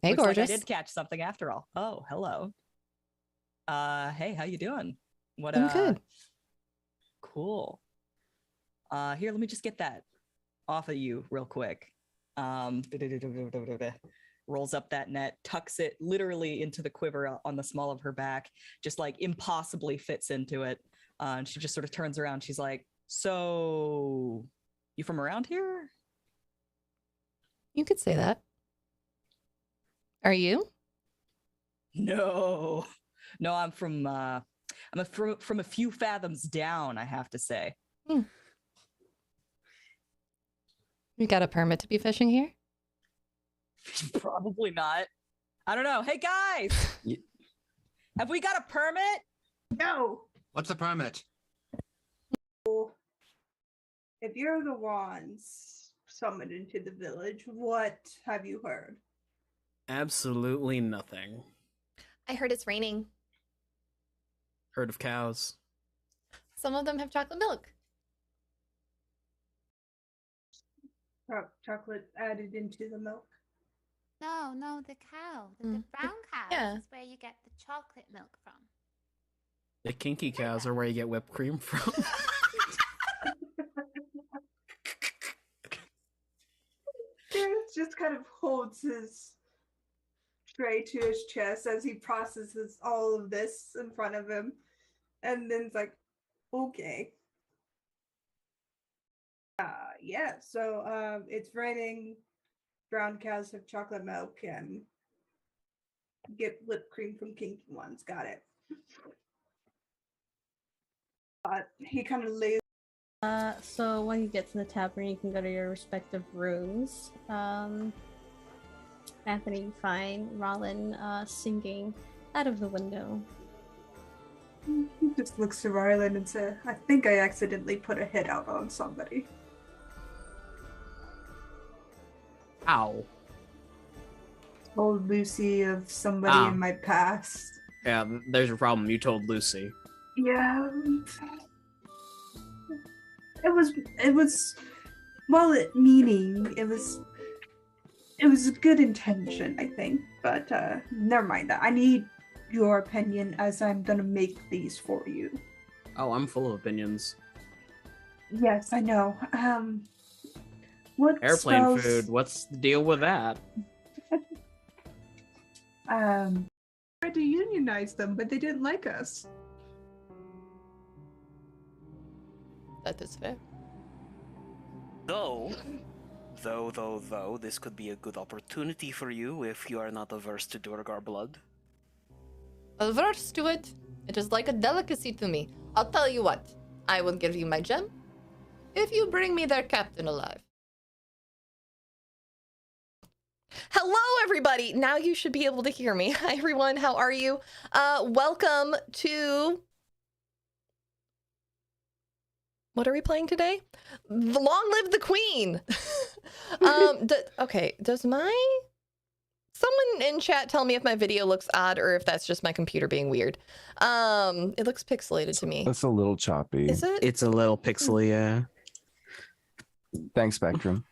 Hey, Looks gorgeous. like I did catch something after all. Oh, hello. Hey, how you doing? What? I'm good. Cool. Here, let me just get that off of you real quick. Rolls up that net, tucks it literally into the quiver on the small of her back, just like impossibly fits into it. And she just sort of turns around. She's like, "So, you from around here?" You could say that. Are you? No, no, I'm from a few fathoms down, I have to say. You got a permit to be fishing here? Probably not. I don't know. Hey guys, have we got a permit? No. What's the permit? If you're the ones summoned into the village, what have you heard? Absolutely nothing. I heard it's raining. Herd of cows. Some of them have chocolate milk. Chocolate added into the milk. No, the cow. The brown cow Yeah. is where you get the chocolate milk from. The kinky cows are where you get whipped cream from. Gareth just kind of holds his tray to his chest as he processes all of this in front of him. And then it's like, okay. Yeah, so it's raining. Brown cows have chocolate milk and get whipped cream from kinky ones. Got it. He kind of lays. So when you get to the tavern, you can go to your respective rooms. Anthony, you find Rollin singing out of the window. He just looks to Rylan and says, I think I accidentally put a hit out on somebody. Ow. Told Lucy of somebody in my past. Yeah, there's your problem. You told Lucy. Yeah. It was well-meaning. It was a good intention, I think. But never mind that. I need your opinion as I'm gonna make these for you. Oh, I'm full of opinions. Yes, I know. What Airplane spells... food. What's the deal with that? Tried to unionize them, but they didn't like us. That is fair. Though, this could be a good opportunity for you if you are not averse to Durgar blood. Averse to it. It is like a delicacy to me. I'll tell you what. I will give you my gem if you bring me their captain alive. Hello, everybody. Now you should be able to hear me. Hi, everyone. How are you? Welcome to... What are we playing today? Long Live the Queen. Okay, does my... Someone in chat tell me if my video looks odd or if that's just my computer being weird. It looks pixelated to me. It's a little choppy. Is it? It's a little pixely, yeah. Thanks, Spectrum.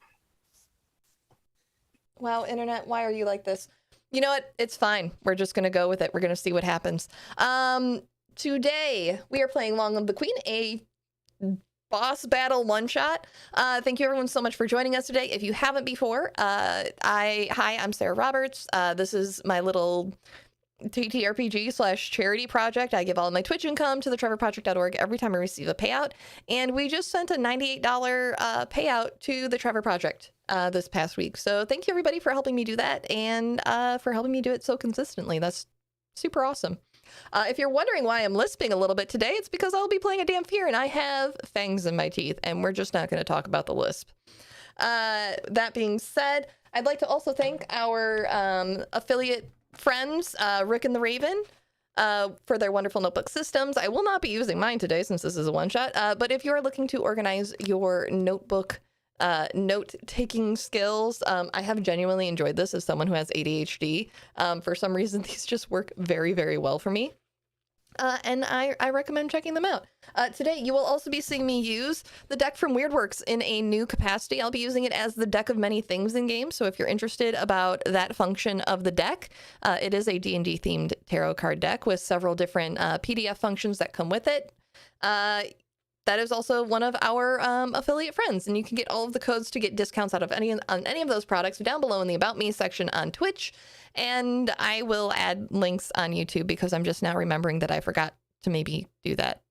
Wow, internet, why are you like this? You know what? It's fine. We're just going to go with it. We're going to see what happens. Today, we are playing Long Live the Queen, a boss battle one-shot. Thank you everyone so much for joining us today. If you haven't before, hi, I'm Sarah Roberts. This is my little TTRPG/charity project. I give all of my Twitch income to the trevorproject.org every time I receive a payout. And we just sent a $98 payout to the Trevor Project this past week. So thank you everybody for helping me do that and for helping me do it so consistently. That's super awesome. If you're wondering why I'm lisping a little bit today, it's because I'll be playing a Dampier and I have fangs in my teeth and we're just not going to talk about the lisp. That being said, I'd like to also thank our affiliate friends, Rick and the Raven, for their wonderful notebook systems. I will not be using mine today since this is a one-shot, but if you're looking to organize your notebook note-taking skills, I have genuinely enjoyed this as someone who has ADHD. For some reason, these just work very, very well for me. And I recommend checking them out. Today, you will also be seeing me use the deck from WeirdWorks in a new capacity. I'll be using it as the deck of many things in game. So if you're interested about that function of the deck, it is a D&D themed tarot card deck with several different PDF functions that come with it. That is also one of our affiliate friends, and you can get all of the codes to get discounts out of any of those products down below in the About Me section on Twitch. And I will add links on YouTube because I'm just now remembering that I forgot to maybe do that.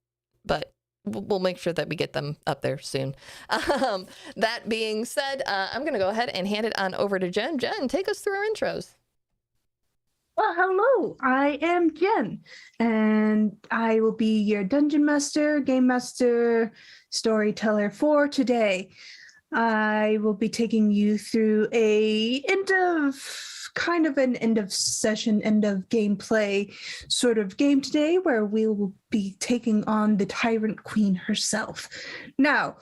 But we'll make sure that we get them up there soon. That being said, I'm going to go ahead and hand it on over to Jen. Jen, take us through our intros. Well, hello, I am Jen, and I will be your dungeon master, game master, storyteller for today. I will be taking you through an end of session, end of gameplay sort of game today, where we will be taking on the Tyrant Queen herself. Now,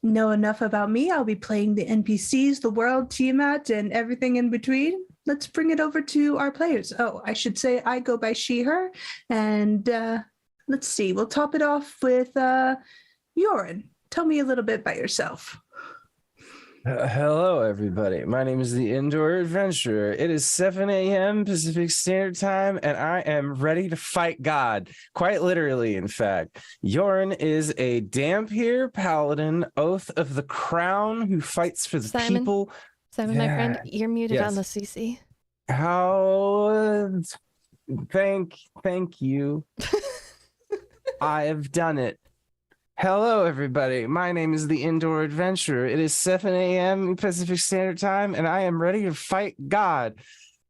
know enough about me. I'll be playing the NPCs, the world, Tiamat, and everything in between. Let's bring it over to our players. Oh, I should say I go by she, her. And let's see, we'll top it off with Yorin. Tell me a little bit about yourself. Hello, everybody. My name is the Indoor Adventurer. It is 7 a.m. Pacific Standard Time, and I am ready to fight God. Quite literally, in fact. Yorin is a Dampier Paladin, Oath of the Crown, who fights for the people. Simon, my friend, you're muted on the CC. How? Thank you. I've done it. Hello, everybody. My name is the Indoor Adventurer. It is 7 a.m. Pacific Standard Time, and I am ready to fight God.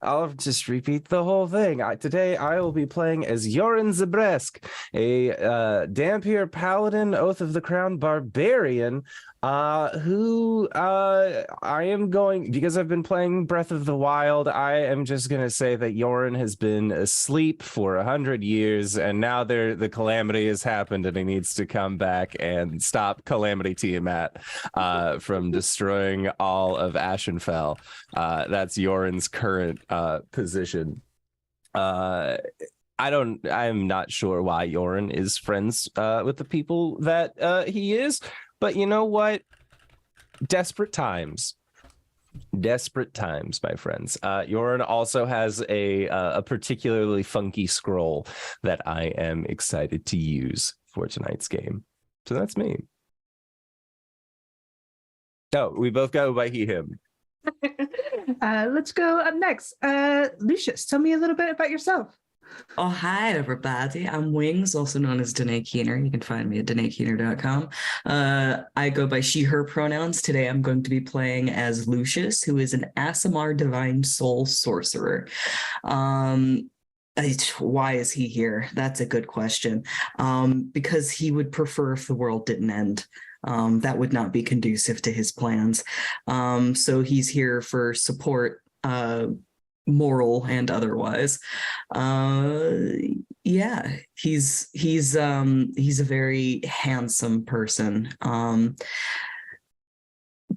I'll just repeat the whole thing. Today, I will be playing as Yorin Zabresk, a Dampier Paladin, Oath of the Crown Barbarian, who I am going, because I've been playing Breath of the Wild, I am just going to say that Yorin has been asleep for 100 years, and now the calamity has happened, and he needs to come back and stop Calamity Tiamat from destroying all of Ashenfell. That's Yorin's current position. I'm not sure why Yorin is friends with the people that he is, but you know what? Desperate times, my friends. Yorin also has a particularly funky scroll that I am excited to use for tonight's game. So that's me. Oh, we both go by he, him. Let's go up next. Lucius, tell me a little bit about yourself. Oh, hi, everybody. I'm Wings, also known as DanaeKeener. You can find me at DanaeKeener.com. I go by she, her pronouns. Today, I'm going to be playing as Lucius, who is an Aasimar Divine Soul Sorcerer. Why is he here? That's a good question. Because he would prefer if the world didn't end. That would not be conducive to his plans. So he's here for support, moral and otherwise. Yeah, he's a very handsome person.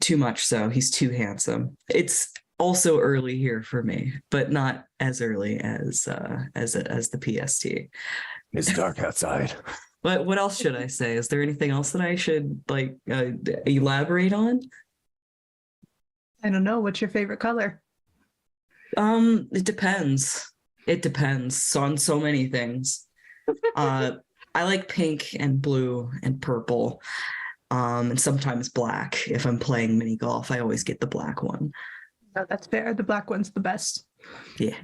Too much so. He's too handsome. It's also early here for me, but not as early as the PST. It's dark outside. But what else should I say? Is there anything else that I should elaborate on? I don't know. What's your favorite color? It depends. It depends on so many things. I like pink and blue and purple, and sometimes black. If I'm playing mini golf, I always get the black one. Oh, that's fair. The black one's the best. Yeah.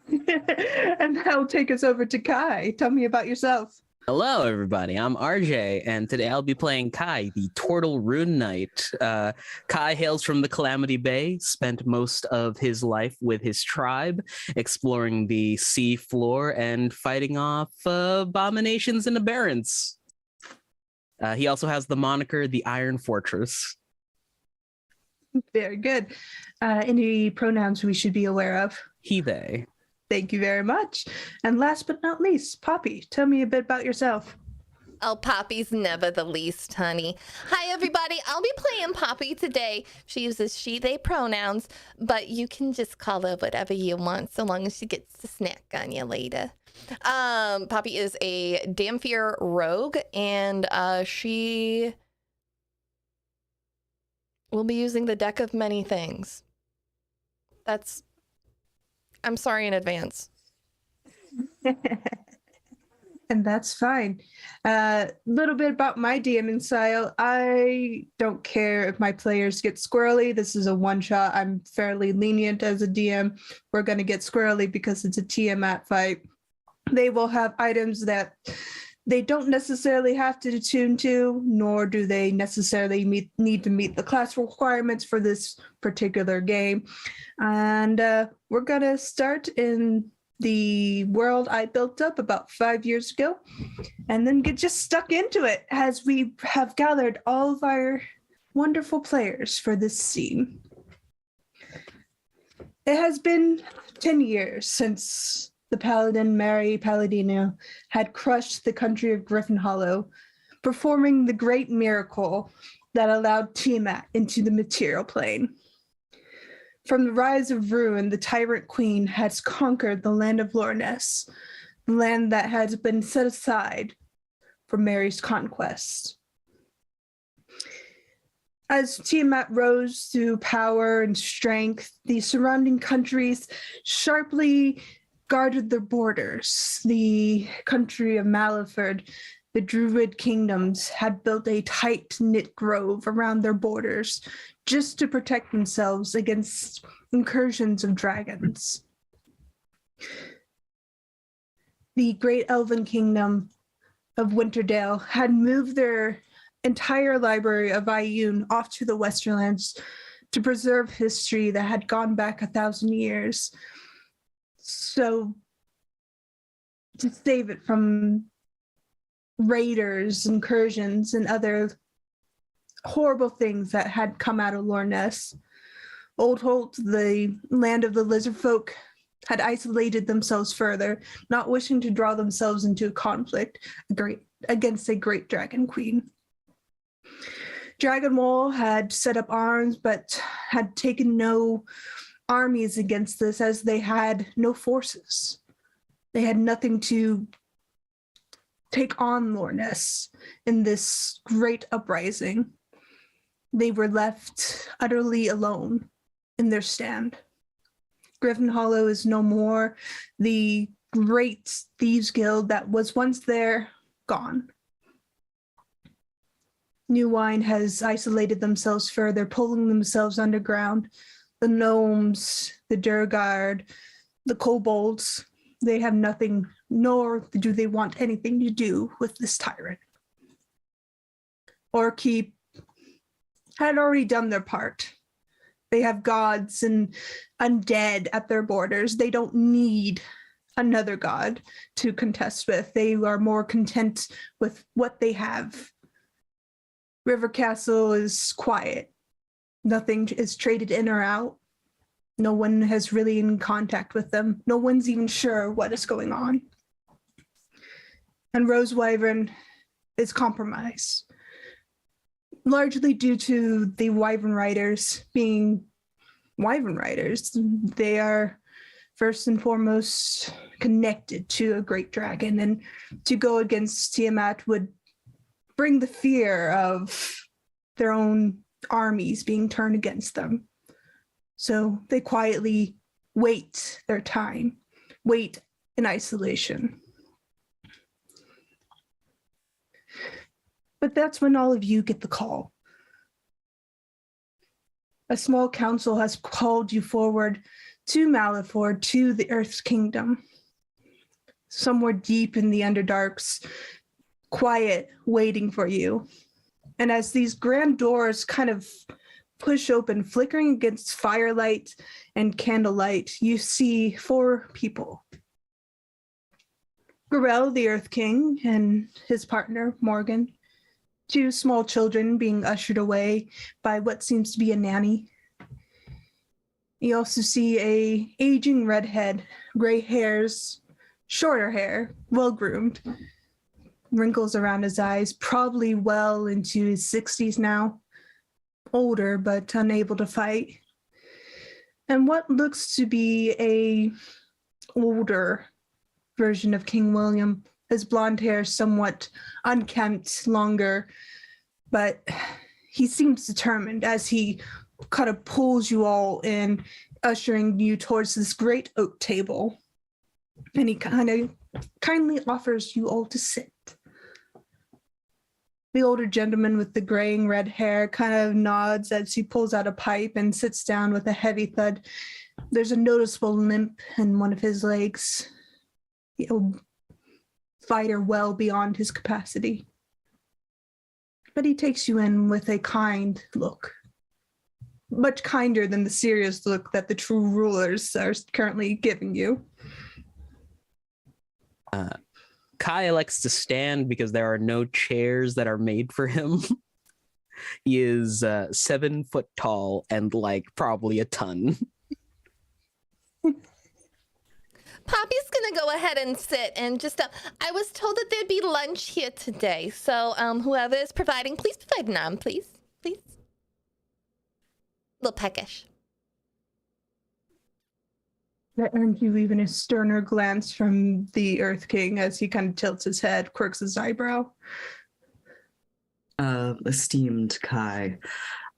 And that'll take us over to Kai. Tell me about yourself. Hello, everybody. I'm RJ, and today I'll be playing Kai, the Tortle Rune Knight. Kai hails from the Calamity Bay, spent most of his life with his tribe, exploring the sea floor and fighting off abominations and aberrants. He also has the moniker the Iron Fortress. Very good. Any pronouns we should be aware of? He, they. Thank you very much. And last but not least, Poppy, tell me a bit about yourself. Oh, Poppy's never the least, honey. Hi, everybody. I'll be playing Poppy today. She uses she, they pronouns, but you can just call her whatever you want so long as she gets to snack on you later. Poppy is a Damphir rogue, and she will be using the deck of many things. I'm sorry in advance. And that's fine. Little bit about my DMing style. I don't care if my players get squirrely. This is a one-shot. I'm fairly lenient as a DM. We're going to get squirrely because it's a Tiamat fight. They will have items that they don't necessarily have to attune to, nor do they necessarily need to meet the class requirements for this particular game. And we're going to start in the world I built up about 5 years ago, and then get just stuck into it as we have gathered all of our wonderful players for this scene. It has been 10 years since the Paladin Mary Palladino had crushed the country of Griffin Hollow, performing the great miracle that allowed Tiamat into the material plane. From the rise of ruin, the tyrant queen has conquered the land of Lorness, the land that has been set aside for Mary's conquest. As Tiamat rose to power and strength, the surrounding countries sharply guarded their borders. The country of Maliford, the Druid kingdoms, had built a tight-knit grove around their borders just to protect themselves against incursions of dragons. The great elven kingdom of Winterdale had moved their entire library of Ioun off to the Westerlands to preserve history that had gone back 1,000 years. So, to save it from raiders, incursions, and other horrible things that had come out of Lorness. Old Holt, the land of the lizard folk, had isolated themselves further, not wishing to draw themselves into a conflict against a great dragon queen. Dragonwall had set up arms, but had taken no armies against this, as they had no forces. They had nothing to take on Lorness in this great uprising. They were left utterly alone in their stand. Griffin Hollow is no more. The great thieves guild that was once there, gone. New Wine has isolated themselves further, pulling themselves underground. The gnomes, the Durgard, the kobolds, they have nothing, nor do they want anything to do with this tyrant. Orkeep had already done their part. They have gods and undead at their borders. They don't need another god to contest with. They are more content with what they have. River Castle is quiet. Nothing is traded in or out. No one has really in contact with them. No one's even sure what is going on. And Rose Wyvern is compromised, largely due to the Wyvern Riders being Wyvern Riders. They are first and foremost connected to a great dragon, and to go against Tiamat would bring the fear of their own armies being turned against them. So they quietly wait their time, wait in isolation. But that's when all of you get the call. A small council has called you forward to Maliford, to the Earth's Kingdom. Somewhere deep in the Underdarks, quiet, waiting for you. And as these grand doors kind of push open, flickering against firelight and candlelight, you see 4 people. Gorel, the Earth King, and his partner, Morgan. 2 small children being ushered away by what seems to be a nanny. You also see a aging redhead, gray hairs, shorter hair, well-groomed, wrinkles around his eyes, probably well into his 60s now. Older, but unable to fight. And what looks to be a older version of King William. His blonde hair somewhat unkempt, longer, but he seems determined as he kind of pulls you all in, ushering you towards this great oak table. And he kind of kindly offers you all to sit. The older gentleman with the graying red hair kind of nods as he pulls out a pipe and sits down with a heavy thud. There's a noticeable limp in one of his legs. He'll fighter well beyond his capacity. But he takes you in with a kind look. Much kinder than the serious look that the true rulers are currently giving you. Kai likes to stand because there are no chairs that are made for him. He is 7 foot tall and like probably a ton. Poppy's gonna go ahead and sit and just. I was told that there'd be lunch here today, so whoever is providing, please provide naan, please, please. A little peckish. That earned you even a sterner glance from the Earth King as he kind of tilts his head, quirks his eyebrow. Esteemed Kai,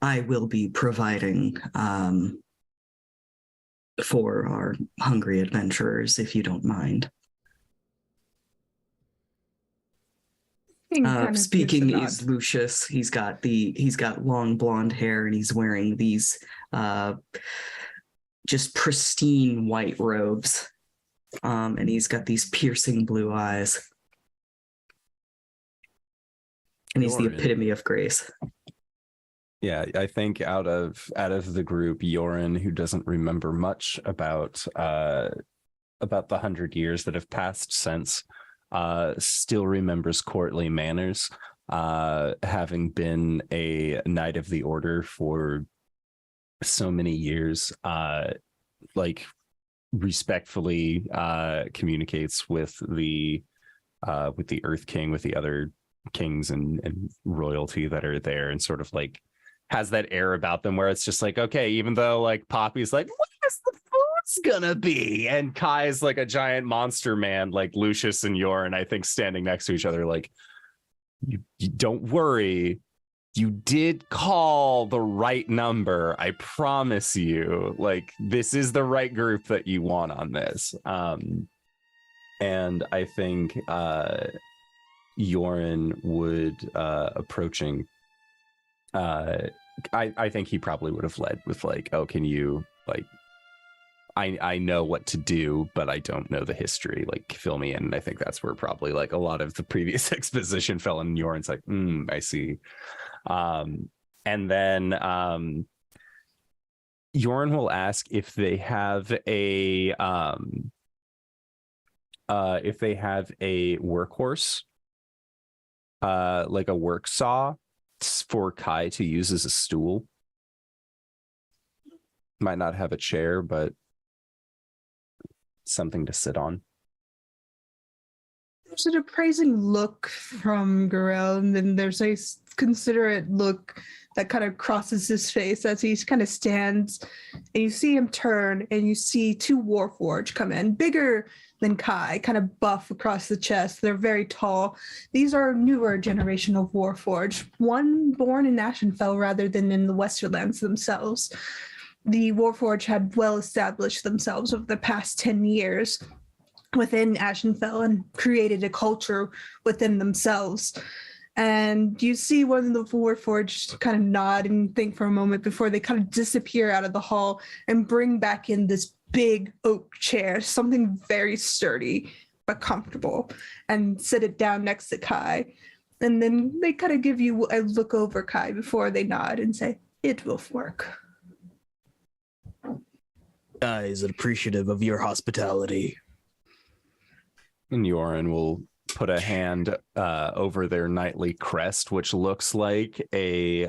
I will be providing for our hungry adventurers, if you don't mind. Speaking is Lucius. He's got long blonde hair and he's wearing these just pristine white robes. And he's got these piercing blue eyes. And he's the epitome of grace. Yeah, I think out of the group, Yorin, who doesn't remember much about the 100 years that have passed since, still remembers courtly manners, having been a Knight of the Order for so many years, like respectfully communicates with the Earth King, with the other kings and royalty that are there, and sort of like has that air about them where it's just like, okay, even though like Poppy's like, what is the food's gonna be? And Kai's like a giant monster man, like Lucius and Yorin, I think, standing next to each other, like, you don't worry, you did call the right number. I promise you, like, this is the right group that you want on this. And I think Yorin would approaching. I think he probably would have led with like, oh, can you like, I know what to do, but I don't know the history. Like, fill me in. And I think that's where probably like a lot of the previous exposition fell in. Yorin's like, I see. And then Yorin will ask if they have a workhorse, like a work saw for Kai to use as a stool. Might not have a chair, but something to sit on. There's an appraising look from Garel, and then there's a considerate look that kind of crosses his face as he kind of stands, and you see him turn, and you see 2 Warforged come in, bigger than Kai, kind of buff across the chest. They're very tall. These are newer generation of Warforged, one born in Ashenfell rather than in the Westerlands themselves. The Warforged had well established themselves over the past 10 years within Ashenfell and created a culture within themselves. And you see one of the Warforged kind of nod and think for a moment before they kind of disappear out of the hall and bring back in this big oak chair, something very sturdy but comfortable, and sit it down next to Kai. And then they kind of give you a look over Kai before they nod and say, it will work. Kai is appreciative of your hospitality. And Yorin will put a hand over their knightly crest, which looks like a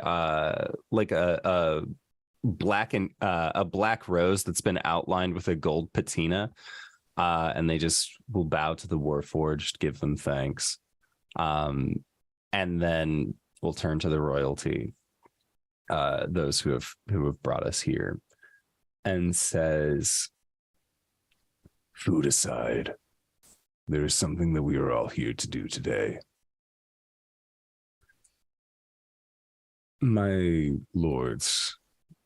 black rose that's been outlined with a gold patina, and they just will bow to the Warforged, give them thanks. And then we'll turn to the royalty, those who have brought us here, and says, food aside, there is something that we are all here to do today. My lords,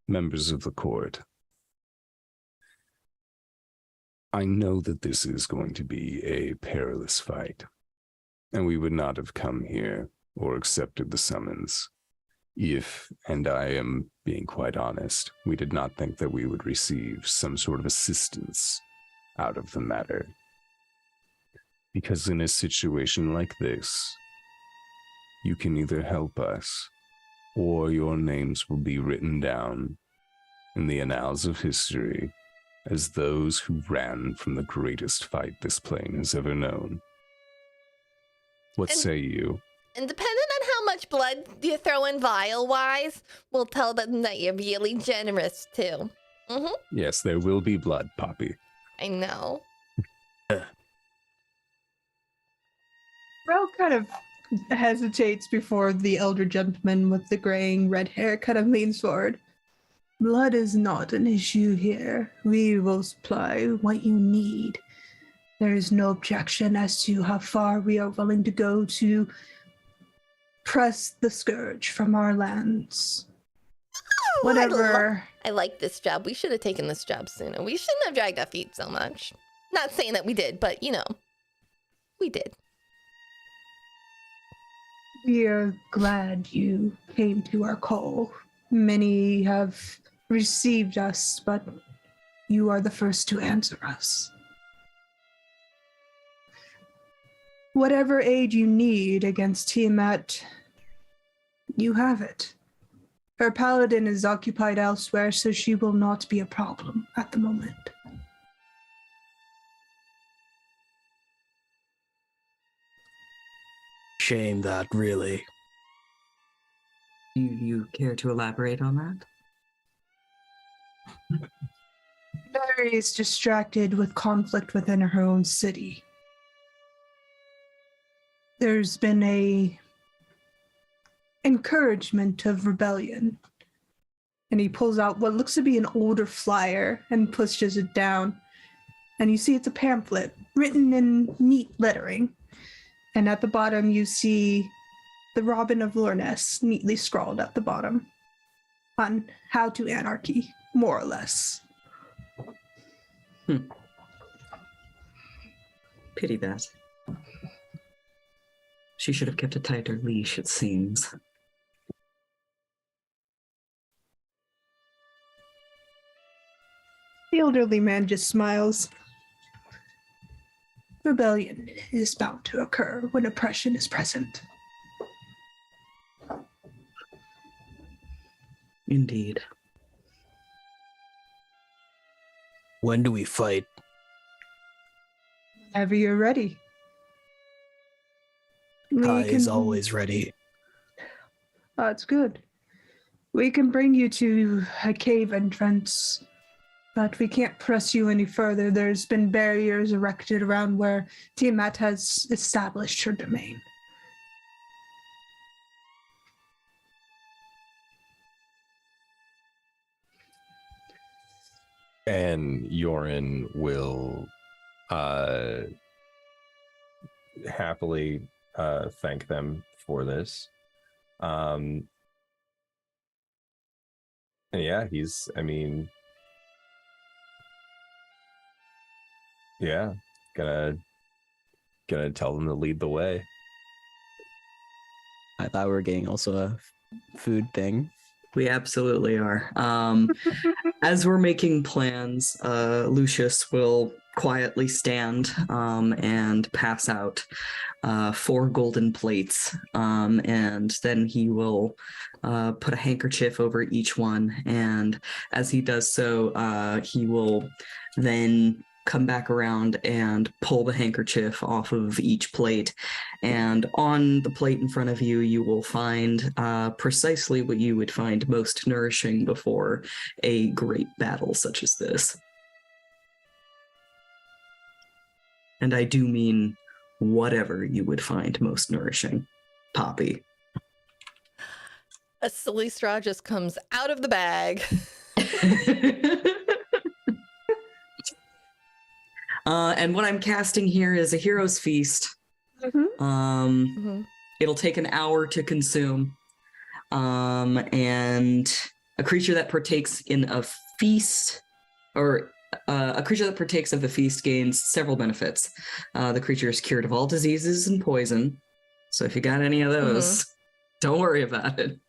members of the court, I know that this is going to be a perilous fight, and we would not have come here or accepted the summons if, and I am being quite honest, we did not think that we would receive some sort of assistance out of the matter. Because in a situation like this, you can either help us, or your names will be written down in the annals of history as those who ran from the greatest fight this plane has ever known. What say you? And depending on how much blood you throw in vial-wise, we'll tell them that you're really generous, too. Mm-hmm. Yes, there will be blood, Poppy. I know. Rel kind of hesitates before the elder gentleman with the graying red hair kind of leans forward. Blood is not an issue here. We will supply what you need. There is no objection as to how far we are willing to go to press the scourge from our lands. Oh, Whatever. I like this job. We should have taken this job sooner. We shouldn't have dragged our feet so much. Not saying that we did, but, you know, we did. We are glad you came to our call. Many have received us, but you are the first to answer us. Whatever aid you need against Tiamat, you have it. Her paladin is occupied elsewhere, so she will not be a problem at the moment. Shame that, really. Do you care to elaborate on that? Mary is distracted with conflict within her own city. There's been a encouragement of rebellion. And he pulls out what looks to be an older flyer and pushes it down. And you see it's a pamphlet written in neat lettering. And at the bottom you see the Robin of Lorness neatly scrawled at the bottom on how to anarchy, more or less. Pity that. She should have kept a tighter leash, it seems. The elderly man just smiles. Rebellion is bound to occur when oppression is present. Indeed. When do we fight? Whenever you're ready. Kai is always ready. That's good. We can bring you to a cave entrance, but we can't press you any further. There's been barriers erected around where Tiamat has established her domain. And Yorin will happily thank them for this. And yeah, gonna tell them to lead the way. I thought we were getting also a food thing. We absolutely are. As we're making plans, Lucius will quietly stand and pass out 4 golden plates. And then he will put a handkerchief over each one. And as he does so, he will then come back around and pull the handkerchief off of each plate. And on the plate in front of you, you will find precisely what you would find most nourishing before a great battle such as this. And I do mean whatever you would find most nourishing. Poppy. A silly straw just comes out of the bag. And what I'm casting here is a hero's feast. It'll take an hour to consume. And a creature that partakes in a feast, or a creature that partakes of the feast gains several benefits. The creature is cured of all diseases and poison. So if you got any of those, don't worry about it.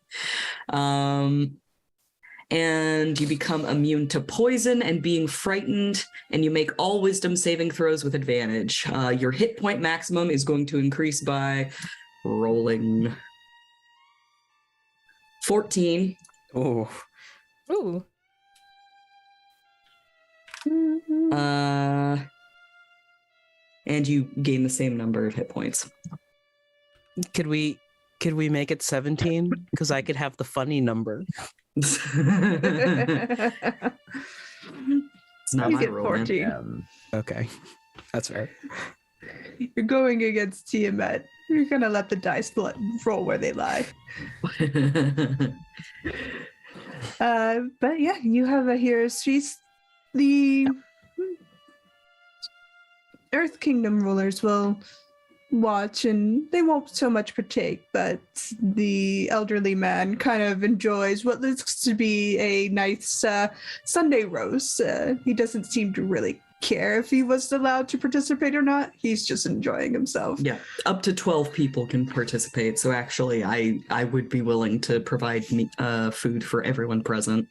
And you become immune to poison and being frightened, and you make all wisdom saving throws with advantage. Your hit point maximum is going to increase by rolling 14. Oh. Ooh. And you gain the same number of hit points. Could we make it 17? Because I could have the funny number. It's not You my get roll, 14. man. Okay, that's fair. You're going against Tiamat. You're gonna let the dice roll where they lie. But yeah, you have a hero's feast. The Earth Kingdom rulers will watch, and they won't so much partake, but the elderly man kind of enjoys what looks to be a nice Sunday roast. He doesn't seem to really care if he was allowed to participate or not. He's just enjoying himself. Yeah, up to 12 people can participate. So actually, I would be willing to provide food for everyone present.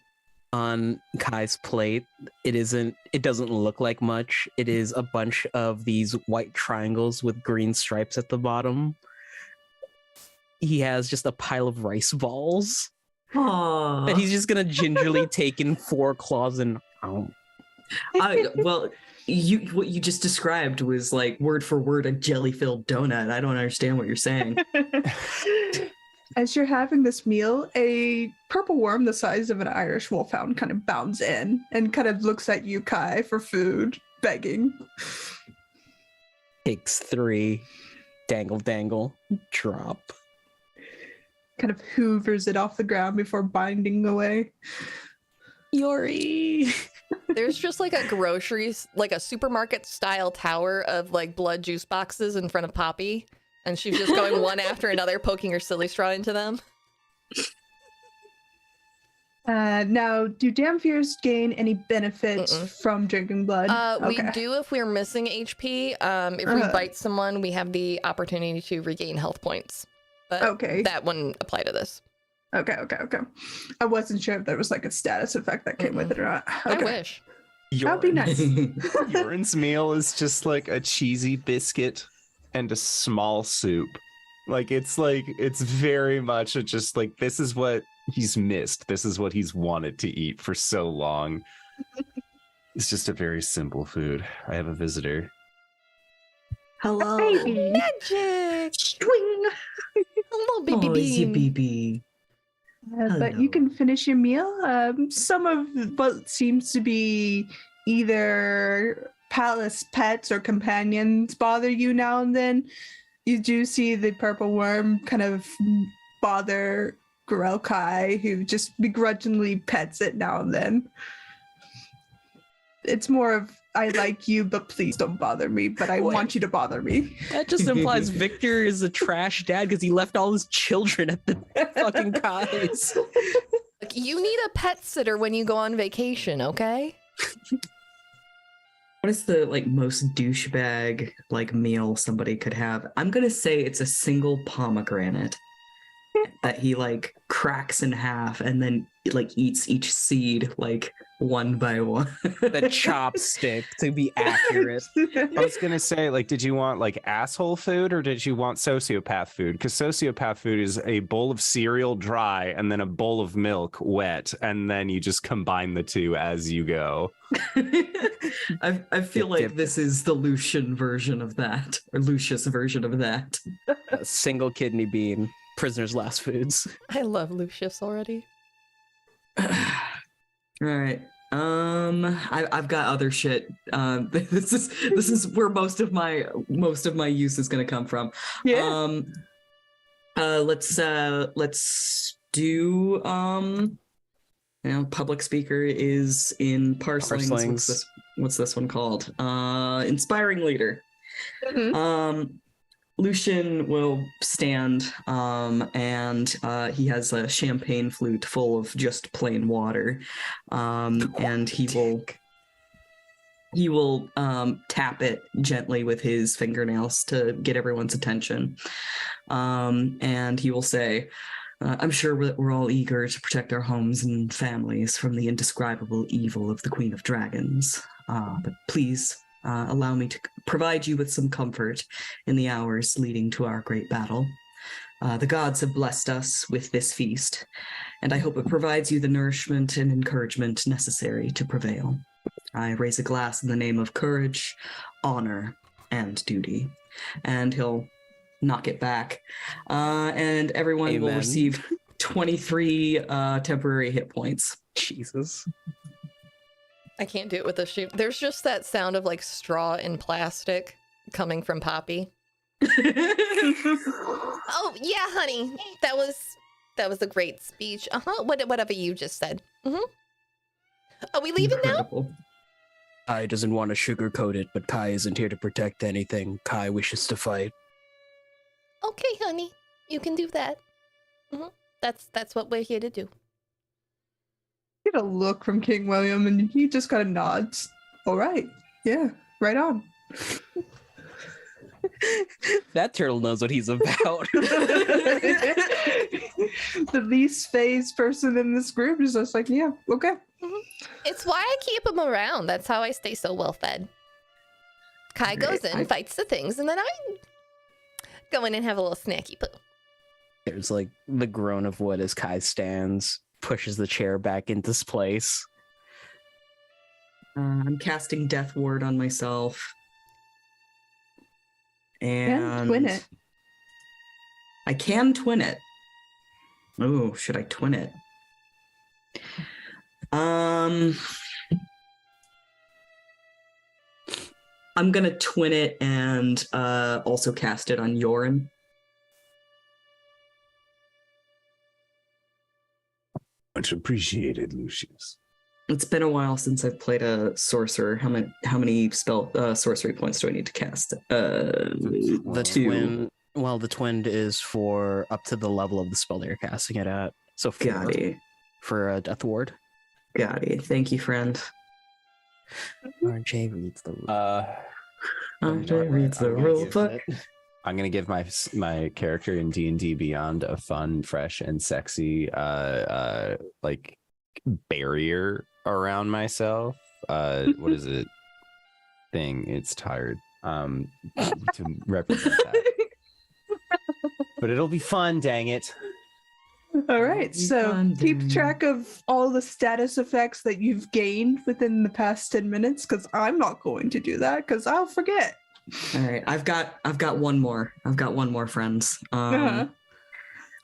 On Kai's plate, it doesn't look like much. It is a bunch of these white triangles with green stripes at the bottom. He has just a pile of rice balls. Aww. That he's just gonna gingerly take in 4 claws and well, what you just described was like word for word a jelly-filled donut. I don't understand what you're saying. As you're having this meal, a purple worm the size of an Irish wolfhound kind of bounds in and kind of looks at you, Kai, for food, begging. Takes 3, dangle, drop. Kind of hoovers it off the ground before binding away. Yori. There's just like a supermarket style tower of like blood juice boxes in front of Poppy. And she's just going one after another, poking her silly straw into them. Now, do Dampiers gain any benefits from drinking blood? We do if we're missing HP. If we bite someone, we have the opportunity to regain health points. But that wouldn't apply to this. Okay. I wasn't sure if there was like a status effect that came with it or not. Okay. I wish. That'd be nice. Yorin's meal is just like a cheesy biscuit and a small soup. It's very much just like, this is what he's missed. This is what he's wanted to eat for so long. It's just a very simple food. I have a visitor. Hello. Baby. Magic. Swing. Hello, baby Oh, is your bean. baby. But you can finish your meal. Some of what seems to be either palace pets or companions bother you now and then. You do see the purple worm kind of bother Gorel Kai, who just begrudgingly pets it now and then. It's more of, I like you, but please don't bother me, but I want you to bother me. That just implies Victor is a trash dad because he left all his children at the fucking Kai's. Like, you need a pet sitter when you go on vacation, okay? What is the most douchebag meal somebody could have? I'm gonna say it's a single pomegranate that he cracks in half and then eats each seed one by one. The chopstick, to be accurate. I was gonna say, did you want asshole food or did you want sociopath food? Because sociopath food is a bowl of cereal dry and then a bowl of milk wet, and then you just combine the two as you go. I feel like this is the Lucian version of that, or Lucius version of that. A single kidney bean, prisoner's last foods. I love Lucius already. All right. I've got other shit. This is where most of my use is gonna come from. Yeah. Let's do public speaker is in Parslings. What's this one called? Inspiring leader. Lucian will stand, and he has a champagne flute full of just plain water, and he will tap it gently with his fingernails to get everyone's attention, and he will say, I'm sure we're all eager to protect our homes and families from the indescribable evil of the Queen of Dragons, but please allow me to provide you with some comfort in the hours leading to our great battle. The gods have blessed us with this feast, and I hope it provides you the nourishment and encouragement necessary to prevail. I raise a glass in the name of courage, honor, and duty. And he'll knock it back. And everyone will receive 23 temporary hit points. Jesus. I can't do it with a shoe. There's just that sound of like straw and plastic coming from Poppy. Oh yeah, honey, that was a great speech. Whatever you just said. Are we leaving now? Kai doesn't want to sugarcoat it, but Kai isn't here to protect anything. Kai wishes to fight. Okay, honey, you can do that. That's what we're here to do. Get a look from King William, and he just kind of nods. All right, yeah, right on. That turtle knows what he's about. The least phased person in this group is just like, yeah, okay. It's why I keep him around. That's how I stay so well fed. Kai goes in, fights the things, and then I go in and have a little snacky poo. There's like the groan of wood as Kai stands, pushes the chair back into its place. I'm casting Death Ward on myself. And twin it. I can twin it. Oh, should I twin it? I'm gonna twin it and also cast it on Yorin. Much appreciated, Lucius. It's been a while since I've played a sorcerer. How many spell sorcery points do I need to cast? The twin. Well, the twinned is for up to the level of the spell that you're casting it at. So for a Death Ward. Got it. Thank you, friend. RJ reads the rule. RJ reads the rule book. I'm gonna give my character in D&D Beyond a fun, fresh, and sexy like barrier around myself. What is it? Thing. It's tired. To represent that. But it'll be fun, dang it. All right, so keep track of all the status effects that you've gained within the past 10 minutes, because I'm not going to do that, because I'll forget. All right, I've got one more. I've got one more, friends. I'm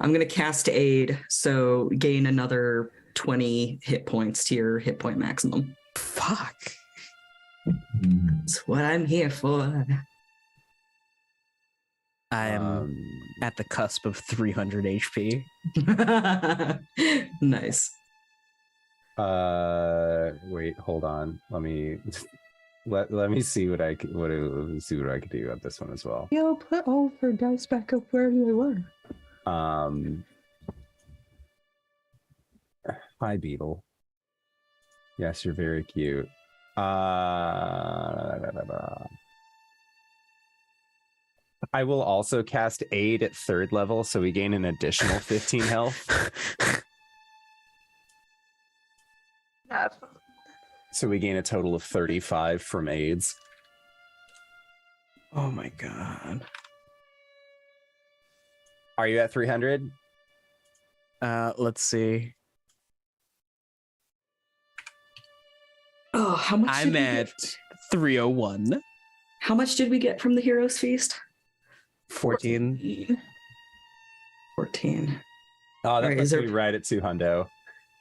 gonna cast Aid, so gain another 20 hit points to your hit point maximum. Fuck. That's what I'm here for. I am at the cusp of 300 HP. Nice. Wait, hold on. Let me see what I could do at this one as well. Yo, put all of her dice back up where they were. Hi, Beetle. Yes, you're very cute. I will also cast Aid at 3rd level, so we gain an additional 15 health. So we gain a total of 35 from AIDS. Oh my god. Are you at 300? Let's see. Oh, how much? I'm at 301. How much did we get from the Heroes Feast? 14. 14. Oh, that right, puts me right at 200.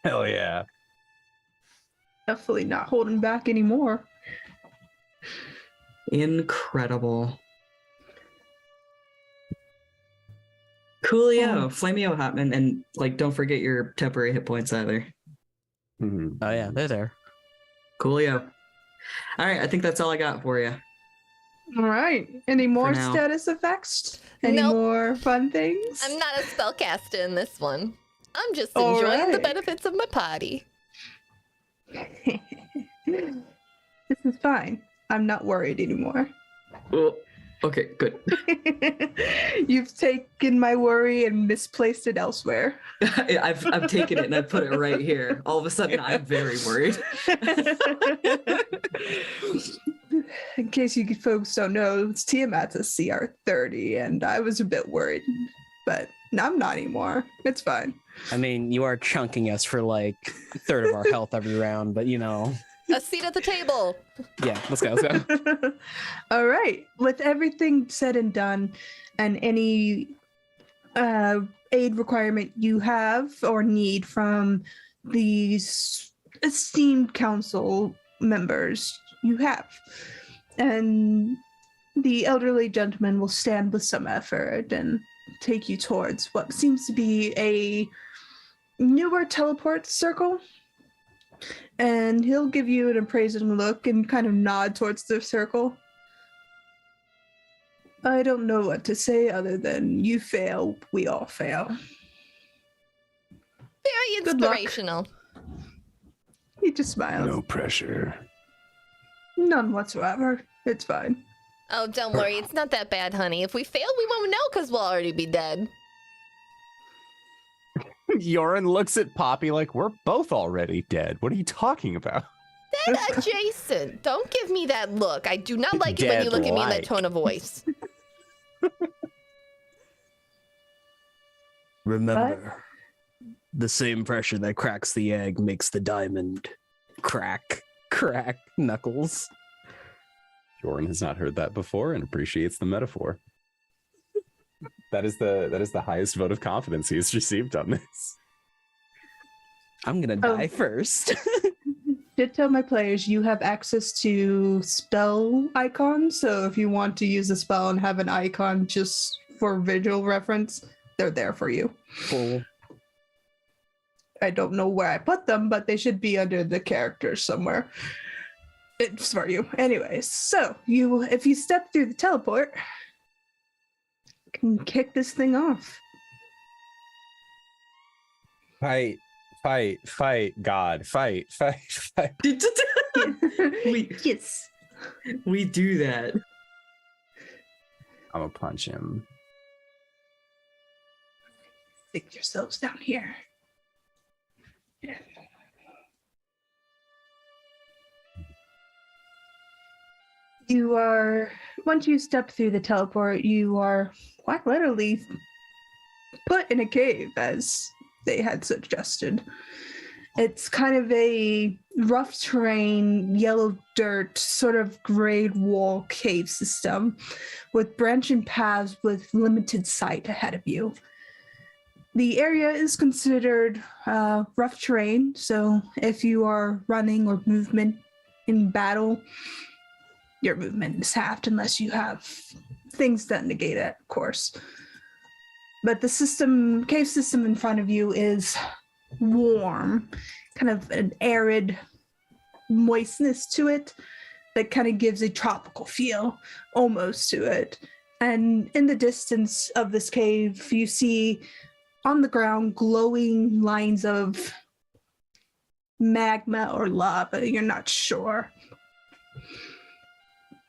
Hell yeah. Definitely not holding back anymore. Incredible. Coolio, Flameo Hotman, and like don't forget your temporary hit points either. Oh yeah, they're there. Coolio. All right, I think that's all I got for you. All right. Any more now. status effects? Any Nope. more fun things? I'm not a spellcaster in this one. I'm just All enjoying the right. benefits of my party. This is fine. I'm not worried anymore. Oh, okay, good. You've taken my worry and misplaced it elsewhere. I've taken it and I put it right here. All of a sudden, I'm very worried. In case you folks don't know, it's Tiamat's a CR 30, and I was a bit worried, but I'm not anymore. It's fine. I mean, you are chunking us for like a third of our health every round, but you know. A seat at the table. Yeah, let's go. All right. With everything said and done, and any aid requirement you have or need from these esteemed council members, you have. And the elderly gentleman will stand with some effort and take you towards what seems to be a newer teleport circle. And he'll give you an appraising look and kind of nod towards the circle. I don't know what to say other than you fail, we all fail. Very Good luck. inspirational. He just smiles. No pressure. None whatsoever. It's fine. Oh, don't worry. It's not that bad, honey. If we fail, we won't know because we'll already be dead. Yorin looks at Poppy like, we're both already dead. What are you talking about? Dead adjacent. Don't give me that look. I do not like it when you look at me in that Dead-like. tone of voice. Remember, the same pressure that cracks the egg makes the diamond crack, knuckles. Yorin has not heard that before and appreciates the metaphor. That is the highest vote of confidence he has received on this. I'm gonna die first. Did tell my players you have access to spell icons, so if you want to use a spell and have an icon just for visual reference, they're there for you. Cool. I don't know where I put them, but they should be under the characters somewhere. It's for you. Anyways, so if you step through the teleport, you can kick this thing off. Fight, God, fight. Yes. We do that. I'm gonna punch him. Stick yourselves down here. You are, once you step through the teleport, you are quite literally put in a cave, as they had suggested. It's kind of a rough terrain, yellow dirt, sort of grade wall cave system with branching paths with limited sight ahead of you. The area is considered rough terrain, so if you are running or movement in battle, your movement is halved unless you have things that negate it, of course. But the cave system in front of you is warm, kind of an arid moistness to it that kind of gives a tropical feel almost to it. And in the distance of this cave, you see on the ground glowing lines of magma or lava, you're not sure.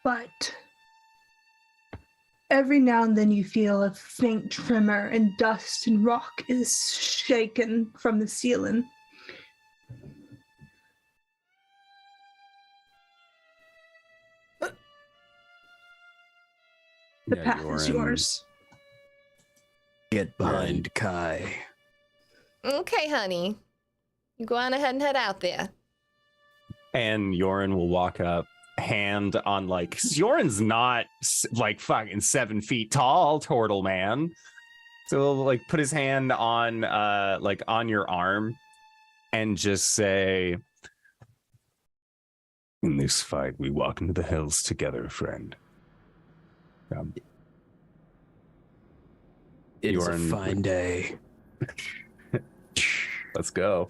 But every now and then you feel a faint tremor, and dust and rock is shaken from the ceiling. The path is yours. Get behind Kai. Okay, honey. You go on ahead and head out there. And Yorin will walk up, hand on like Yorin's not like fucking 7 feet tall, turtle man. So he'll like put his hand on like on your arm and just say, In this fight, we walk into the hills together, friend. It is a fine day. Let's go.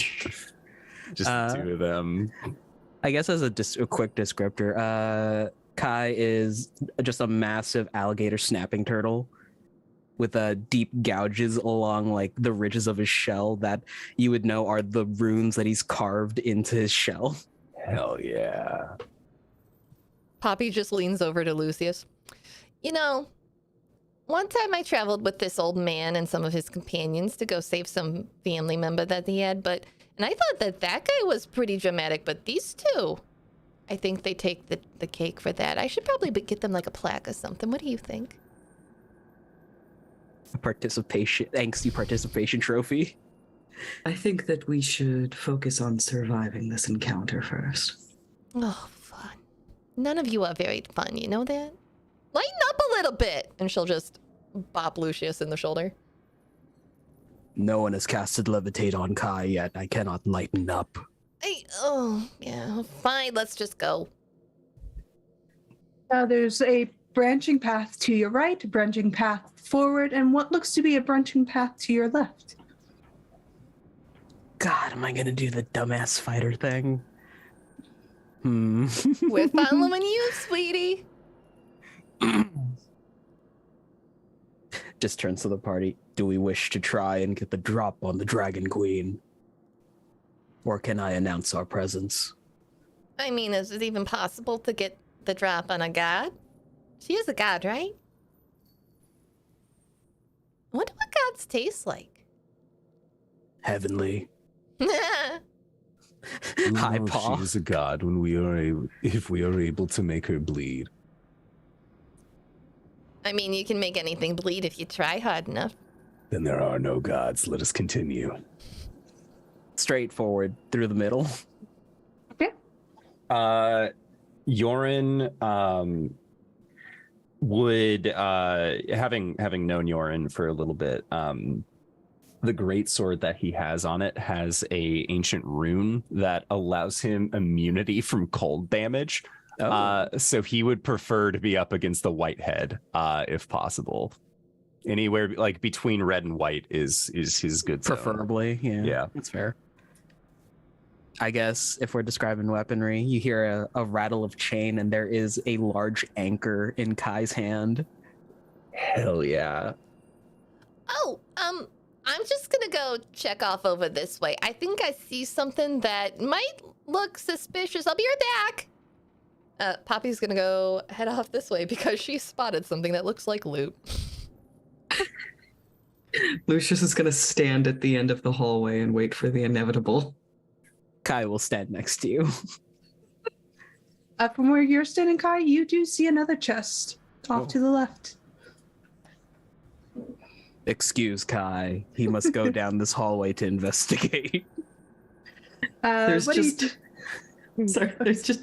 Just the two of them. I guess as a quick descriptor, Kai is just a massive alligator snapping turtle with deep gouges along like the ridges of his shell that you would know are the runes that he's carved into his shell. Hell yeah. Poppy just leans over to Lucius. You know, one time I traveled with this old man and some of his companions to go save some family member that he had, and I thought that guy was pretty dramatic, but these two, I think they take the cake for that. I should probably get them like a plaque or something. What do you think? Angsty participation trophy. I think that we should focus on surviving this encounter first. Oh, fun. None of you are very fun, you know that? Lighten up a little bit! And she'll just bop Lucius in the shoulder. No one has casted Levitate on Kai yet. I cannot lighten up. Yeah, fine, let's just go. There's a branching path to your right, a branching path forward, and what looks to be a branching path to your left. God, am I gonna do the dumbass fighter thing? We're following you, sweetie. Just turns to the party. Do we wish to try and get the drop on the Dragon Queen? Or can I announce our presence? I mean, is it even possible to get the drop on a god? She is a god, right? I wonder what gods taste like. Heavenly. High paw. She is a god if we are able to make her bleed. I mean, you can make anything bleed if you try hard enough. Then there are no gods. Let us continue. Straightforward through the middle. Okay. Yorin would having known Yorin for a little bit, the great sword that he has on it has a ancient rune that allows him immunity from cold damage. So he would prefer to be up against the Whitehead, if possible. Anywhere like between red and white is his good zone. Preferably, yeah. That's fair. I guess if we're describing weaponry, you hear a rattle of chain and there is a large anchor in Kai's hand. Hell yeah. Oh, I'm just gonna go check off over this way. I think I see something that might look suspicious. I'll be right back. Poppy's gonna go head off this way because she spotted something that looks like loot. Lucius is gonna stand at the end of the hallway and wait for the inevitable. Kai will stand next to you. From where you're standing, Kai, you do see another chest off to the left. Excuse Kai. He must go down this hallway to investigate. There's just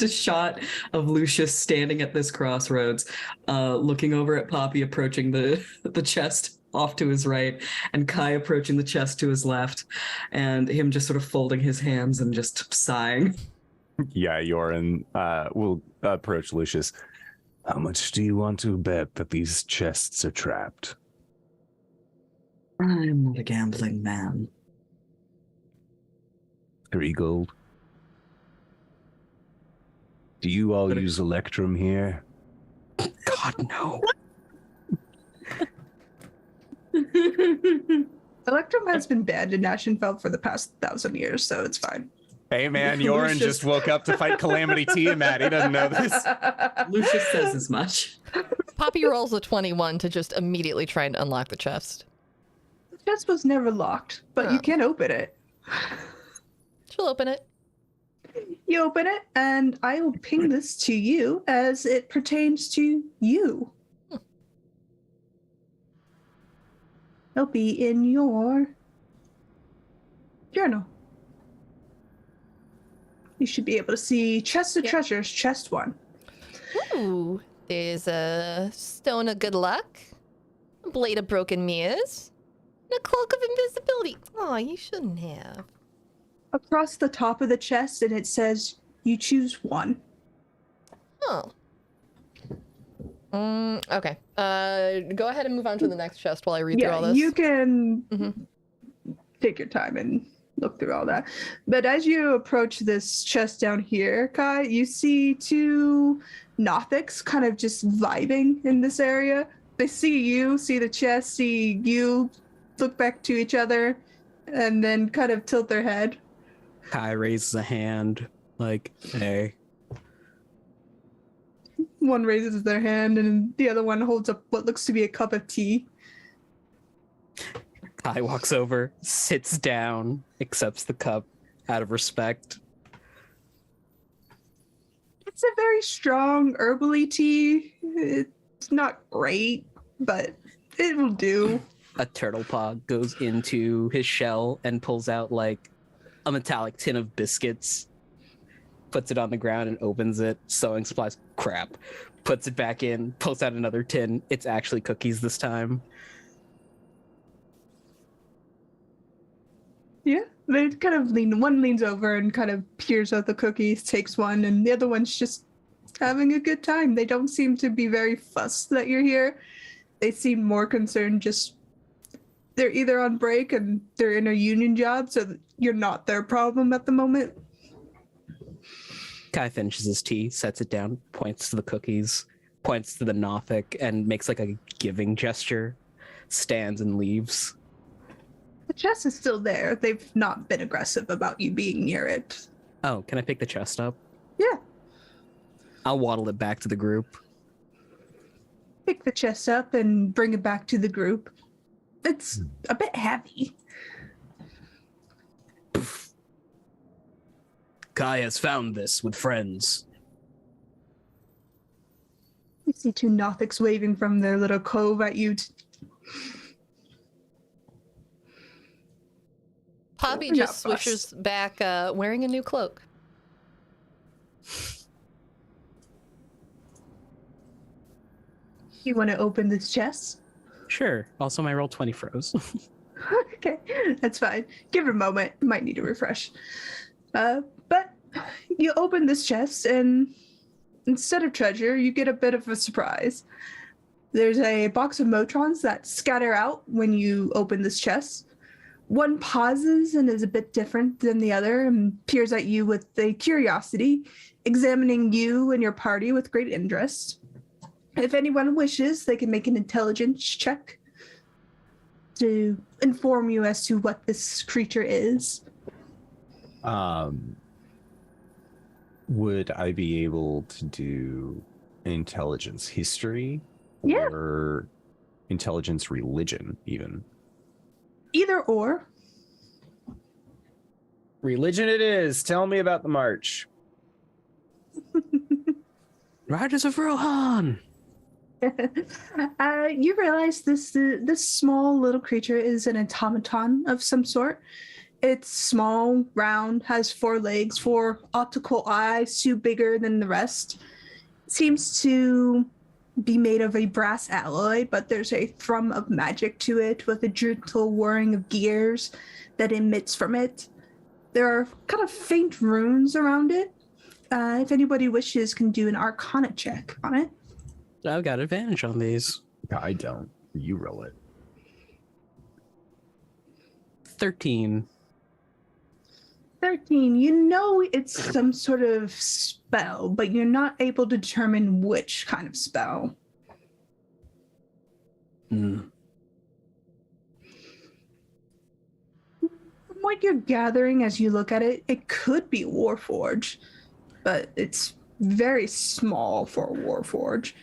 a shot of Lucius standing at this crossroads, looking over at Poppy approaching the chest off to his right, and Kai approaching the chest to his left, and him just sort of folding his hands and just sighing. Yeah, Yorin will approach Lucius. How much do you want to bet that these chests are trapped? I'm not a gambling man. 3 gold. Do you all use Electrum here? God, no. Electrum has been banned in Ashenfeld for the past 1,000 years, so it's fine. Hey man, Yorin just woke up to fight Calamity Tiamat. He doesn't know this. Lucius says as much. Poppy rolls a 21 to just immediately try and unlock the chest. The chest was never locked, but you can open it. She'll open it. You open it, and I will ping this to you as it pertains to you. It'll be in your journal. You should be able to see Chest of Treasures, Chest 1. Ooh, there's a Stone of Good Luck, a Blade of Broken Mirrors, and a Cloak of Invisibility. Oh, you shouldn't have. Across the top of the chest, and it says, you choose one. Oh. Okay. Go ahead and move on to the next chest while I read through all this. You can take your time and look through all that. But as you approach this chest down here, Kai, you see two Nothics kind of just vibing in this area. They see you, see the chest, see you, look back to each other, and then kind of tilt their head. Kai raises a hand, like, hey. One raises their hand, and the other one holds up what looks to be a cup of tea. Kai walks over, sits down, accepts the cup out of respect. It's a very strong herbally tea. It's not great, but it will do. A turtle paw goes into his shell and pulls out like a metallic tin of biscuits, puts it on the ground and opens it. Sewing supplies, crap. Puts it back in, pulls out another tin. It's actually cookies this time. Yeah, they kind of one leans over and kind of peers at the cookies, takes one, and the other one's just having a good time. They don't seem to be very fussed that you're here. They seem more concerned just they're either on break and they're in a union job, so you're not their problem at the moment. Kai finishes his tea, sets it down, points to the cookies, points to the Nothic, and makes like a giving gesture, stands and leaves. The chest is still there. They've not been aggressive about you being near it. Oh, can I pick the chest up? Yeah. I'll waddle it back to the group. Pick the chest up and bring it back to the group. It's a bit heavy. Kai has found this with friends. You see two Nothics waving from their little cove at you. Poppy just swishes back, wearing a new cloak. You want to open this chest? Sure. Also, my roll 20 froze. Okay, that's fine. Give it a moment. Might need to refresh. But you open this chest, and instead of treasure, you get a bit of a surprise. There's a box of Motrons that scatter out when you open this chest. One pauses and is a bit different than the other and peers at you with a curiosity, examining you and your party with great interest. If anyone wishes, they can make an intelligence check to inform you as to what this creature is. Would I be able to do intelligence history? Yeah. Or intelligence religion, even? Either or. Religion it is. Tell me about the march. Riders of Rohan! You realize this small little creature is an automaton of some sort. It's small, round, has 4 legs, 4 optical eyes, 2 bigger than the rest. Seems to be made of a brass alloy, but there's a thrum of magic to it with a gentle whirring of gears that emits from it. There are kind of faint runes around it. If anybody wishes, can do an Arcana check on it. I've got advantage on these. I don't. You roll it. 13. 13. You know it's some sort of spell, but you're not able to determine which kind of spell. Hmm. From what you're gathering as you look at it, it could be Warforge, but it's very small for a Warforge.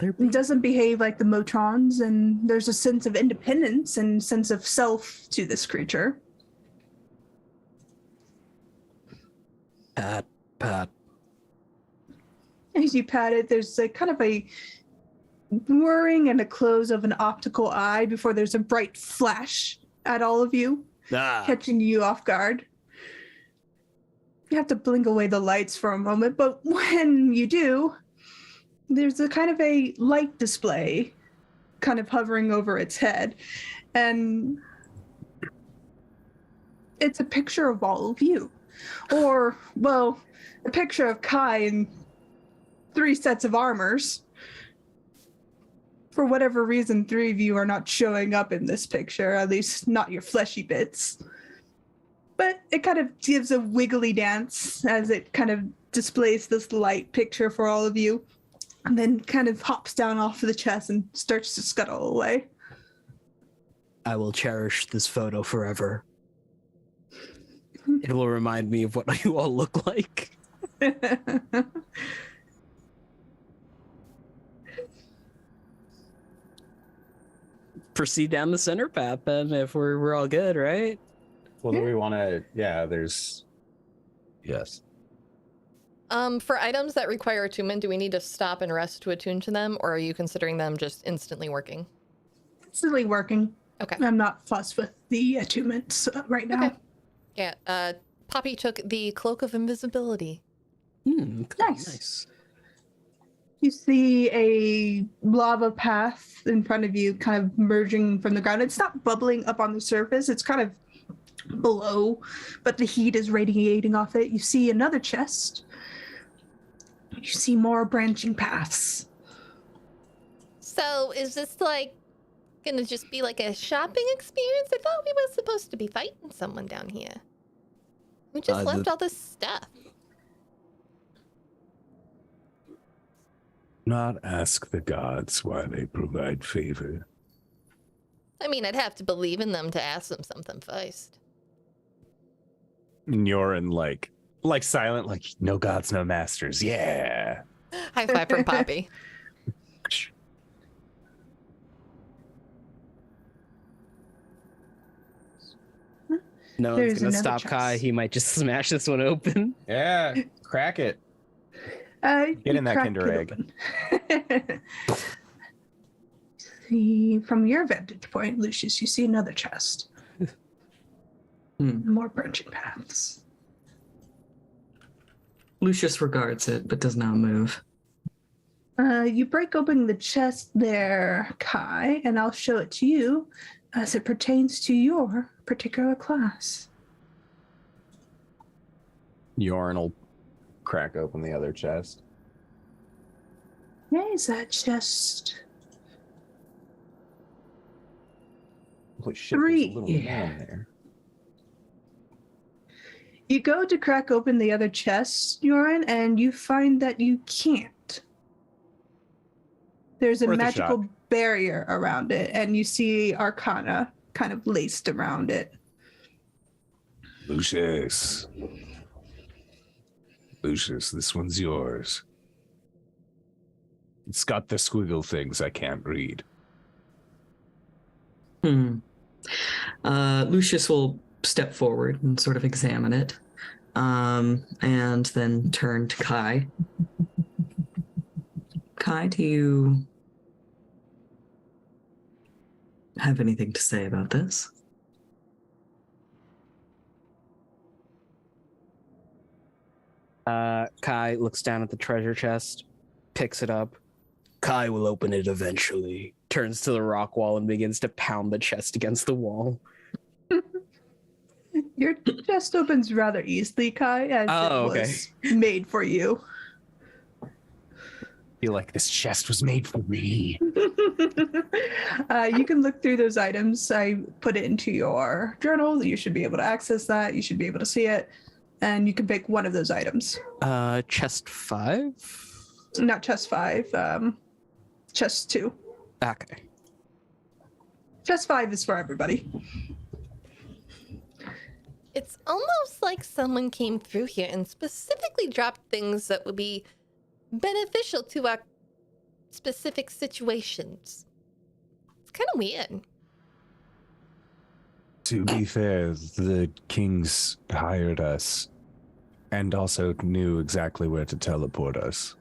It doesn't behave like the Motrons, and there's a sense of independence and sense of self to this creature. Pat. As you pat it, there's a kind of a whirring and a close of an optical eye before there's a bright flash at all of you, catching you off guard. You have to blink away the lights for a moment, but when you do, there's a kind of a light display kind of hovering over its head. And it's a picture of all of you. Or, well, a picture of Kai and 3 sets of armors. For whatever reason, 3 of you are not showing up in this picture, at least not your fleshy bits. But it kind of gives a wiggly dance as it kind of displays this light picture for all of you, and then kind of hops down off of the chest and starts to scuttle away. I will cherish this photo forever. It will remind me of what you all look like. Proceed down the center path then, if we're all good, right? Well, do we want to? Yeah, there's. Yes. For items that require attunement, do we need to stop and rest to attune to them, or are you considering them just instantly working? Instantly working. Okay. I'm not fussed with the attunements right now. Okay. Yeah. Poppy took the Cloak of Invisibility. Nice. You see a lava path in front of you, kind of merging from the ground. It's not bubbling up on the surface. It's kind of below, but the heat is radiating off it. You see another chest. You see more branching paths. So is this like gonna just be like a shopping experience? I thought we were supposed to be fighting someone down here. We just left all this stuff. Not ask the gods why they provide favor. I mean, I'd have to believe in them to ask them something first. And Yorin, like silent, like no gods, no masters. Yeah. High five from Poppy. No There's one's gonna another stop Kai. He might just smash this one open. Yeah, crack it. Get in that Kinder egg. See, from your vantage point, Lucius, you see another chest. More branching paths. Lucius regards it, but does not move. You break open the chest there, Kai, and I'll show it to you as it pertains to your particular class. Yorin will crack open the other chest. Where is that chest? Holy shit, 3. there's a little man there. You go to crack open the other chest, Yorin, and you find that you can't. There's a Worth a magical shot. barrier around it, and you see arcana kind of laced around it. Lucius. Lucius, this one's yours. It's got the squiggle things I can't read. Lucius will step forward and sort of examine it, and then turn to Kai. Kai, do you have anything to say about this? Kai looks down at the treasure chest, picks it up. Kai will open it eventually. Turns to the rock wall and begins to pound the chest against the wall. Your chest opens rather easily, Kai, as it was made for you. Feel like this chest was made for me. You can look through those items. I put it into your journal. You should be able to access that. You should be able to see it. And you can pick one of those items. Chest 5? Not chest 5. Chest 2. Okay. Chest 5 is for everybody. It's almost like someone came through here and specifically dropped things that would be beneficial to our specific situations. It's kind of weird. To be fair, the kings hired us and also knew exactly where to teleport us.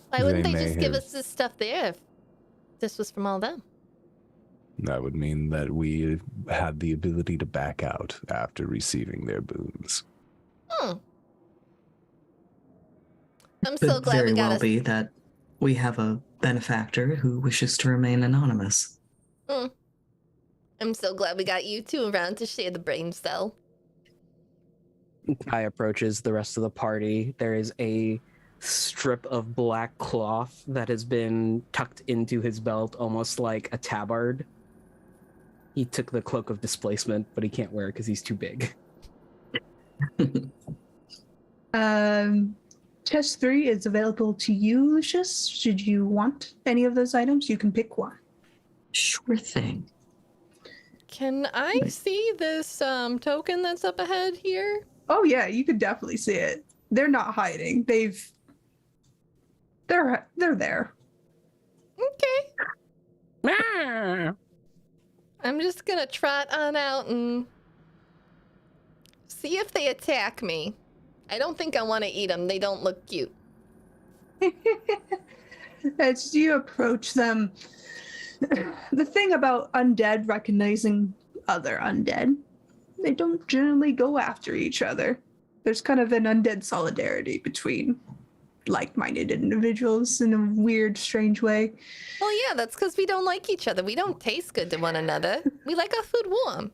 Why wouldn't they may just give have- us this stuff there if this was from all them? That would mean that we had the ability to back out after receiving their boons. I'm Could so glad very we got well us. be that we have a benefactor who wishes to remain anonymous. I'm so glad we got you two around to share the brain cell. Kai approaches the rest of the party. There is a strip of black cloth that has been tucked into his belt, almost like a tabard. He took the cloak of displacement, but he can't wear it because he's too big. Chest 3 is available to you, Lucius. Should you want any of those items, you can pick one. Sure thing. Can I see this token that's up ahead here? Oh yeah, you could definitely see it. They're not hiding. They're there. Okay. I'm just gonna trot on out and see if they attack me. I don't think I want to eat them. They don't look cute. As you approach them, the thing about undead recognizing other undead, they don't generally go after each other. There's kind of an undead solidarity between like-minded individuals in a weird, strange way. Well, yeah, that's because we don't like each other. We don't taste good to one another. We like our food warm.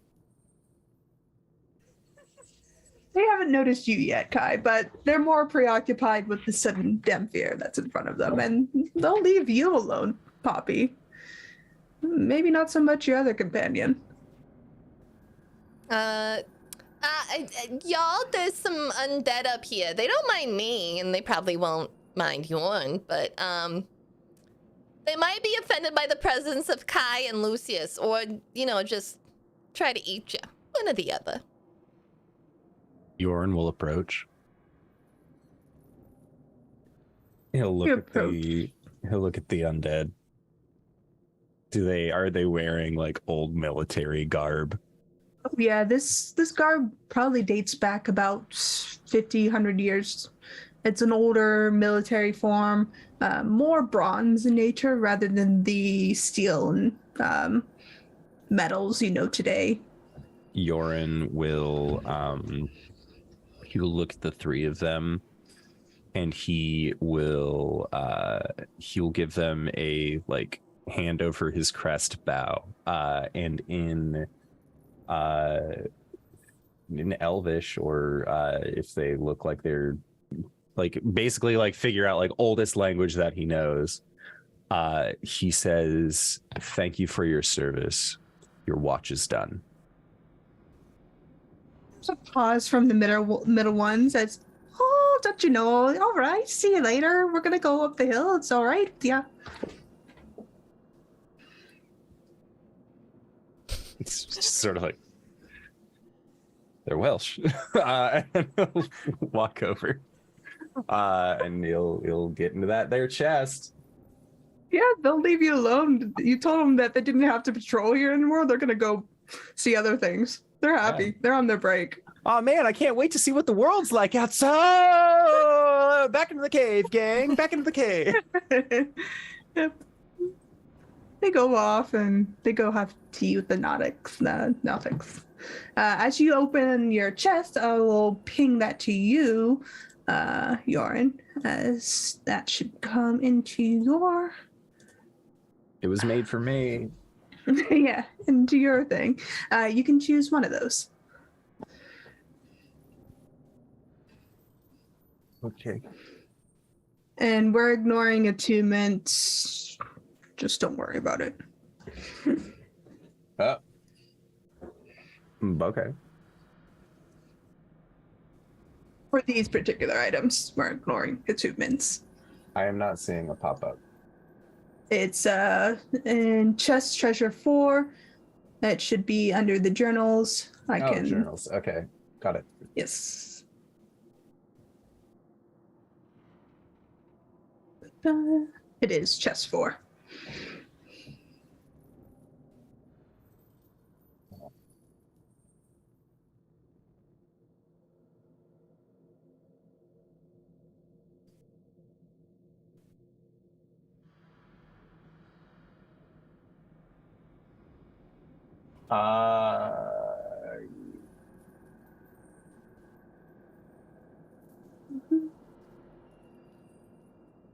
They haven't noticed you yet, Kai, but they're more preoccupied with the sudden Demphier that's in front of them, and they'll leave you alone, Poppy. Maybe not so much your other companion. Y'all, there's some undead up here. They don't mind me, and they probably won't mind Yorin, but, they might be offended by the presence of Kai and Lucius, or, just try to eat you. One or the other. Yorin will approach. He'll look at the undead. Are they wearing like old military garb? Oh yeah, this garb probably dates back about 50, 100 years. It's an older military form, more bronze in nature rather than the steel and metals today. Yorin will he'll look at the three of them, and he'll give them a hand over his crest bow, and in Elvish, or if they look like they're basically figure out oldest language that he knows, he says, "Thank you for your service. Your watch is done." There's a pause from the middle ones as, "Oh, don't you know? All right, see you later. We're gonna go up the hill. It's all right, yeah." It's just sort of they're Welsh. And he'll walk over, and he'll get into their chest. Yeah, they'll leave you alone. You told them that they didn't have to patrol here anymore. They're gonna go see other things. They're happy. Yeah. They're on their break. Oh man, I can't wait to see what the world's like outside. Back into the cave, gang. Back into the cave. Yep. They go off and they go have tea with the Nautics. As you open your chest, I will ping that to you, Yorin, as that should come into your... It was made for me. Yeah, into your thing. You can choose one of those. Okay. And we're ignoring attunement. Just don't worry about it. Okay. For these particular items, we're ignoring attunements. I am not seeing a pop-up. It's in chest treasure 4. That should be under the journals. Journals. Okay, got it. Yes. It is chest 4.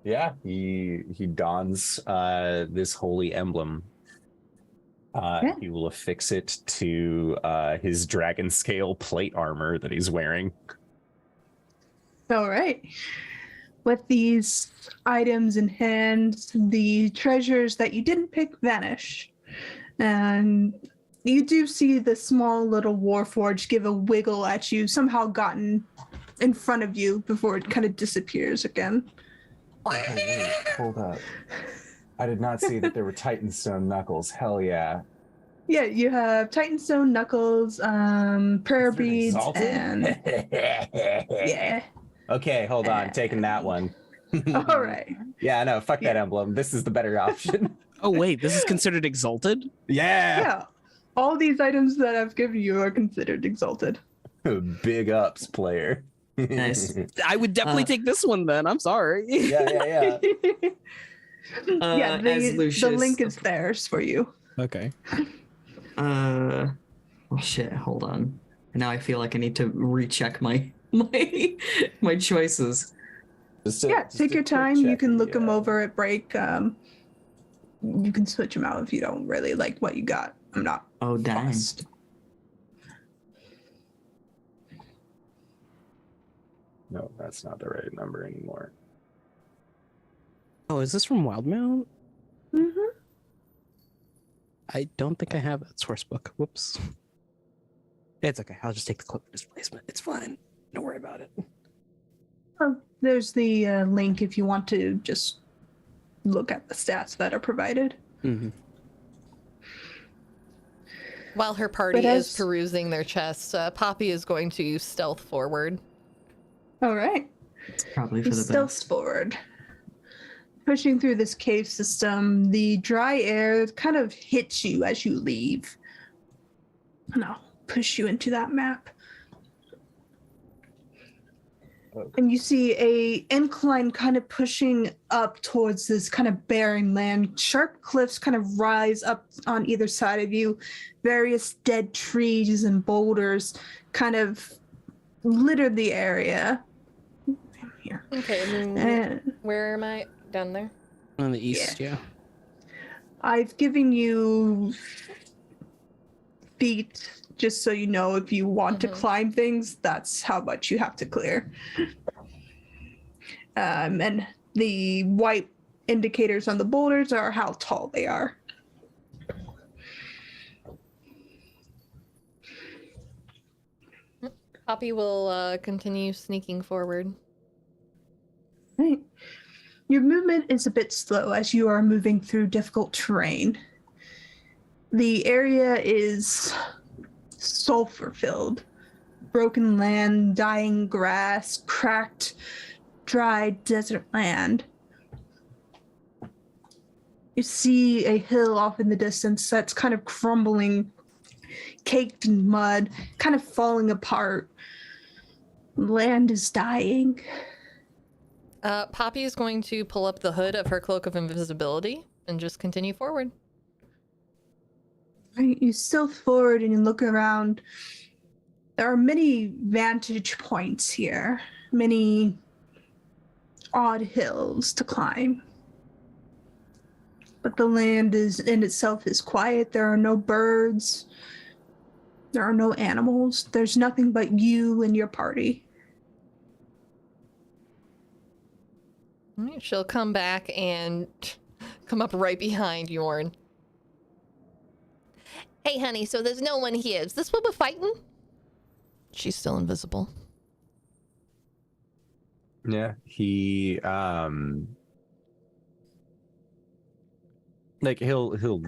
Yeah, he dons this holy emblem. He will affix it to his dragon scale plate armor that he's wearing. All right. with these items in hand, the treasures that you didn't pick vanish. And you do see the small little warforge give a wiggle at you, somehow gotten in front of you before it kind of disappears again. Oh, wait, hold up. I did not see that there were Titanstone knuckles. Hell yeah. Yeah, you have Titanstone knuckles, prayer beads, exalted? and yeah. Okay, hold on. Taking that one. All right. Yeah, no, fuck that emblem. This is the better option. Oh wait, this is considered exalted? Yeah. Yeah. All these items that I've given you are considered exalted. Big ups, player. Nice. I would definitely take this one then. I'm sorry. Yeah. Yeah, as the Lucius- link is theirs for you. Okay. Oh shit, hold on. Now I feel like I need to recheck my choices. Take your time. You can look them over at break. You can switch them out if you don't really like what you got. I'm not. Oh dang. fussed. No, that's not the right number anymore. Oh, is this from Wildmount? Mm-hmm. I don't think I have that source book. Whoops. It's okay. I'll just take the cloak displacement. It's fine. Don't worry about it. Oh, there's the link if you want to just look at the stats that are provided. Mm-hmm. While her party But is perusing their chests, Poppy is going to stealth forward. All right. Probably for You the stealth best. forward. Pushing through this cave system, the dry air kind of hits you as you leave. And I'll push you into that map. Okay. And you see a incline kind of pushing up towards this kind of barren land. Sharp cliffs kind of rise up on either side of you. Various dead trees and boulders kind of litter the area. Here. Okay, And where am I? Down there? On the east, yeah. I've given you feet just so you know if you want to climb things, that's how much you have to clear. And the white indicators on the boulders are how tall they are. Poppy will continue sneaking forward. Right. Your movement is a bit slow as you are moving through difficult terrain. The area is sulfur-filled. Broken land, dying grass, cracked, dry desert land. You see a hill off in the distance that's kind of crumbling, caked in mud, kind of falling apart. Land is dying. Poppy is going to pull up the hood of her cloak of invisibility and just continue forward. Right, you stealth forward and you look around. There are many vantage points here, many odd hills to climb. But the land is in itself is quiet. There are no birds. There are no animals. There's nothing but you and your party. She'll come back and come up right behind Yorin. Hey, honey, so there's no one here. Is this what we're fighting? She's still invisible. Yeah, he like he'll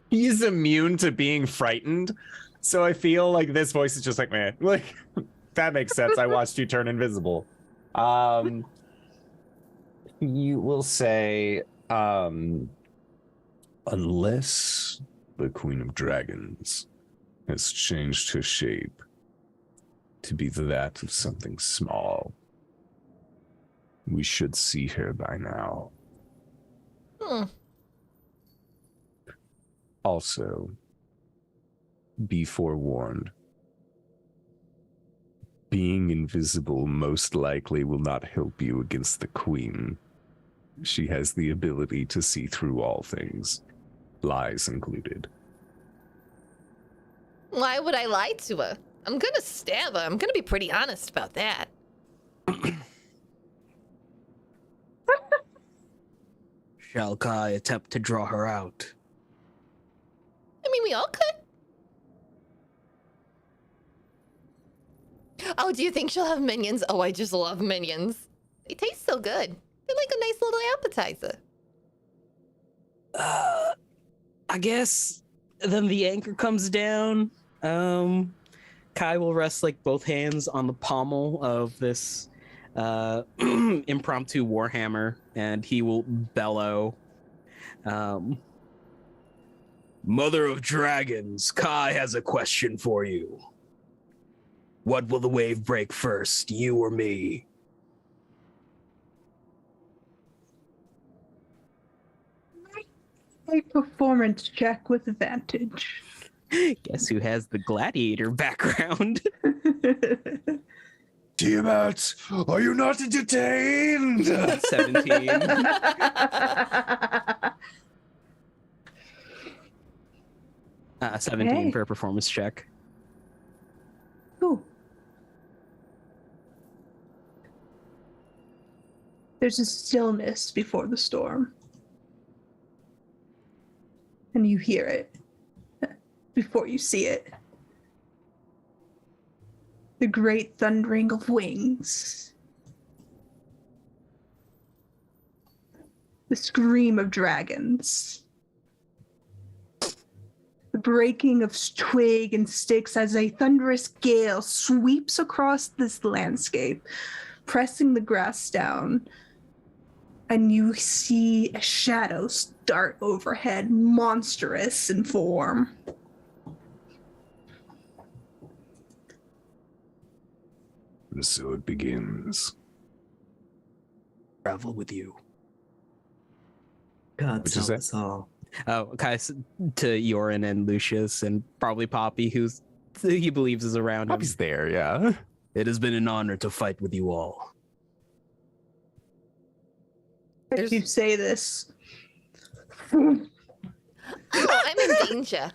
he's immune to being frightened. So I feel like this voice is just like, man, like that makes sense. I watched you turn invisible. You will say, unless the Queen of Dragons has changed her shape to be that of something small, we should see her by now. Also, be forewarned. Being invisible most likely will not help you against the Queen. She has the ability to see through all things, lies included. Why would I lie to her? I'm gonna stab her. I'm gonna be pretty honest about that. Shall Kai attempt to draw her out? I mean, we all could. Oh, do you think she'll have minions? Oh, I just love minions. They taste so good. They're like a nice little appetizer. I guess then the anchor comes down. Kai will rest like both hands on the pommel of this impromptu warhammer, and he will bellow. Mother of Dragons, Kai has a question for you. What will the wave break first, you or me? A performance check with advantage. Guess who has the gladiator background? Tiamat, are you not entertained? 17. 17 Okay. for a performance check. Cool. There's a stillness before the storm. And you hear it before you see it. The great thundering of wings. The scream of dragons. The breaking of twig and sticks as a thunderous gale sweeps across this landscape, pressing the grass down. And you see a shadow dart overhead, monstrous in form. And so it begins. Travel with you. God, What'd you help say? us all. Oh, Kai to Yorin and Lucius and probably Poppy, who's he believes is around him. Poppy's there, yeah. It has been an honor to fight with you all. As you say this, Oh, I'm in danger.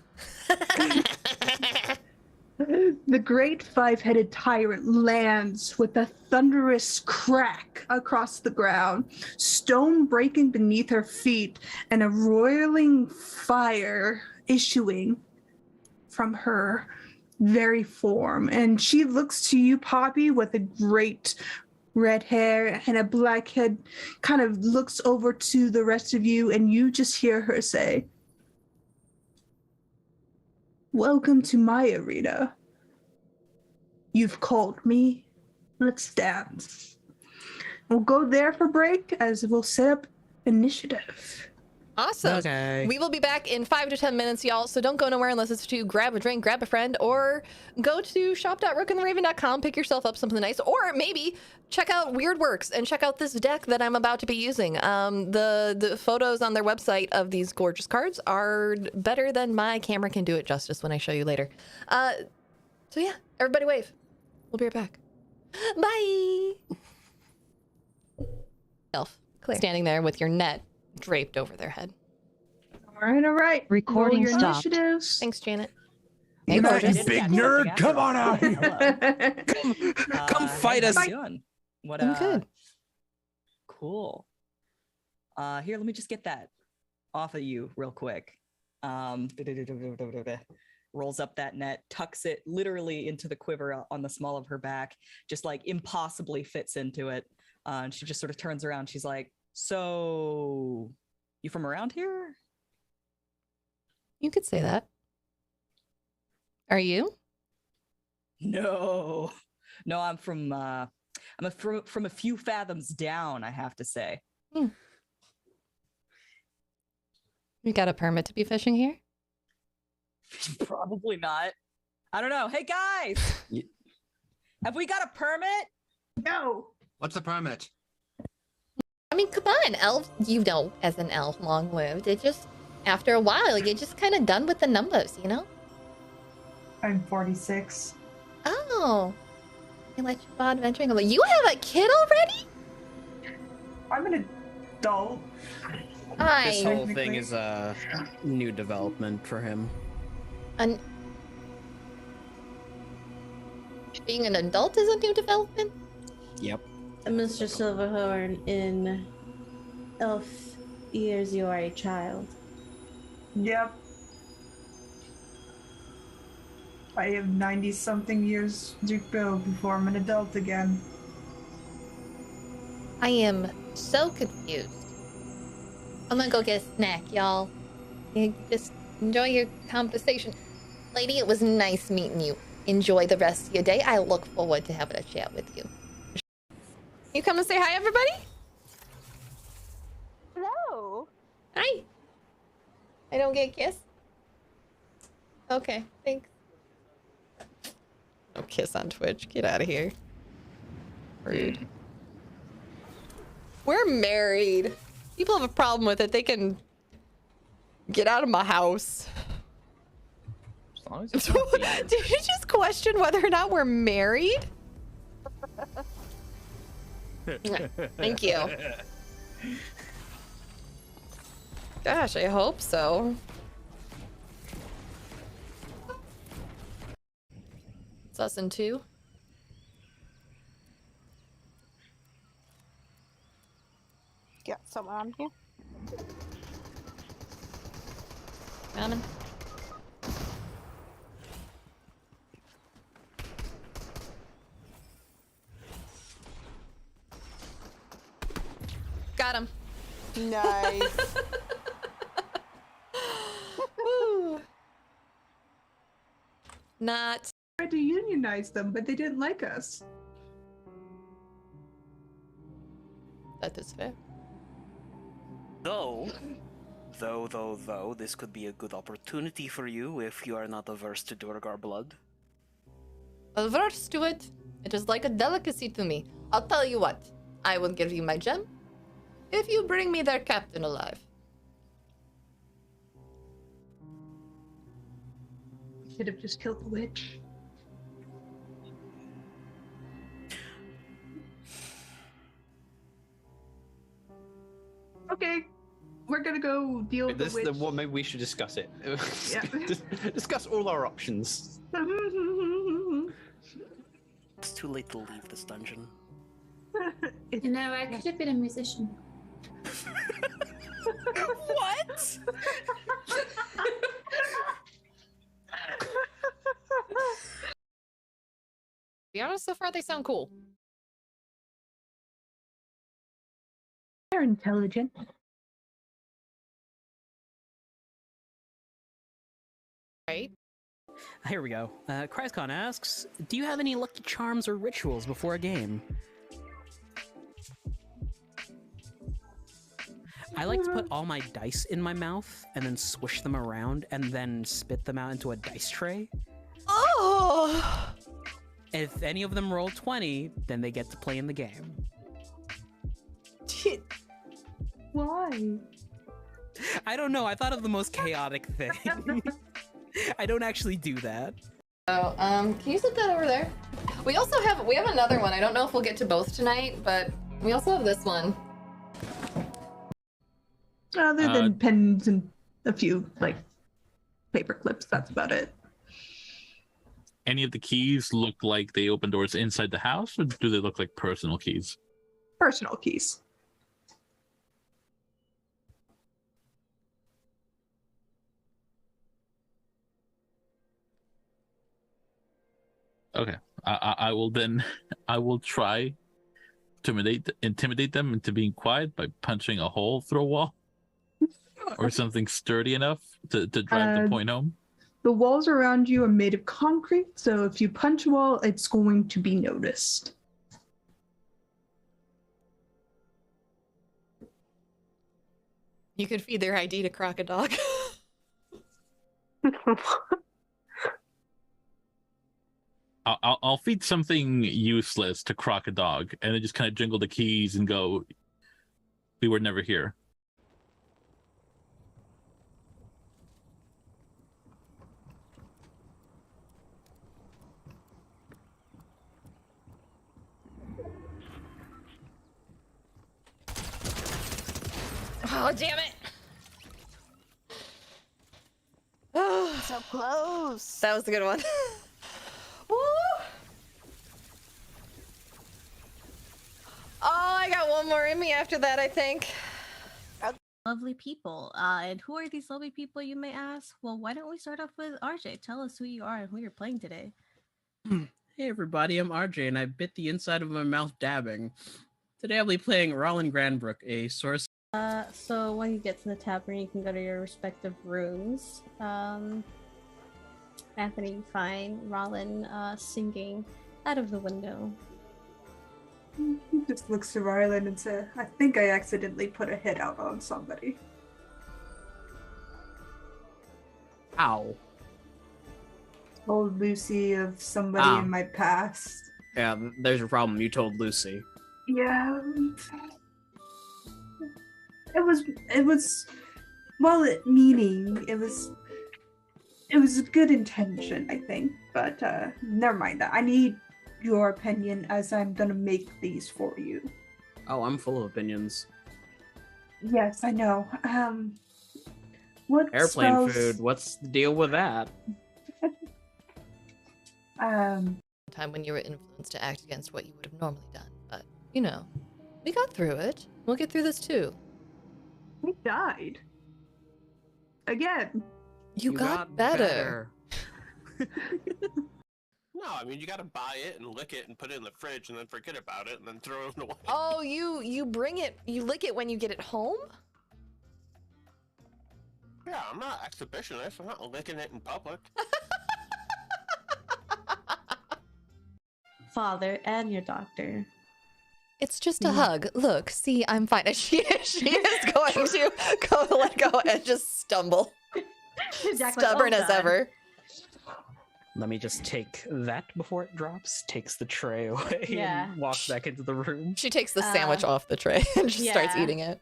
the great five-headed tyrant lands with a thunderous crack across the ground, stone breaking beneath her feet, and a roiling fire issuing from her very form. And she looks to you, Poppy, with a great red hair and a black head, kind of looks over to the rest of you, and you just hear her say, "Welcome to my arena. You've called me. Let's dance." We'll go there for break as we'll set up initiative. Awesome. Okay. We will be back in 5 to 10 minutes, y'all. So don't go nowhere unless it's to grab a drink, grab a friend, or go to shop.rookandtheraven.com, pick yourself up something nice, or maybe check out Weird Works and check out this deck that I'm about to be using. The photos on their website of these gorgeous cards are better than my camera can do it justice when I show you later. So yeah, everybody wave. We'll be right back. Bye. Elf, Claire, standing there with your net draped over their head. All right. Recording Roll your stopped. Initiatives. Thanks, Janet. Hey, You big nerd, come on out here. Come fight us. How you doing? What, I'm good. Cool. Here, let me just get that off of you real quick. Rolls up that net, tucks it literally into the quiver on the small of her back, just like impossibly fits into it. And she just sort of turns around. She's like, "So, you from around here?" You could say that. Are you? No, I'm from from a few fathoms down, I have to say. You got a permit to be fishing here? Probably not. I don't know. Hey guys, have we got a permit? No. What's the permit? I mean, come on, elf. You know, as an elf, long-lived. It just, after a while, you're just kind of done with the numbers, you know? I'm 46. Oh. You let you go adventuring. You have a kid already? I'm an adult. This whole thing is a new development for him. Being an adult is a new development? Yep. Mr. Silverhorn in Elf years you are a child. Yep. I have 90-something years to go before I'm an adult again. I am so confused. I'm gonna go get a snack, y'all. You just enjoy your conversation. Lady, it was nice meeting you. Enjoy the rest of your day. I look forward to having a chat with you. You come and say hi, everybody? Hello. Hi. I don't get a kiss? Okay, thanks. No kiss on Twitch. Get out of here. Rude. We're married. People have a problem with it. They can get out of my house. As long as it's not weird. Did you just question whether or not we're married? Thank you. Gosh, I hope so. It's us in two. Got someone on here. Coming. Got him. Nice. Not. Tried to unionize them, but they didn't like us. That is fair. Though, this could be a good opportunity for you if you are not averse to Durgar blood. Averse to it. It is like a delicacy to me. I'll tell you what. I will give you my gem if you bring me their captain alive. Should have just killed the witch. Okay, we're gonna go deal with the witch. Well, maybe we should discuss it. Yeah. Discuss all our options. It's too late to leave this dungeon. You know, I could have been a musician. What? To be honest, so far they sound cool. They're intelligent. Right? Here we go. Chryscon asks, do you have any lucky charms or rituals before a game? I like to put all my dice in my mouth and then swish them around and then spit them out into a dice tray. Oh! If any of them roll 20, then they get to play in the game. Why? I don't know. I thought of the most chaotic thing. I don't actually do that. Oh, can you set that over there? We have another one. I don't know if we'll get to both tonight, but we also have this one. Other than pens and a few, like, paper clips, that's about it. Any of the keys look like they open doors inside the house, or do they look like personal keys? Personal keys. Okay, I will try to intimidate them into being quiet by punching a hole through a wall or something sturdy enough to drive the point home. The walls around you are made of concrete, so if you punch a wall, it's going to be noticed. You could feed their ID to Crocodile. I'll feed something useless to Crocodile and then just kind of jingle the keys and go, we were never here. Oh, damn it! So close. That was a good one. Woo! Oh, I got one more in me after that, I think. Lovely people. And who are these lovely people, you may ask? Well, why don't we start off with RJ? Tell us who you are and who you're playing today. Hey everybody, I'm RJ and I bit the inside of my mouth dabbing. Today I'll be playing Rollin Granbrook, a sorcerer. So when you get to the tavern, you can go to your respective rooms. Anthony, you find Rollin singing out of the window. He just looks to Rylan and says, I think I accidentally put a hit out on somebody. Ow. Told Lucy of somebody in my past. Yeah, there's your problem. You told Lucy. Yeah. It was well-meaning. It was a good intention, I think. But never mind that. I need your opinion as I'm gonna make these for you. Oh, I'm full of opinions. Yes, I know. What Airplane spells... food. What's the deal with that? Time when you were influenced to act against what you would have normally done, but you know, we got through it. We'll get through this too. We died. Again. You got better. No, I mean you gotta buy it and lick it and put it in the fridge and then forget about it and then throw it away. Oh, you bring it, you lick it when you get it home? Yeah, I'm not exhibitionist. I'm not licking it in public. Father and your doctor. It's just a hug. Look, see, I'm fine. She is going to go let go and just stumble. Stubborn as ever. Let me just take that before it drops, takes the tray away, Yeah. and walks back into the room. She takes the sandwich off the tray and just starts eating it.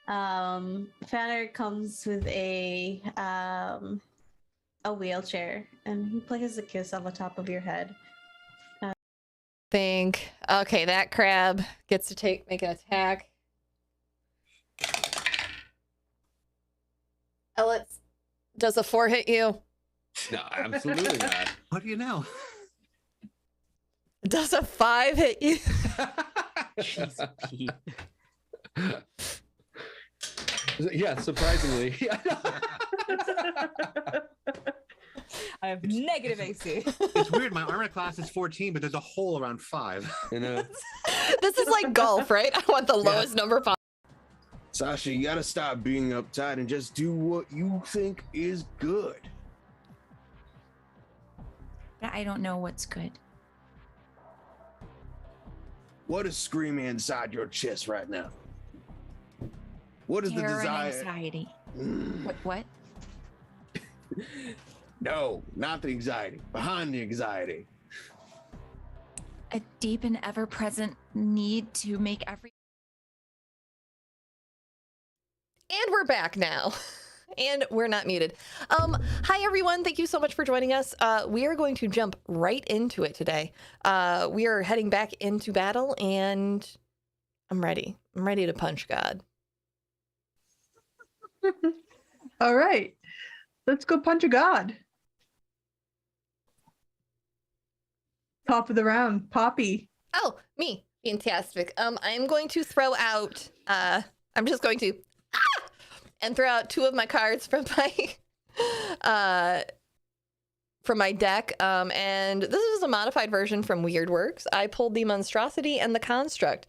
Fanner comes with a wheelchair and he places a kiss on the top of your head. Okay, that crab gets to make an attack. Elliot, does a 4 hit you? No, absolutely not. What do you know? Does a 5 hit you? Jeez, Pete. Yeah, surprisingly. I have negative AC. It's weird. My armor class is 14, but there's a hole around 5. You know. This is like golf, right? I want the lowest number possible. Sasha, you gotta stop being uptight and just do what you think is good. I don't know what's good. What is screaming inside your chest right now? What is Terror the desire? and anxiety. What? No, not the anxiety. Behind the anxiety. A deep and ever-present need to make every... And we're back now. And we're not muted. Hi, everyone. Thank you so much for joining us. We are going to jump right into it today. We are heading back into battle, and I'm ready. I'm ready to punch God. All right. Let's go punch a god. Top of the round, Poppy. Oh, me. Fantastic. I'm going to throw out, I'm just going to, and throw out 2 of my cards from my deck. And this is a modified version from WeirdWorks. I pulled the Monstrosity and the Construct.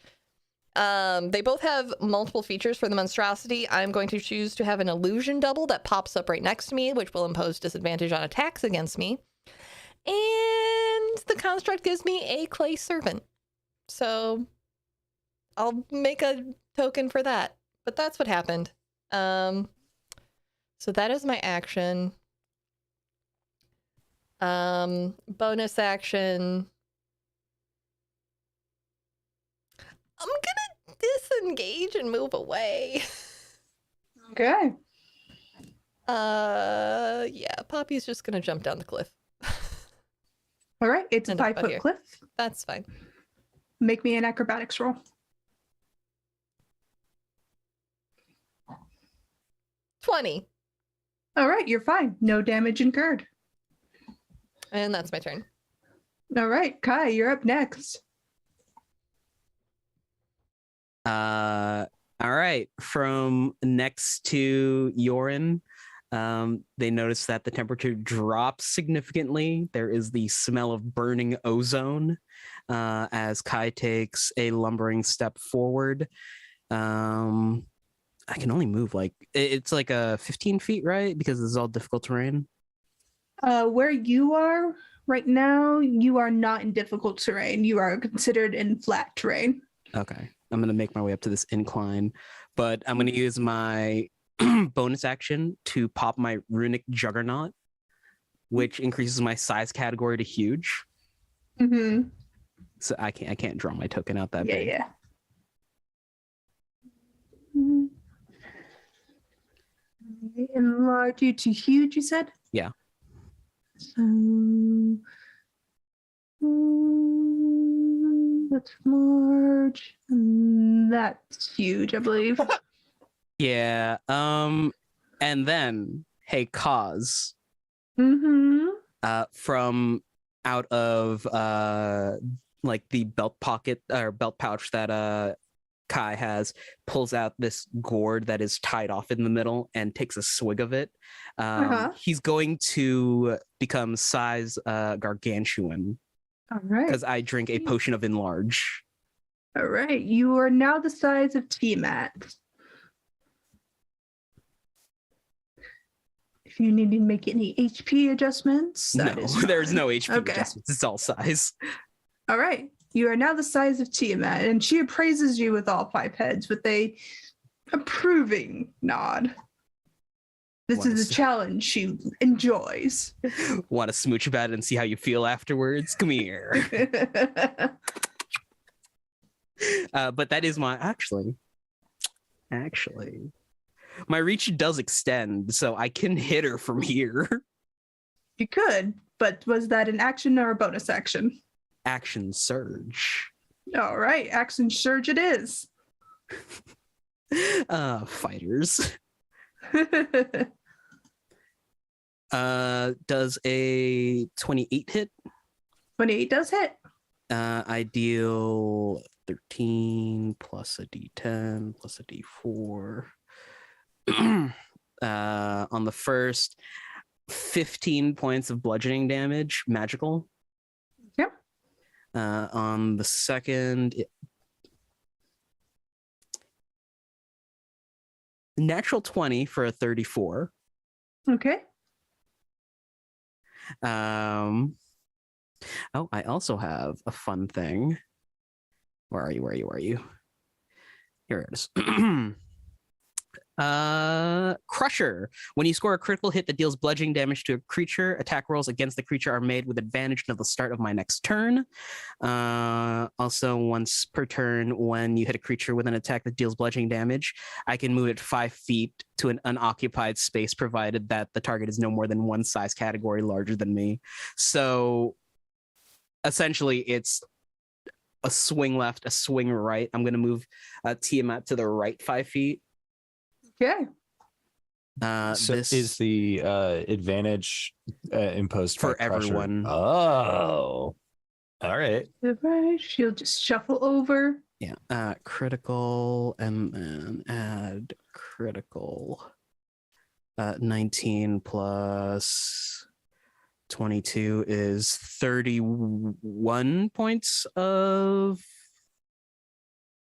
They both have multiple features. For the Monstrosity, I'm going to choose to have an illusion double that pops up right next to me, which will impose disadvantage on attacks against me. And the Construct gives me a clay servant. So I'll make a token for that. But that's what happened. So that is my action. Bonus action. I'm gonna disengage and move away. Okay. Yeah, Poppy's just gonna jump down the cliff. All right, it's a 5-foot cliff. That's fine. Make me an acrobatics roll. 20. All right, you're fine. No damage incurred. And that's my turn. All right, Kai, you're up next. I'm All right. From next to Yorin, they notice that the temperature drops significantly. There is the smell of burning ozone as Kai takes a lumbering step forward. I can only move like it's like 15 feet, right? Because this is all difficult terrain. Where you are right now, you are not in difficult terrain. You are considered in flat terrain. Okay. I'm going to make my way up to this incline, but I'm going to use my bonus action to pop my runic juggernaut, which increases my size category to huge. Mm-hmm. So I can't draw my token out that big. Yeah. Mm-hmm. Enlarge you to huge, you said? Yeah. So that's large. That's huge, I believe. Yeah. And then, hey, Cause. Mm-hmm. From out of like the belt pocket or belt pouch that Kai has, pulls out this gourd that is tied off in the middle and takes a swig of it. He's going to become size gargantuan. All right. Because I drink a potion of enlarge. All right. You are now the size of Tiamat. If you need to make any HP adjustments, there's no HP adjustments. It's all size. All right. You are now the size of Tiamat, and she appraises you with all 5 heads with a approving nod. This is a challenge she enjoys. Want to smooch about it and see how you feel afterwards? Come here. But that is my actually. My reach does extend, so I can hit her from here. You could, but was that an action or a bonus action? Action surge. All right, action surge it is. Fighters. Does a 28 hit? 28 does hit. I deal 13 plus a d10 plus a d4. On the first, 15 points of bludgeoning damage, magical. Yep. On the second, natural 20 for a 34. Okay. Oh, I also have a fun thing. Where are you? Here it is. Crusher. When you score a critical hit that deals bludgeoning damage to a creature, attack rolls against the creature are made with advantage until the start of my next turn. Also, once per turn, when you hit a creature with an attack that deals bludgeoning damage, I can move it 5 feet to an unoccupied space, provided that the target is no more than one size category larger than me. So, essentially, it's a swing left, a swing right. I'm going to move Tiamat to the right 5 feet. Okay. So this is the advantage imposed for by Crusher. everyone. Oh, all right. Right. She'll just shuffle over. Yeah. Critical and then add critical. 19 plus 22 is 31 points of.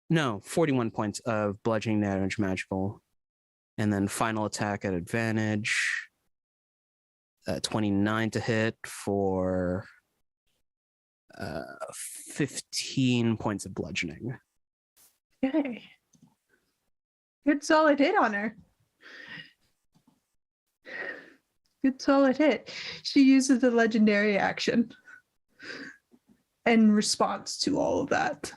No, 41 points of bludgeoning damage magical. And then final attack at advantage. 29 to hit for 15 points of bludgeoning. Okay. Good solid hit on her. Good solid hit. She uses the legendary action in response to all of that.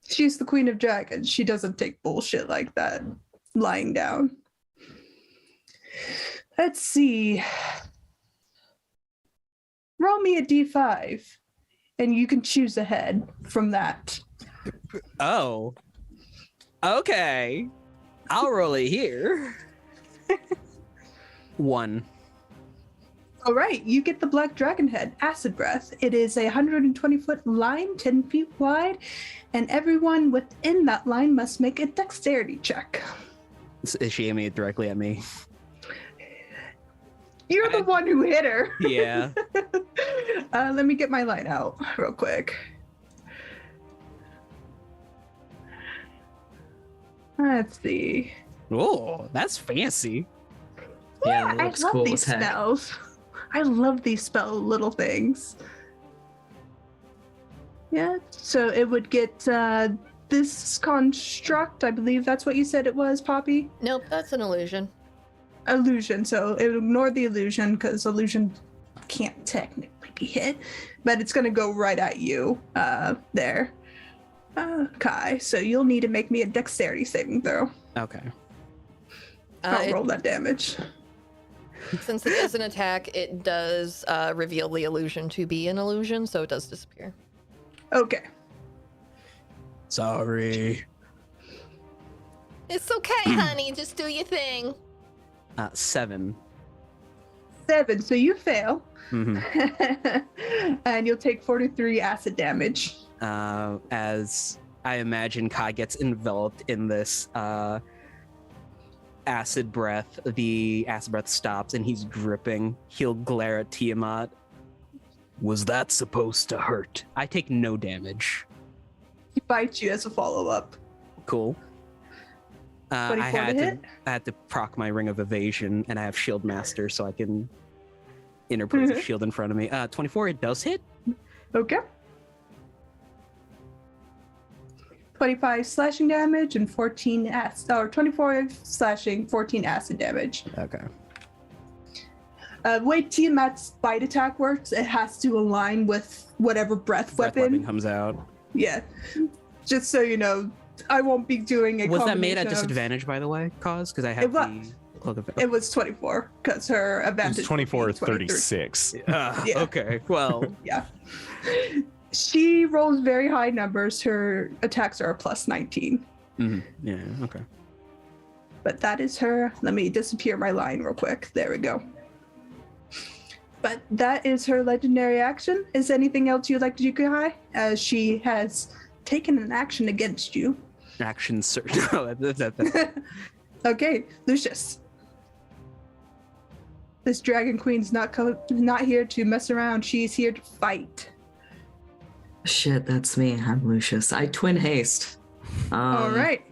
She's the Queen of Dragons. She doesn't take bullshit like that. Lying down. Let's see. Roll me a d5, and you can choose a head from that. Oh. Okay. I'll roll it here. 1. All right, you get the Black Dragon Head, Acid Breath. It is a 120-foot line, 10 feet wide, and everyone within that line must make a dexterity check. Is she aiming it directly at me? You're the one who hit her. Yeah. Let me get my line out real quick. Let's see. Oh, that's fancy. Yeah, I love these spells. I love these spell little things. Yeah, so it would get this construct. I believe that's what you said it was, Poppy? Nope, that's an illusion. Illusion, so it would ignore the illusion because illusion can't technically be hit, but it's going to go right at you there. Kai, so you'll need to make me a dexterity saving throw. Okay. I'll roll that damage. Since it is an attack, it does reveal the illusion to be an illusion, so it does disappear. Okay. Sorry. It's okay, honey. Just do your thing. 7. 7, so you fail. Mm-hmm. And you'll take 43 acid damage. As I imagine Kai gets enveloped in this acid breath, the acid breath stops and he's dripping. He'll glare at Tiamat. Was that supposed to hurt? I take no damage. He bites you as a follow-up. Cool. I 24 to hit? had to proc my Ring of Evasion, and I have Shield Master, so I can interpose a shield in front of me. 24, it does hit. Okay. 25 slashing damage and 14 acid, or 24 slashing, 14 acid damage. Okay. The way Tiamat's bite attack works, it has to align with whatever breath weapon comes out. Yeah. Just so you know, I won't be doing a Was that made at combination of- disadvantage, by the way, Cause? Because I have the cloak of... It was 24, because her advantage. It was 24 or 36. Yeah. Okay, well. Yeah. She rolls very high numbers. Her attacks are a plus 19. Mm-hmm. Yeah, okay. But that is her. Let me disappear my line real quick. There we go. But that is her legendary action. Is anything else you'd like to do, Kai? As she has taken an action against you. Action search. Okay, Lucius. This Dragon Queen's not here to mess around. She's here to fight. Shit, that's me. I'm Lucius. I twin haste. All right.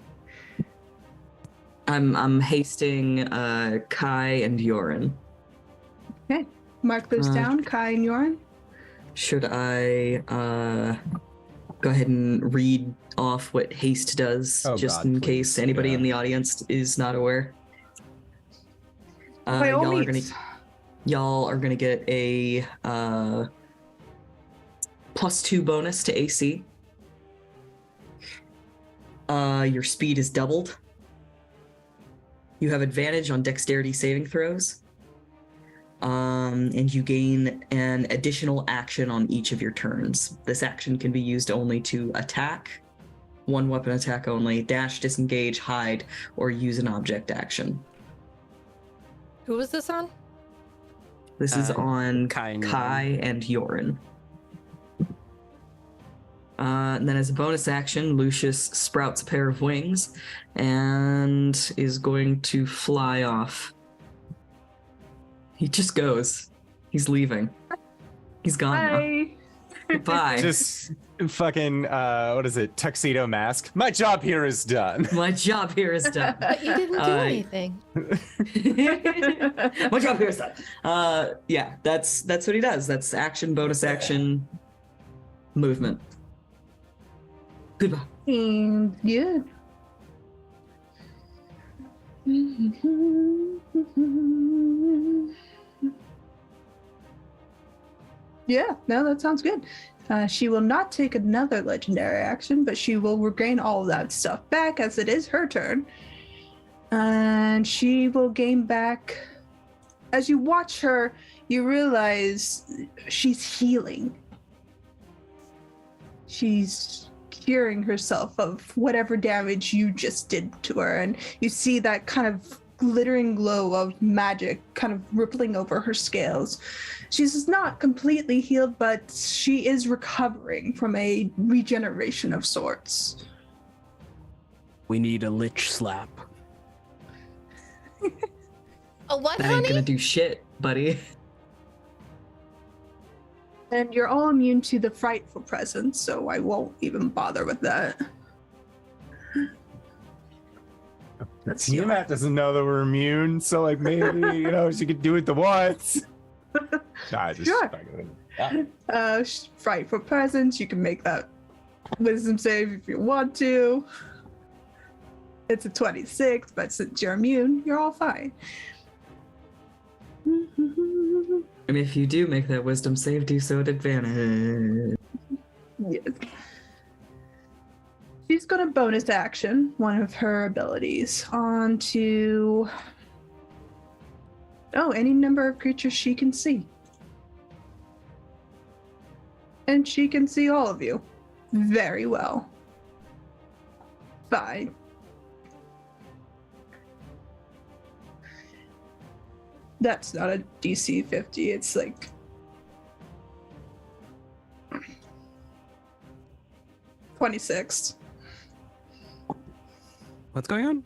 I'm hasting Kai and Yorin. Okay, mark those down. Kai and Yorin. Should I go ahead and read off what haste does, just in case anybody in the audience is not aware? By all means. Y'all are gonna get a +2 bonus to AC. Your speed is doubled. You have advantage on dexterity saving throws. And you gain an additional action on each of your turns. This action can be used only to attack, one weapon attack only, dash, disengage, hide, or use an object action. Who was this on? This is on Kai and Yorin. And then as a bonus action, Lucius sprouts a pair of wings and is going to fly off. He just goes. He's leaving. He's gone now. Goodbye. Just fucking, what is it? Tuxedo mask. My job here is done. My job here is done. But you didn't do anything. My job here is done. Yeah, that's what he does. That's action, bonus action, movement. Goodbye. And good. Yeah, no, that sounds good. She will not take another legendary action, but she will regain all of that stuff back as it is her turn. And she will gain back. As you watch her, you realize she's healing. She's curing herself of whatever damage you just did to her. And you see that kind of glittering glow of magic kind of rippling over her scales. She's not completely healed, but she is recovering from a regeneration of sorts. We need a lich slap. A what, That ain't honey? gonna do shit, buddy. And you're all immune to the frightful presence, so I won't even bother with that. Tiamat doesn't know that we're immune, so like maybe she could do it the once. Nah, just Sure. yeah. Frightful presence, you can make that wisdom save if you want to. It's a 26, but since you're immune, you're all fine. And if you do make that wisdom save, do so at advantage. Yes. She's going to bonus action one of her abilities onto any number of creatures she can see. And she can see all of you very well. Fine. That's not a DC 50, it's like 26. What's going on?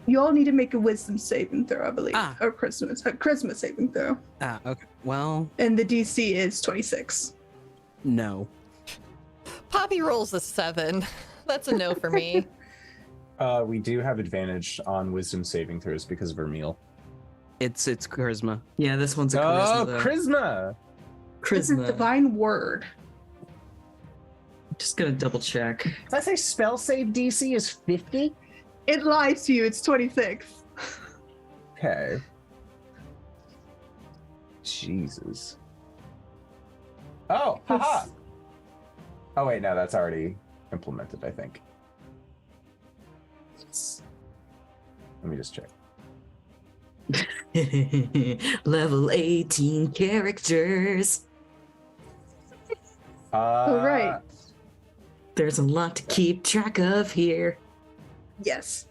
You all need to make a wisdom saving throw, I believe. Ah. Or charisma saving throw. Ah, okay. Well, And the DC is 26. no. Poppy rolls a 7. That's a no for me. We do have advantage on wisdom saving throws because of her meal. It's charisma. Yeah, this one's a charisma. though. Charisma. This is divine word. Just gonna double check. Did I say spell save DC is 50? It lies to you, it's 26. Okay. Jesus. Oh, haha. Oh wait, no, that's already implemented, I think. Let me just check. Level 18 characters. All right. There's a lot to keep track of here. Yes.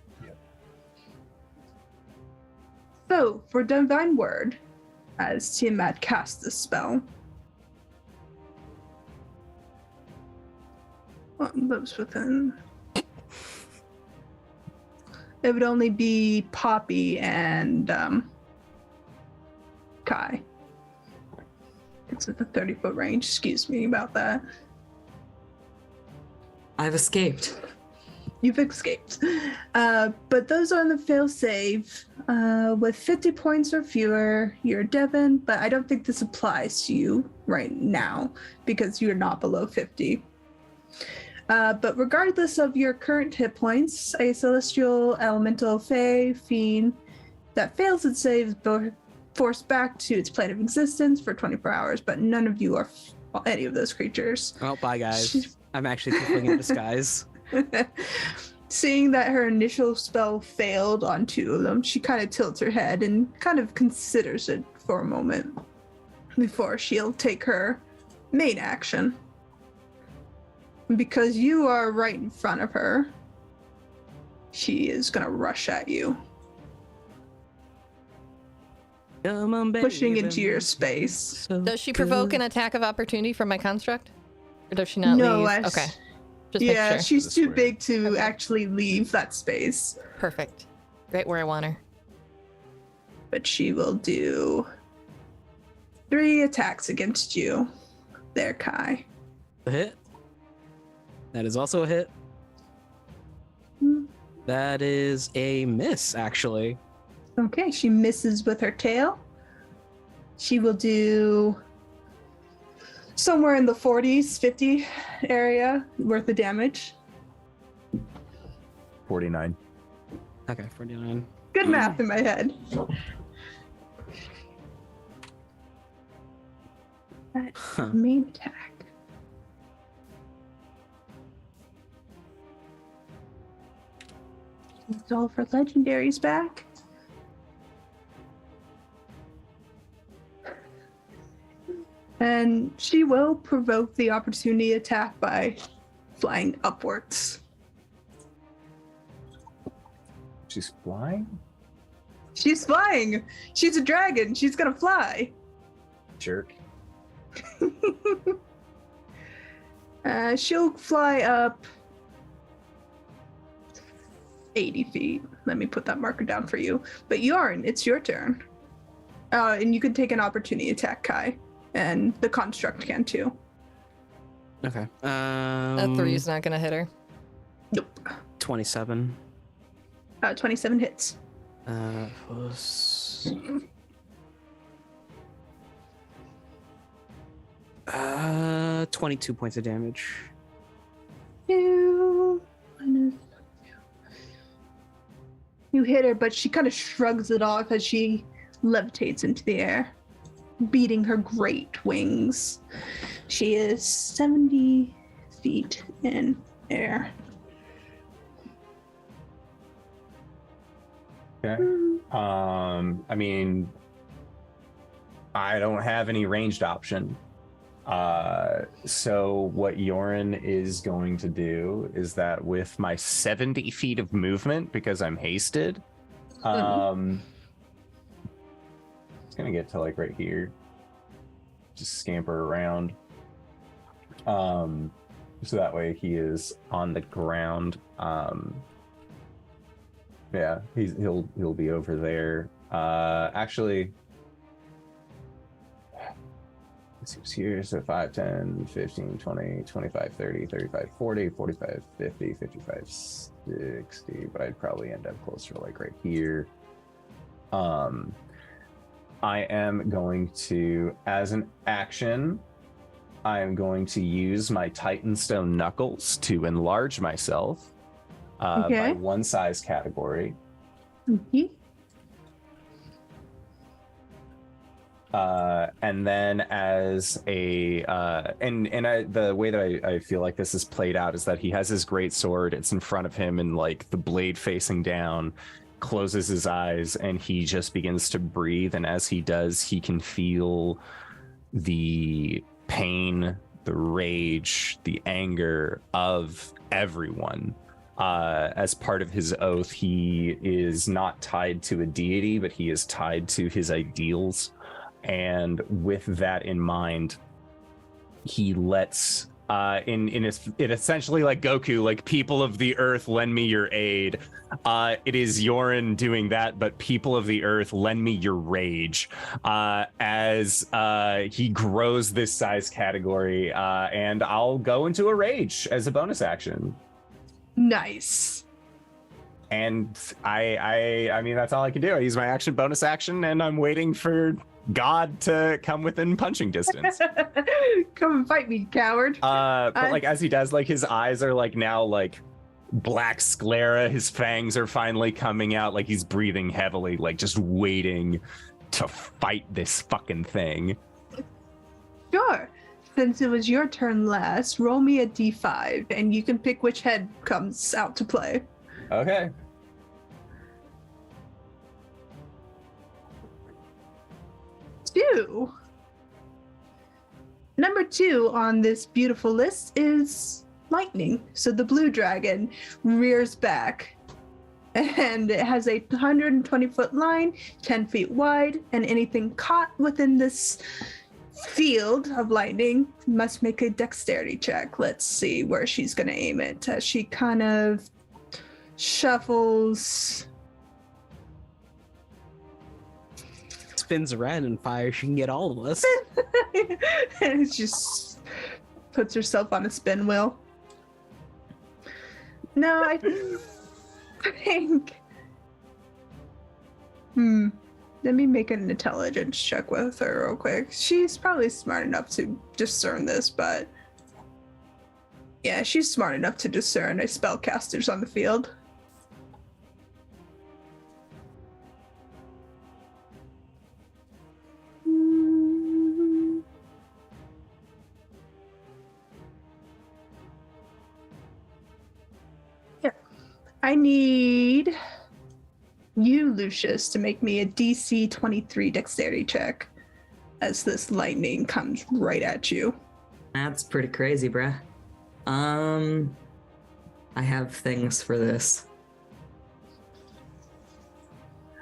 So, for Divine Word, as Tiamat casts the spell, what lives within? It would only be Poppy and Kai. It's at the 30-foot range. Excuse me about that. I've escaped. You've escaped. But those are on the fail save. With 50 points or fewer, you're Devon, but I don't think this applies to you right now because you're not below 50. But regardless of your current hit points, a celestial, elemental, fae, fiend that fails its save is forced back to its plane of existence for 24 hours, but none of you are any of those creatures. Oh, bye, guys. I'm actually tiefling in disguise. Seeing that her initial spell failed on 2 of them, she kind of tilts her head and kind of considers it for a moment before she'll take her main action. Because you are right in front of her, she is going to rush at you. Come on, baby, pushing into your space. Does she provoke an attack of opportunity from my construct? Or does she not No, leave? Okay. Just make yeah, sure. she's too big to actually leave that space. Perfect. Right where I want her. But she will do 3 attacks against you. There, Kai. A hit. That is also a hit. That is a miss, actually. Okay, she misses with her tail. She will do somewhere in the 40s, 50 area worth of damage. 49. Okay, 49. Good math in my head. That's main attack. It's all for legendaries back. And she will provoke the opportunity attack by flying upwards. She's flying? She's flying. She's a dragon. She's gonna fly. Jerk. She'll fly up 80 feet. Let me put that marker down for you. But Yorin, it's your turn. And you can take an opportunity attack, Kai. And the construct can too. Okay. A 3 is not gonna hit her. Nope. 27. 27 hits. Plus... 22 points of damage. You hit her, but she kind of shrugs it off as she levitates into the air, beating her great wings. She is 70 feet in air. Okay. I mean, I don't have any ranged option. So what Yorin is going to do is that with my 70 feet of movement, because I'm hasted, it's gonna get to like right here. Just scamper around. So that way he is on the ground. Yeah, he'll be over there. Actually, it's here, so 5, 10, 15, 20, 25, 30, 35, 40, 45, 50, 55, 60, but I'd probably end up closer to like right here. I am going to, as an action, I am going to use my Titanstone Knuckles to enlarge myself by 1 size category. And then as a the way that I feel like this is played out is that he has his great sword, it's in front of him and like the blade facing down, closes his eyes, and he just begins to breathe, and as he does, he can feel the pain, the rage, the anger of everyone. As part of his oath, he is not tied to a deity, but he is tied to his ideals. And with that in mind, he lets it essentially like Goku, like people of the earth, lend me your aid. It is Yorin doing that, but people of the earth, lend me your rage. As he grows this size category, and I'll go into a rage as a bonus action. Nice. And I mean, that's all I can do. I use my action, bonus action, and I'm waiting for God to come within punching distance. Come and fight me, coward. But like as he does, like his eyes are like now like black sclera, his fangs are finally coming out, like he's breathing heavily, like just waiting to fight this fucking thing. Sure. Since it was your turn last, roll me a d5 and you can pick which head comes out to play. Okay. Number 2 on this beautiful list is lightning. So the blue dragon rears back and it has a 120-foot line, 10 feet wide, and anything caught within this field of lightning must make a dexterity check. Let's see where she's going to aim it as she kind of shuffles. Spins around and fires, she can get all of us. And she just puts herself on a spin wheel. No, I think. Let me make an intelligence check with her real quick. She's probably smart enough to discern this, but yeah, she's smart enough to discern a spellcaster's on the field. I need you, Lucius, to make me a DC 23 dexterity check as this lightning comes right at you. That's pretty crazy, bruh. I have things for this.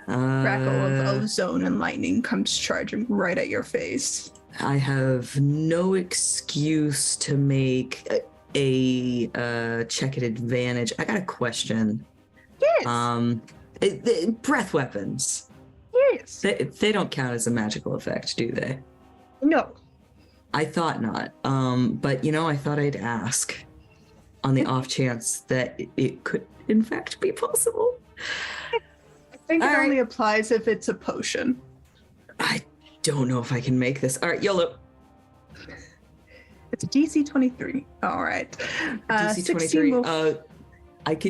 crackle of ozone and lightning comes charging right at your face. I have no excuse to make a check at advantage. I got a question. Yes. Breath weapons. Yes. They don't count as a magical effect, do they? No. I thought not. But I thought I'd ask on the off chance that it could in fact be possible. I think it only applies if it's a potion. I don't know if I can make this. All right, YOLO. It's a DC 23. All right. DC 23.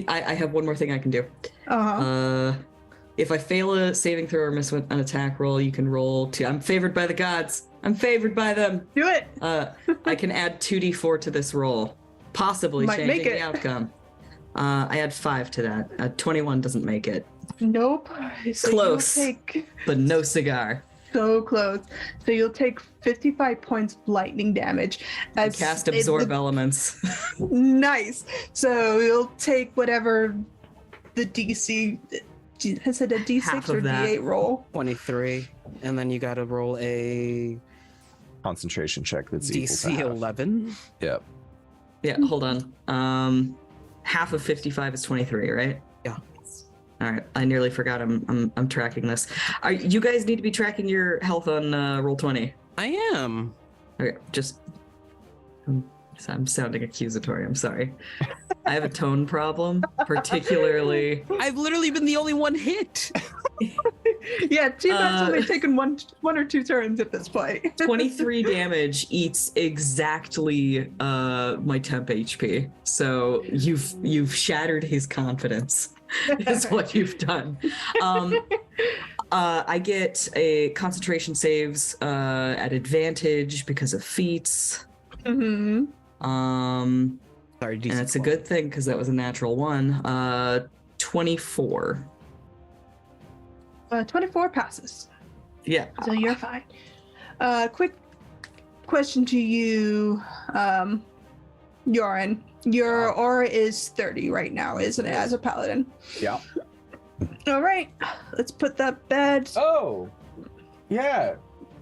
I have one more thing I can do. If I fail a saving throw or miss an attack roll, you can roll 2. I'm favored by the gods. I'm favored by them. Do it. I can add 2d4 to this roll, possibly changing the outcome. I add 5 to that. 21 doesn't make it. Nope. So close, but no cigar. So close. So you'll take 55 points of lightning damage. As cast absorb elements. Nice. So you'll take whatever the DC. Is it a D6 or D8 roll? 23, and then you got to roll a concentration check that's DC equal to 11. Yep. Yeah. Hold on. Half of 55 is 23, right? Yeah. All right. I nearly forgot. I'm tracking this. You guys need to be tracking your health on Roll20. I am. Okay. I'm sounding accusatory. I'm sorry. I have a tone problem, particularly. I've literally been the only one hit. Yeah, Tiamat's only taken one or two turns at this point. 23 damage eats exactly my temp HP. So you've shattered his confidence. Is what you've done. I get a concentration saves at advantage because of feats. Mm-hmm. Sorry, and it's a good thing because that was a natural 1. 24. 24 passes. Yeah. So you're fine. Quick question to you, Yorin. Your aura is 30 right now, isn't it, as a paladin? Yeah. All right. Let's put that bed. Oh, yeah.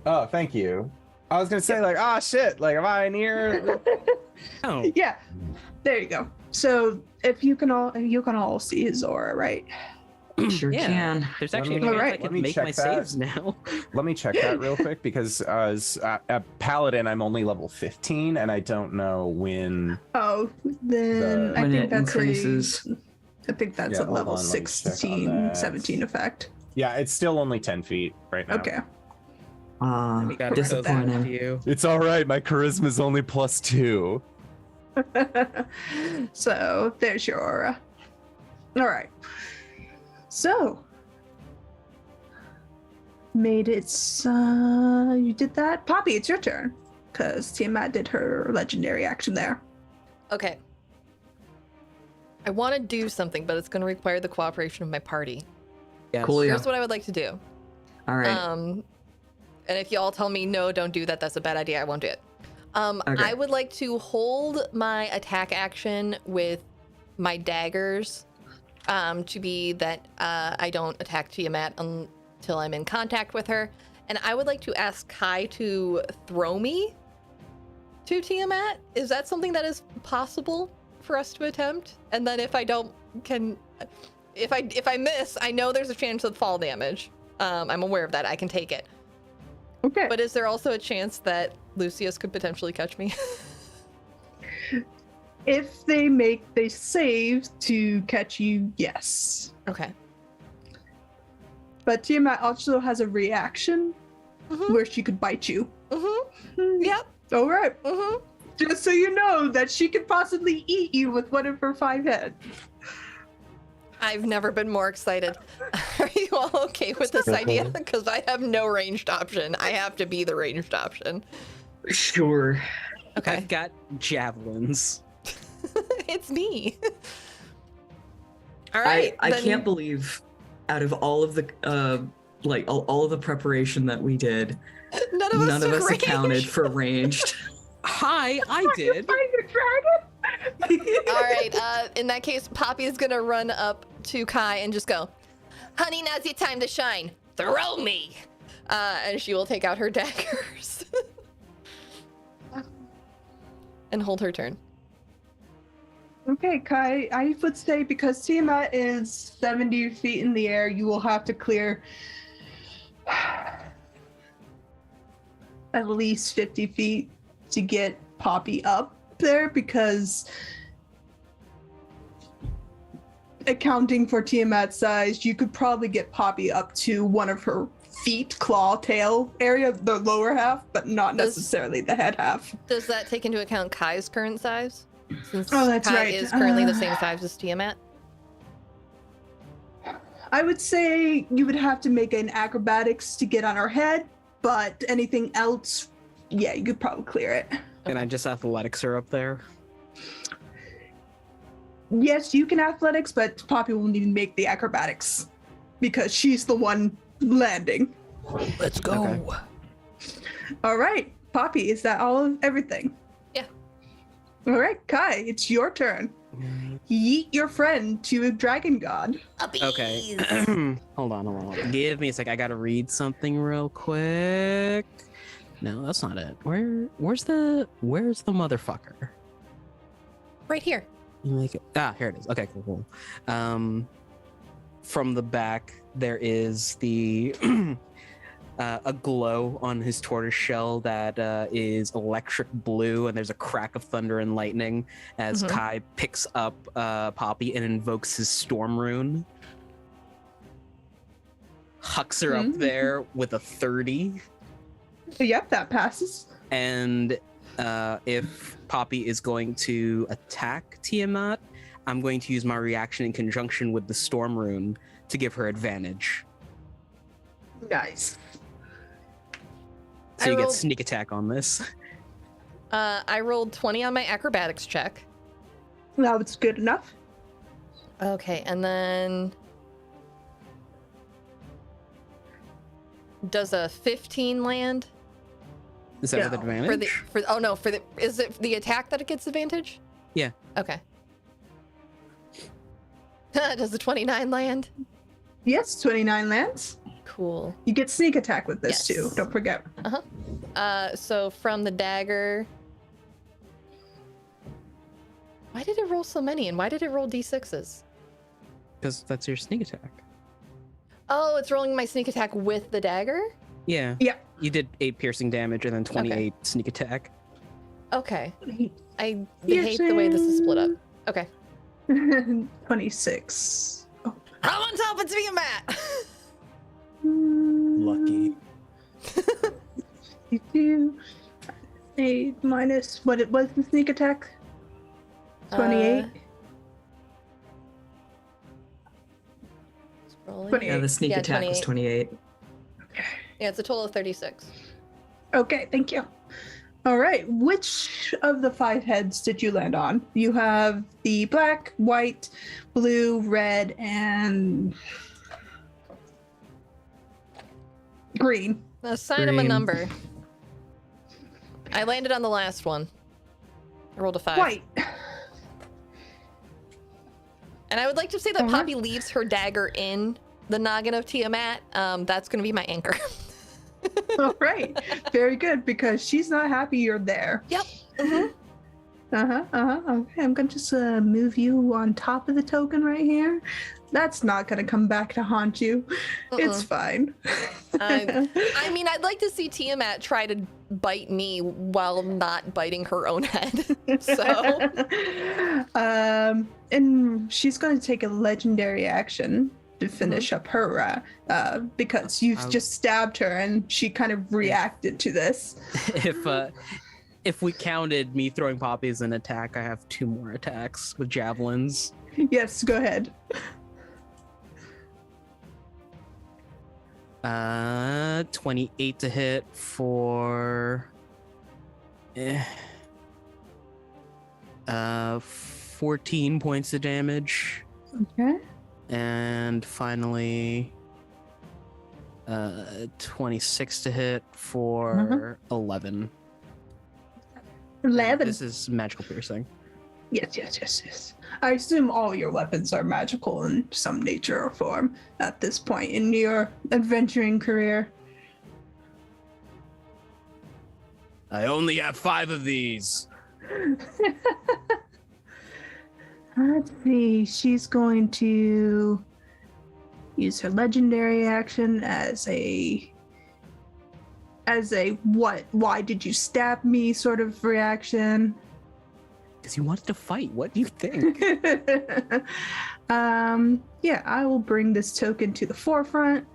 Oh, thank you. I was gonna say shit, am I near? Oh. Yeah. There you go. So if you can all see his aura, right? Sure can. There's actually a chance I can make my saves now. Let me check that real quick because as a paladin, I'm only level 15, and I don't know when. Oh, then I think that's increases. I think that's a level 16, 17 effect. Yeah, it's still only 10 feet right now. Okay. Disappointing. It's all right. My charisma's only +2. So there's your aura. All right. So made it. You did that, Poppy. It's your turn because Tiamat did her legendary action there. Okay. I want to do something, but it's going to require the cooperation of my party. Yes. Cool. Here's what I would like to do. All right. And if you all tell me no, don't do that, that's a bad idea, I won't do it. Okay. I would like to hold my attack action with my daggers to be that I don't attack Tiamat until I'm in contact with her. And I would like to ask Kai to throw me to Tiamat. Is that something that is possible for us to attempt? And then if I miss, I know there's a chance of fall damage. I'm aware of that. I can take it. Okay. But is there also a chance that Lucius could potentially catch me? If they save to catch you, yes. Okay. But Tiamat also has a reaction where she could bite you. Yep. All right. Just so you know that she could possibly eat you with one of her 5 heads. I've never been more excited. Are you all okay with this idea? Because I have no ranged option. I have to be the ranged option. Sure. Okay. I've got javelins. It's me. All right. I can't believe out of all of the all of the preparation that we did, none of us accounted for ranged. Hi, I did. All right. In that case, Poppy is gonna run up to Kai and just go, Honey, now's your time to shine. Throw me. And she will take out her daggers and hold her turn. Okay, Kai, I would say because Tiamat is 70 feet in the air, you will have to clear at least 50 feet to get Poppy up there, because accounting for Tiamat's size, you could probably get Poppy up to one of her feet, claw, tail area, the lower half, but not necessarily the head half. Does that take into account Kai's current size? Since That's Kai right. is currently the same size as Tiamat? I would say you would have to make an acrobatics to get on her head, but anything else, yeah, you could probably clear it. Can I just athletics her up there? Yes, you can athletics, but Poppy will need to make the acrobatics because she's the one landing. Let's go. Okay. All right, Poppy, is that all of everything? Yeah. All right, Kai, it's your turn. Yeet your friend to a dragon god. Okay. Hold on. Give me a sec. I gotta read something real quick. No, that's not it. Where's the motherfucker? Right here. You make it. Here it is. Okay, cool. From the back, there is the a glow on his tortoise shell that is electric blue, and there's a crack of thunder and lightning as Kai picks up Poppy and invokes his storm rune. Hucks her up there with a 30. Yep, that passes. And if Poppy is going to attack Tiamat, I'm going to use my reaction in conjunction with the storm rune to give her advantage. Nice. So you get sneak attack on this. I rolled 20 on my acrobatics check. That was good enough. Okay, and then does a 15 land? Is that with advantage? Is it the attack that it gets advantage? Yeah. Okay. Does the 29 land? Yes, 29 lands. Cool. You get sneak attack with this too, don't forget. So from the dagger. Why did it roll so many, and why did it roll d6s? Because that's your sneak attack. Oh, it's rolling my sneak attack with the dagger? Yeah. Yeah. You did 8 piercing damage and then 28 sneak attack. Okay. I hate the way this is split up. Okay. 26. Oh. I'm on top of Tiamat! Lucky. You do 8 minus what it was the sneak attack? 28. 28. Yeah, the sneak attack was 28. Yeah, it's a total of 36. Okay, thank you. All right, which of the 5 heads did you land on? You have the black, white, blue, red, and green. Assign him a number. I landed on the last one. I rolled a 5. White. And I would like to say that Poppy leaves her dagger in the noggin of Tiamat. That's going to be my anchor. All right, very good, because she's not happy you're there. Yep. Okay, I'm gonna just move you on top of the token right here. That's not gonna come back to haunt you. It's fine. I mean, I'd like to see Tiamat try to bite me while not biting her own head. So, and she's going to take a legendary action to finish up her because you've just stabbed her and she kind of reacted to this. If we counted me throwing Poppy as an attack, I have 2 more attacks with javelins. Yes, go ahead. 28 to hit for 14 points of damage. Okay. And finally 26 to hit for 11. 11. This is magical piercing. Yes. I assume all your weapons are magical in some nature or form at this point in your adventuring career. I only have 5 of these. Let's see. She's going to use her legendary action as a what? Why did you stab me sort of reaction. Because you wanted to fight. What do you think? Yeah, I will bring this token to the forefront.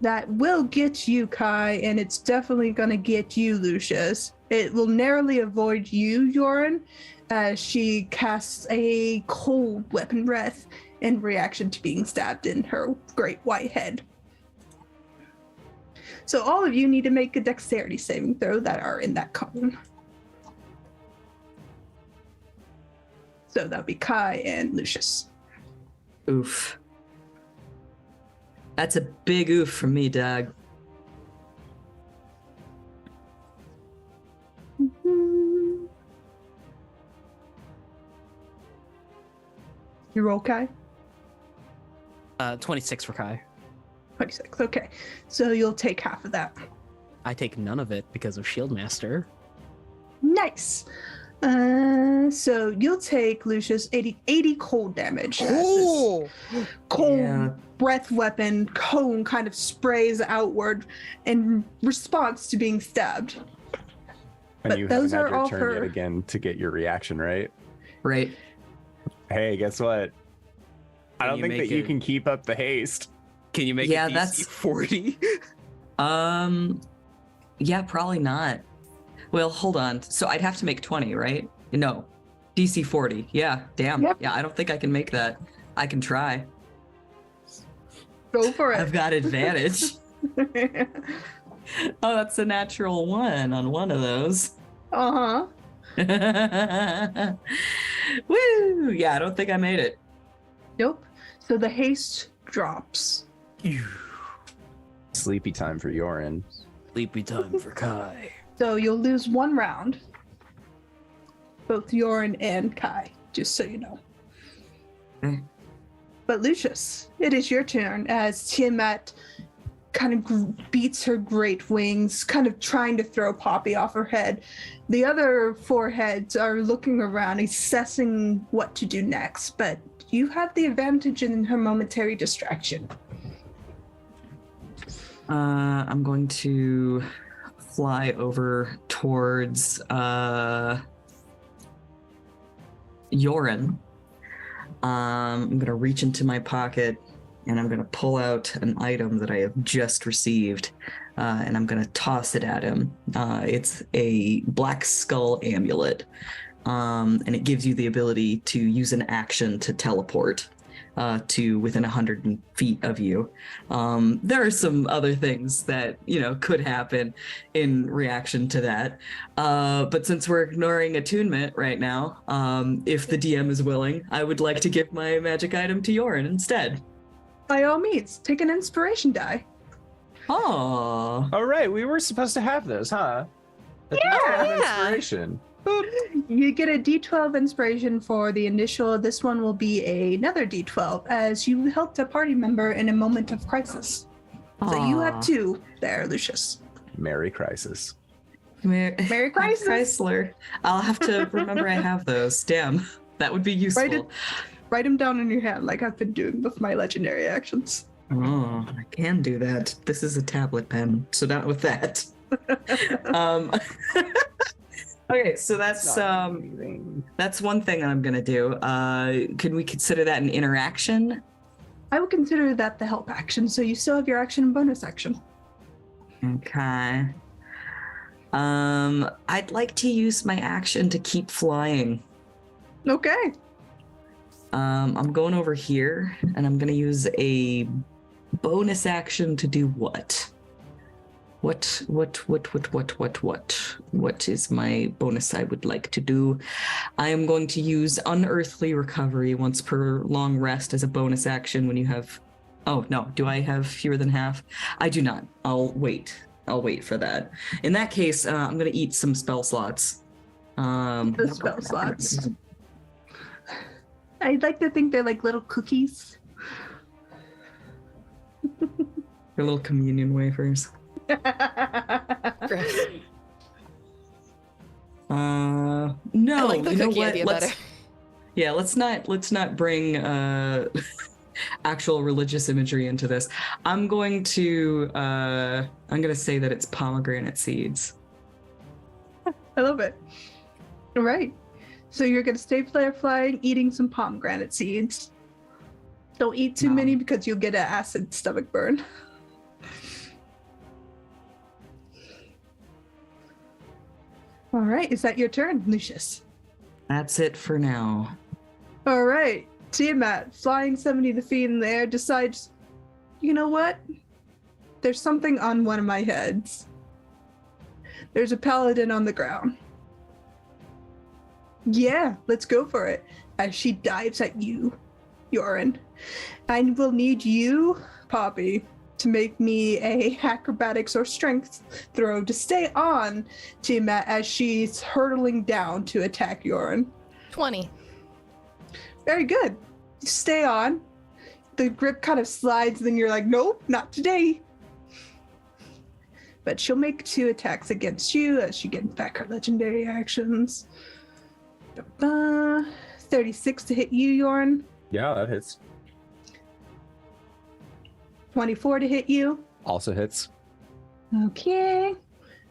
That will get you, Kai, and it's definitely going to get you, Lucius. It will narrowly avoid you, Yorin, as she casts a cold weapon breath in reaction to being stabbed in her great white head. So all of you need to make a dexterity saving throw that are in that cone. So that'll be Kai and Lucius. Oof. That's a big oof for me, dog. You roll, Kai? 26 for Kai. 26, okay. So you'll take half of that. I take none of it because of Shieldmaster. Nice. So you'll take, Lucius, 80 cold damage. Cold breath weapon cone kind of sprays outward in response to being stabbed. And But you those haven't are had all your turn yet her. again to get your reaction, right? Right. Hey, guess what? I don't you think make that you it- can keep up the haste. Can you make Yeah, it DC that's 40? Yeah, probably not. Well, hold on. So I'd have to make 20, right? No. DC 40. Yeah, damn. Yep. Yeah, I don't think I can make that. I can try. Go for it. I've got advantage. Oh, that's a natural 1 on one of those. Uh-huh. Woo! Yeah, I don't think I made it. Nope. So the haste drops. Sleepy time for Yorin. Sleepy time for Kai. So you'll lose 1 round. Both Yorin and Kai, just so you know. But Lucius, it is your turn as Tiamat kind of beats her great wings, kind of trying to throw Poppy off her head. The other 4 heads are looking around, assessing what to do next, but you have the advantage in her momentary distraction. I'm going to fly over towards Yorin. I'm going to reach into my pocket and I'm going to pull out an item that I have just received, and I'm going to toss it at him. It's a black skull amulet, and it gives you the ability to use an action to teleport to within 100 feet of you. There are some other things that, could happen in reaction to that. But since we're ignoring attunement right now, if the DM is willing, I would like to give my magic item to Yorin instead. By all means, take an inspiration die. Oh. All right, we were supposed to have those, huh? Inspiration. You get a D12 inspiration for the initial. This one will be another D12 as you helped a party member in a moment of crisis. So you have 2 there, Lucius. Merry Crisis. Merry Crisis. Chrysler. I'll have to remember I have those. Damn, that would be useful. Write them down in your hand like I've been doing with my legendary actions. Oh, I can do that. This is a tablet pen, so not with that. Okay, so that's one thing I'm gonna do. Could we consider that an interaction? I would consider that the help action, so you still have your action and bonus action. Okay. I'd like to use my action to keep flying. Okay. I'm going over here, and I'm gonna use a bonus action to do what? What is my bonus I would like to do? I am going to use Unearthly Recovery once per long rest as a bonus action when you have... Oh, no. Do I have fewer than half? I do not. I'll wait for that. In that case, I'm going to eat some spell slots. The spell slots. I'd like to think they're like little cookies. They're little communion wafers. Gross. No, I like the you know cookie what? idea Let's, better. yeah, let's not bring actual religious imagery into this. I'm going to say that it's pomegranate seeds. I love it. All right. So you're going to stay flare flying, eating some pomegranate seeds. Don't eat too many because you'll get an acid stomach burn. All right. Is that your turn, Lucius? That's it for now. All right. Tiamat, flying 70 feet in the air, decides, you know what? There's something on one of my heads. There's a paladin on the ground. Yeah, let's go for it. As she dives at you, Yorin. I will need you, Poppy, to make me a acrobatics or strength throw to stay on Tiamat as she's hurtling down to attack Yorin. 20. Very good. Stay on. The grip kind of slides, then you're like, nope, not today. But she'll make 2 attacks against you as she gets back her legendary actions. 36 to hit you, Yorin. Yeah, that hits. 24 to hit you. Also hits. Okay.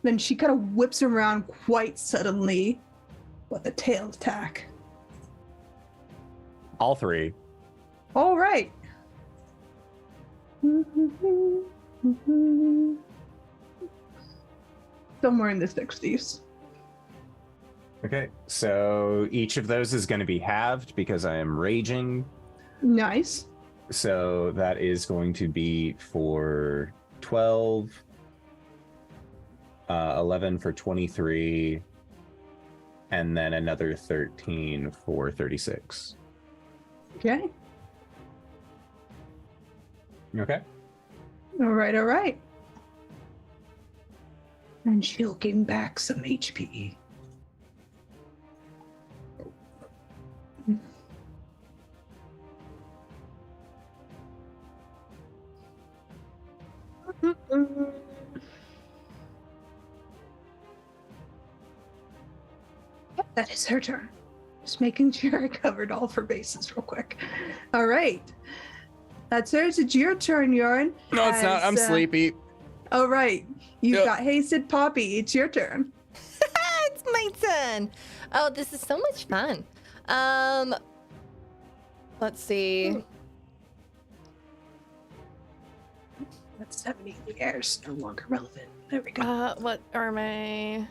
Then she kind of whips around quite suddenly with a tail attack. All 3. All right. Somewhere in the 60s. Okay, so each of those is going to be halved because I am raging. Nice. So that is going to be for 12, 11 for 23, and then another 13 for 36. Okay. Okay. All right. And she'll gain back some HP. That is her turn. Just making sure I covered all of her bases real quick. All right. That's hers. It's your turn, Yorin. No, it's not. I'm sleepy. All right. You've got hasted Poppy. It's your turn. It's my turn. Oh, this is so much fun. Let's see. That's 70 in the air is no longer relevant. There we go. What are my...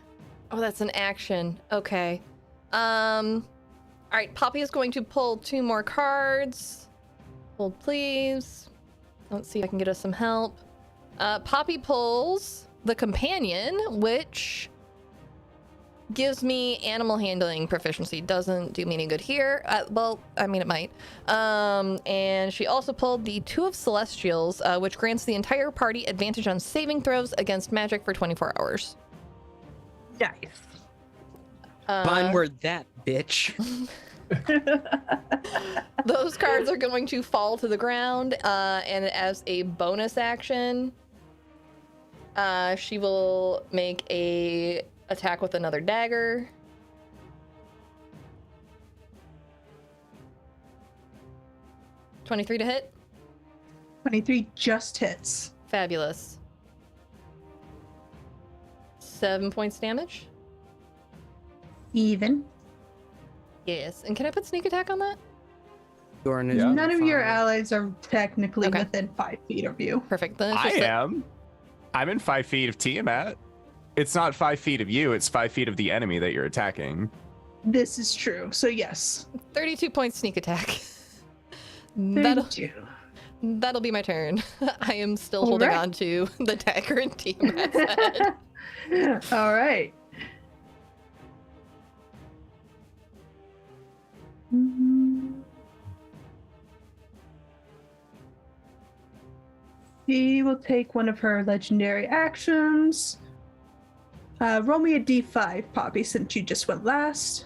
Oh, that's an action. Okay. All right, Poppy is going to pull 2 more cards. Hold, please. Let's see if I can get us some help. Poppy pulls the Companion, which gives me animal handling proficiency. Doesn't do me any good here. Well, I mean, it might. And she also pulled the 2 of Celestials, which grants the entire party advantage on saving throws against magic for 24 hours. Nice. Fine word that, bitch. Those cards are going to fall to the ground, and as a bonus action, she will make a attack with another dagger. 23 to hit. 23 just hits. Fabulous. 7 points damage. Even. Yes. And can I put sneak attack on that? None of your allies are technically within 5 feet of you. Perfect. Then I am. I'm in 5 feet of Tiamat. It's not 5 feet of you, it's 5 feet of the enemy that you're attacking. This is true. So yes. 32 points sneak attack. 32. That'll be my turn. I am still holding on to the dagger in Tiamat's head. All right. She will take one of her legendary actions. Roll me a d5, Poppy, since you just went last.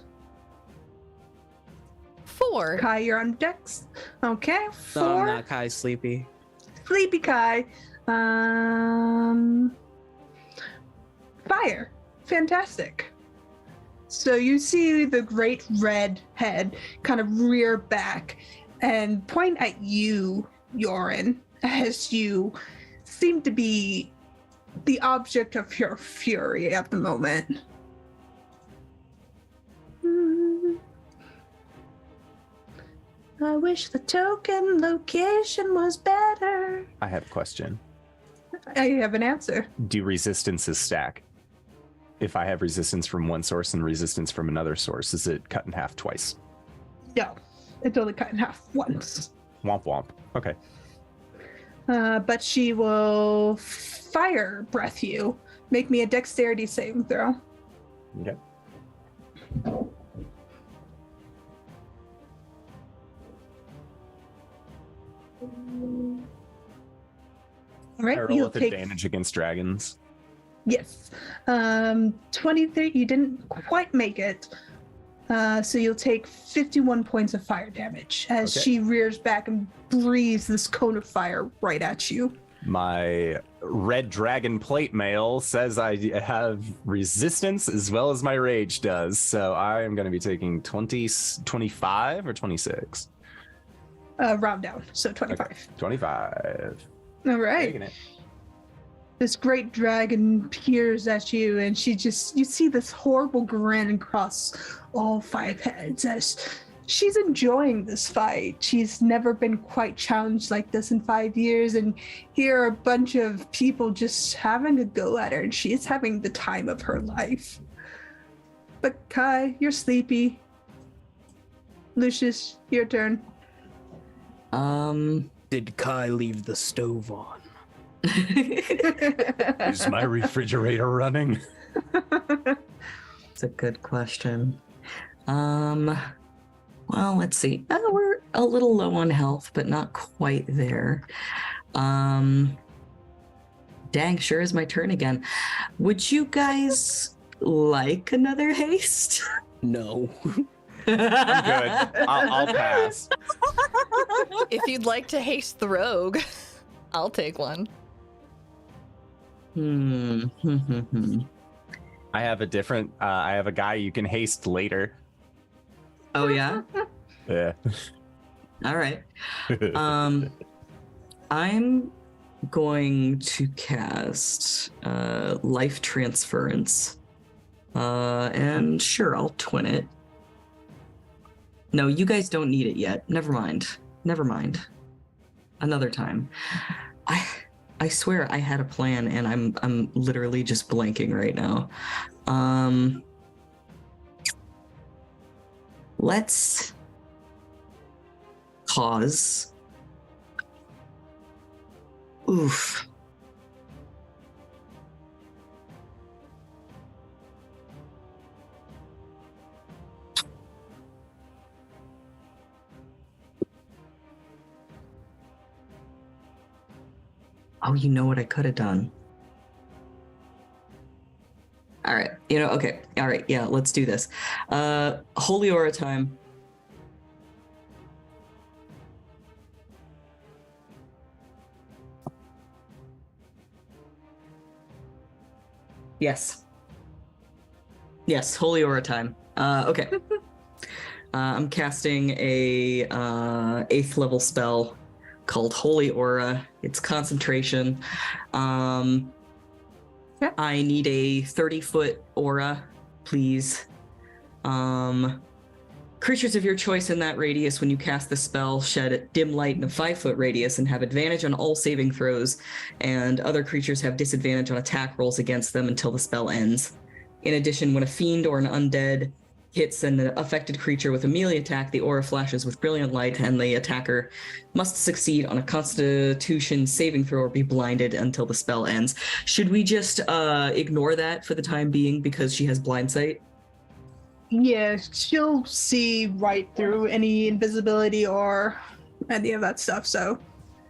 4. Kai, you're on Dex. Okay, 4. No, I'm not Kai sleepy. Sleepy Kai. Fire. Fantastic. So you see the great red head kind of rear back and point at you, Yorin, as you seem to be the object of your fury at the moment. I wish the token location was better. I have a question. I have an answer. Do resistances stack? If I have resistance from one source and resistance from another source, is it cut in half twice? No, it's only cut in half once. Womp womp. Okay. But she will fire breath you. Make me a dexterity saving throw. Okay. All right, I roll you'll with take advantage against dragons. yes. 23. You didn't quite make it. So you'll take 51 points of fire damage as Okay. she rears back and breathes this cone of fire right at you. My red dragon plate mail says I have resistance as well as my rage does. So I am going to be taking 25 or 26. Round down, so 25. Okay, 25. All right. Taking it. This great dragon peers at you, and you see this horrible grin across all 5 heads as she's enjoying this fight. She's never been quite challenged like this in 5 years, and here are a bunch of people just having a go at her, and she's having the time of her life. But Kai, you're sleepy. Lucius, your turn. Did Kai leave the stove on? Is my refrigerator running? It's a good question. Well, let's see. We're a little low on health, but not quite there. Dang, sure is my turn again. Would you guys like another haste? No. I'm good. I'll pass. If you'd like to haste the rogue, I'll take one. I have a different. I have a guy you can haste later. Oh yeah. Yeah. All right. I'm going to cast life transference, and sure, I'll twin it. No, you guys don't need it yet. Never mind. Another time. I swear I had a plan, and I'm literally just blanking right now. Let's cause. Oof. Oh, you know what I could have done? All right, okay. All right, yeah, let's do this. Holy Aura time. Yes, Holy Aura time. Okay. I'm casting a 8th level spell called Holy Aura. It's concentration. I need a 30-foot aura, please. Creatures of your choice in that radius, when you cast the spell, shed dim light in a 5-foot radius and have advantage on all saving throws, and other creatures have disadvantage on attack rolls against them until the spell ends. In addition, when a fiend or an undead hits an affected creature with a melee attack, the aura flashes with brilliant light, and the attacker must succeed on a Constitution saving throw or be blinded until the spell ends. Should we just ignore that for the time being because she has blind sight? Yeah, she'll see right through any invisibility or any of that stuff, so.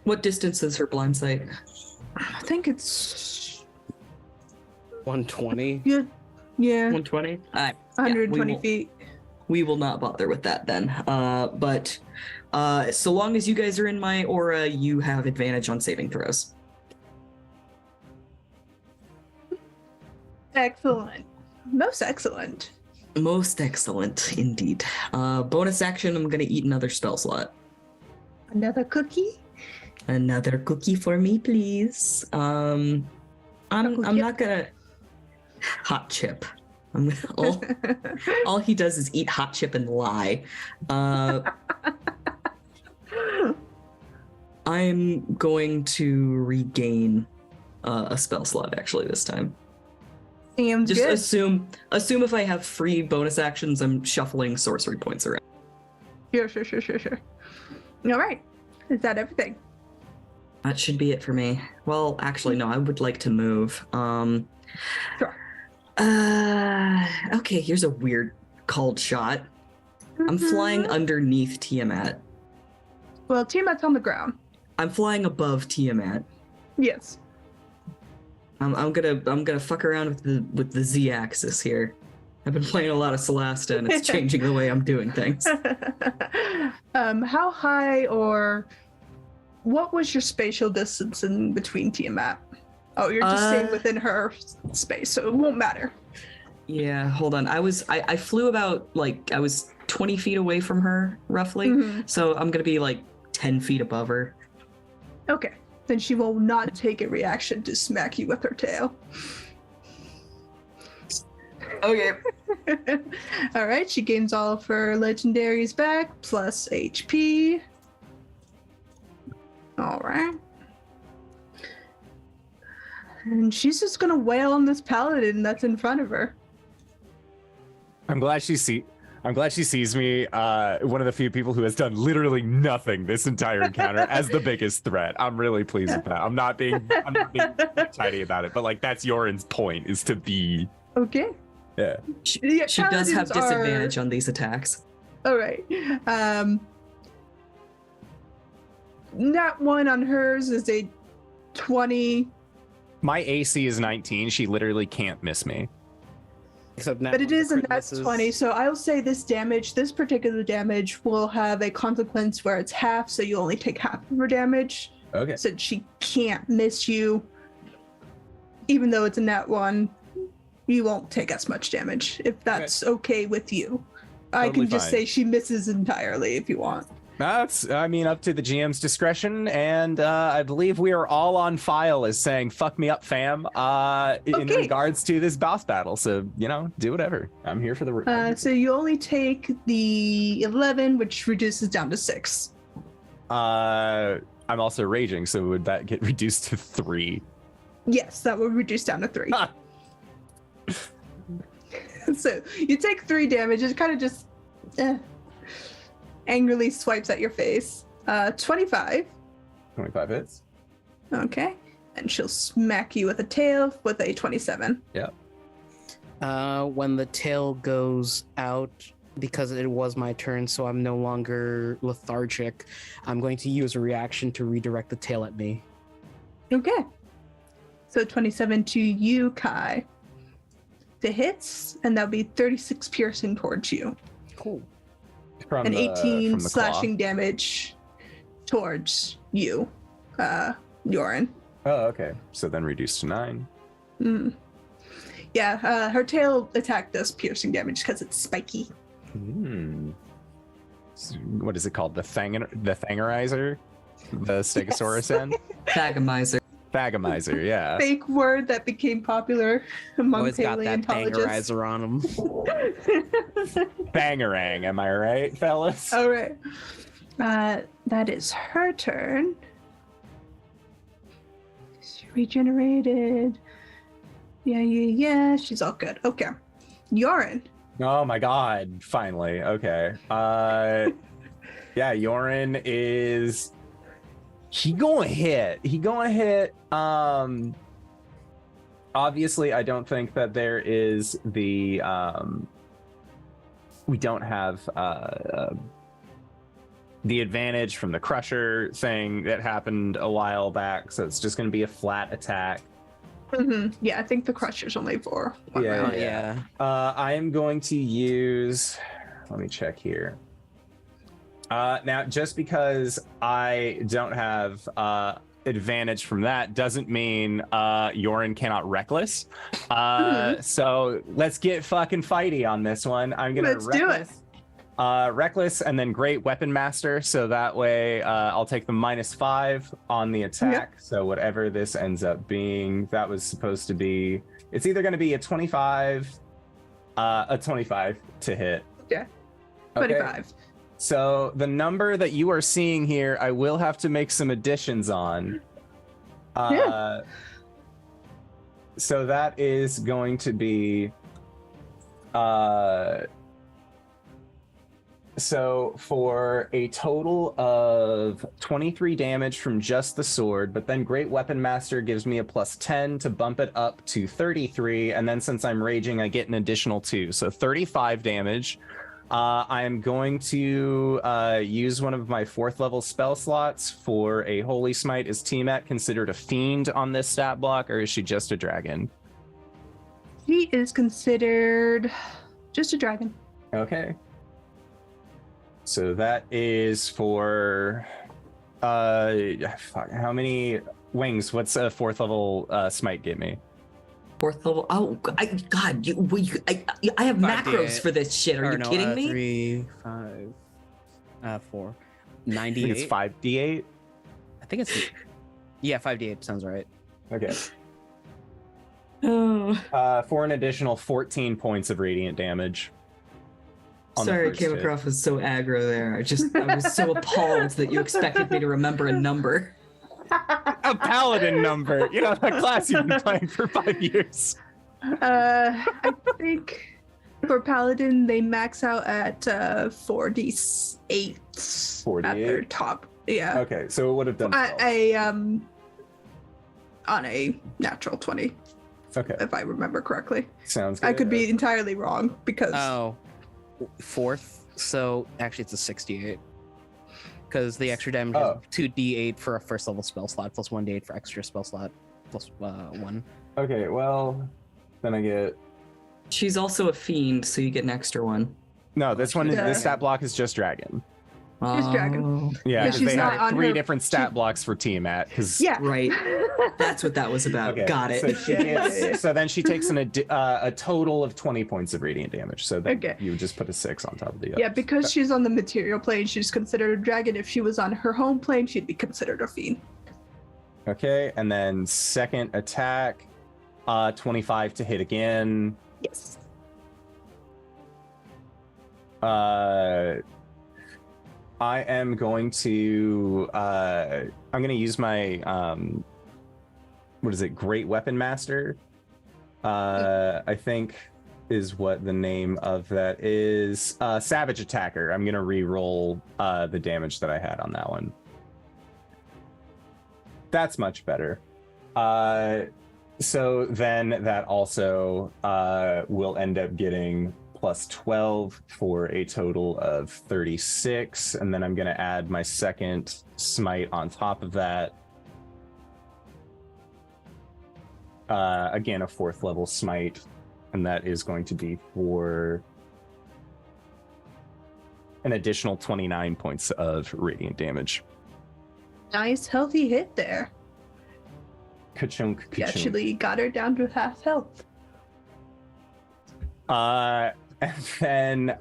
What distance is her blind sight? I think it's 120. Yeah. 120? All right. 120 feet. we will not bother with that then. But so long as you guys are in my aura, you have advantage on saving throws. Excellent. Most excellent. Most excellent, indeed. Bonus action, I'm going to eat another spell slot. Another cookie? Another cookie for me, please. I'm not gonna hot chip. All he does is eat hot chip and lie. I'm going to regain a spell slot actually this time. Seems Just good. assume if I have free bonus actions, I'm shuffling sorcery points around. Sure. All right. Is that everything? That should be it for me. Well, actually, no, I would like to move. Sure. Okay, here's a weird called shot. I'm flying underneath Tiamat. Well, Tiamat's on the ground. I'm flying above Tiamat. Yes. I'm gonna fuck around with the Z-axis here. I've been playing a lot of Celesta, and it's changing the way I'm doing things. How high or what was your spatial distance in between Tiamat? Oh, you're just staying within her space, so it won't matter. Yeah, hold on. I flew about I was 20 feet away from her, roughly. So I'm gonna be 10 feet above her. Okay. Then she will not take a reaction to smack you with her tail. Okay. All right, she gains all of her legendaries back, plus HP. All right. And she's just gonna wail on this paladin that's in front of her. I'm glad she sees me, one of the few people who has done literally nothing this entire encounter, as the biggest threat. I'm really pleased with that. I'm not being tidy about it, but that's Yorin's point, is to be. Okay. Yeah. She does have disadvantage on these attacks. All right. Nat 1 on hers is a 20. My AC is 19. She literally can't miss me. But it is a nat 20, so I'll say this particular damage will have a consequence where it's half, so you only take half of her damage. Okay. Since she can't miss you, even though it's a nat 1, you won't take as much damage, if that's okay with you. I Totally can just fine. say she misses entirely if you want. That's, up to the GM's discretion, and I believe we are all on file as saying "fuck me up, fam," in regards to this boss battle. So do whatever. I'm here for the. So you only take the 11, which reduces down to 6. I'm also raging, so would that get reduced to 3? Yes, that will reduce down to 3. So you take 3 damage. It kind of just angrily swipes at your face. 25. 25 hits. Okay. And she'll smack you with a tail with a 27. Yep. When the tail goes out, because it was my turn, so I'm no longer lethargic, I'm going to use a reaction to redirect the tail at me. Okay. So 27 to you, Kai. The hits, and that'll be 36 piercing towards you. Cool. And 18 slashing damage towards you, Yorin. Oh, okay. So then reduced to 9. Yeah, her tail attack does piercing damage because it's spiky. What is it called? The Thangerizer? The Stegosaurus end? Thagomizer, yeah. Fake word that became popular among Always got that paleontologists. Thangerizer on him. Bangarang, am I right, fellas? All right. That is her turn. She regenerated. Yeah. She's all good. Okay. Yorin. Oh my god, finally. Okay. Yeah, Yorin is... He gonna hit. Obviously, I don't think that there is the... we don't have the advantage from the Crusher thing that happened a while back, so it's just gonna be a flat attack. Yeah, I think the Crusher's only for one round. Yeah. I am going to use... Let me check here. Now, just because I don't have advantage from that doesn't mean Yorin cannot reckless. So let's get fucking fighty on this one. I'm gonna reckless, reckless, and then great weapon master. So that way, I'll take the -5 on the attack. So whatever this ends up being, that was supposed to be. It's either going to be a 25 to hit. Yeah. 25. Okay. So the number that you are seeing here, I will have to make some additions on. So that is going to be so for a total of 23 damage from just the sword, but then Great Weapon Master gives me a +10 to bump it up to 33, and then since I'm raging, I get an additional 2, so 35 damage. I am going to use one of my 4th level spell slots for a Holy Smite. Is Tiamat considered a fiend on this stat block, or is she just a dragon? He is considered just a dragon. Okay. So that is for how many wings? What's a 4th level smite get me? 4th level. Oh, God! I have macros for this shit. Are you kidding me? 3, 5, 4, 98. It's 5d8. I think it's 5d8 sounds right. Okay. Oh. For an additional 14 points of radiant damage. Sorry, I came across as so aggro there. I was so appalled that you expected me to remember a number. A paladin number. You know, that class you've been playing for 5 years. I think for paladin they max out at 4d8. 4d8 at their top. Yeah. Okay, so it would have done. On a natural 20. Okay. If I remember correctly. Sounds good. I could be entirely wrong because 4th. So actually, it's a 68. Because the extra damage is 2d8 for a 1st level spell slot, plus 1d8 for extra spell slot, plus 1. Okay, well, then I get. She's also a fiend, so you get an extra 1. No, this one, this stat block is just dragon. Just dragon. Yeah, because they not have on 3 her- different stat blocks for Tiamat. Yeah. Right. That's what that was about. Okay, Got it. So, she gets, so then she takes a total of 20 points of radiant damage. So then you would just put a 6 on top of the other. Yeah, because she's on the material plane, she's considered a dragon. If she was on her home plane, she'd be considered a fiend. Okay, and then second attack, 25 to hit again. Yes. I am going to I'm going to use my what is it? Great Weapon Master. I think is what the name of that is. Savage Attacker. I'm going to re-roll the damage that I had on that one. That's much better. So then that also will end up getting +12 for a total of 36, and then I'm going to add my second smite on top of that. Again, a 4th level smite, and that is going to be for an additional 29 points of radiant damage. Nice healthy hit there. Ka-chunk, You ka-chunk. actually got her down to half health. And then,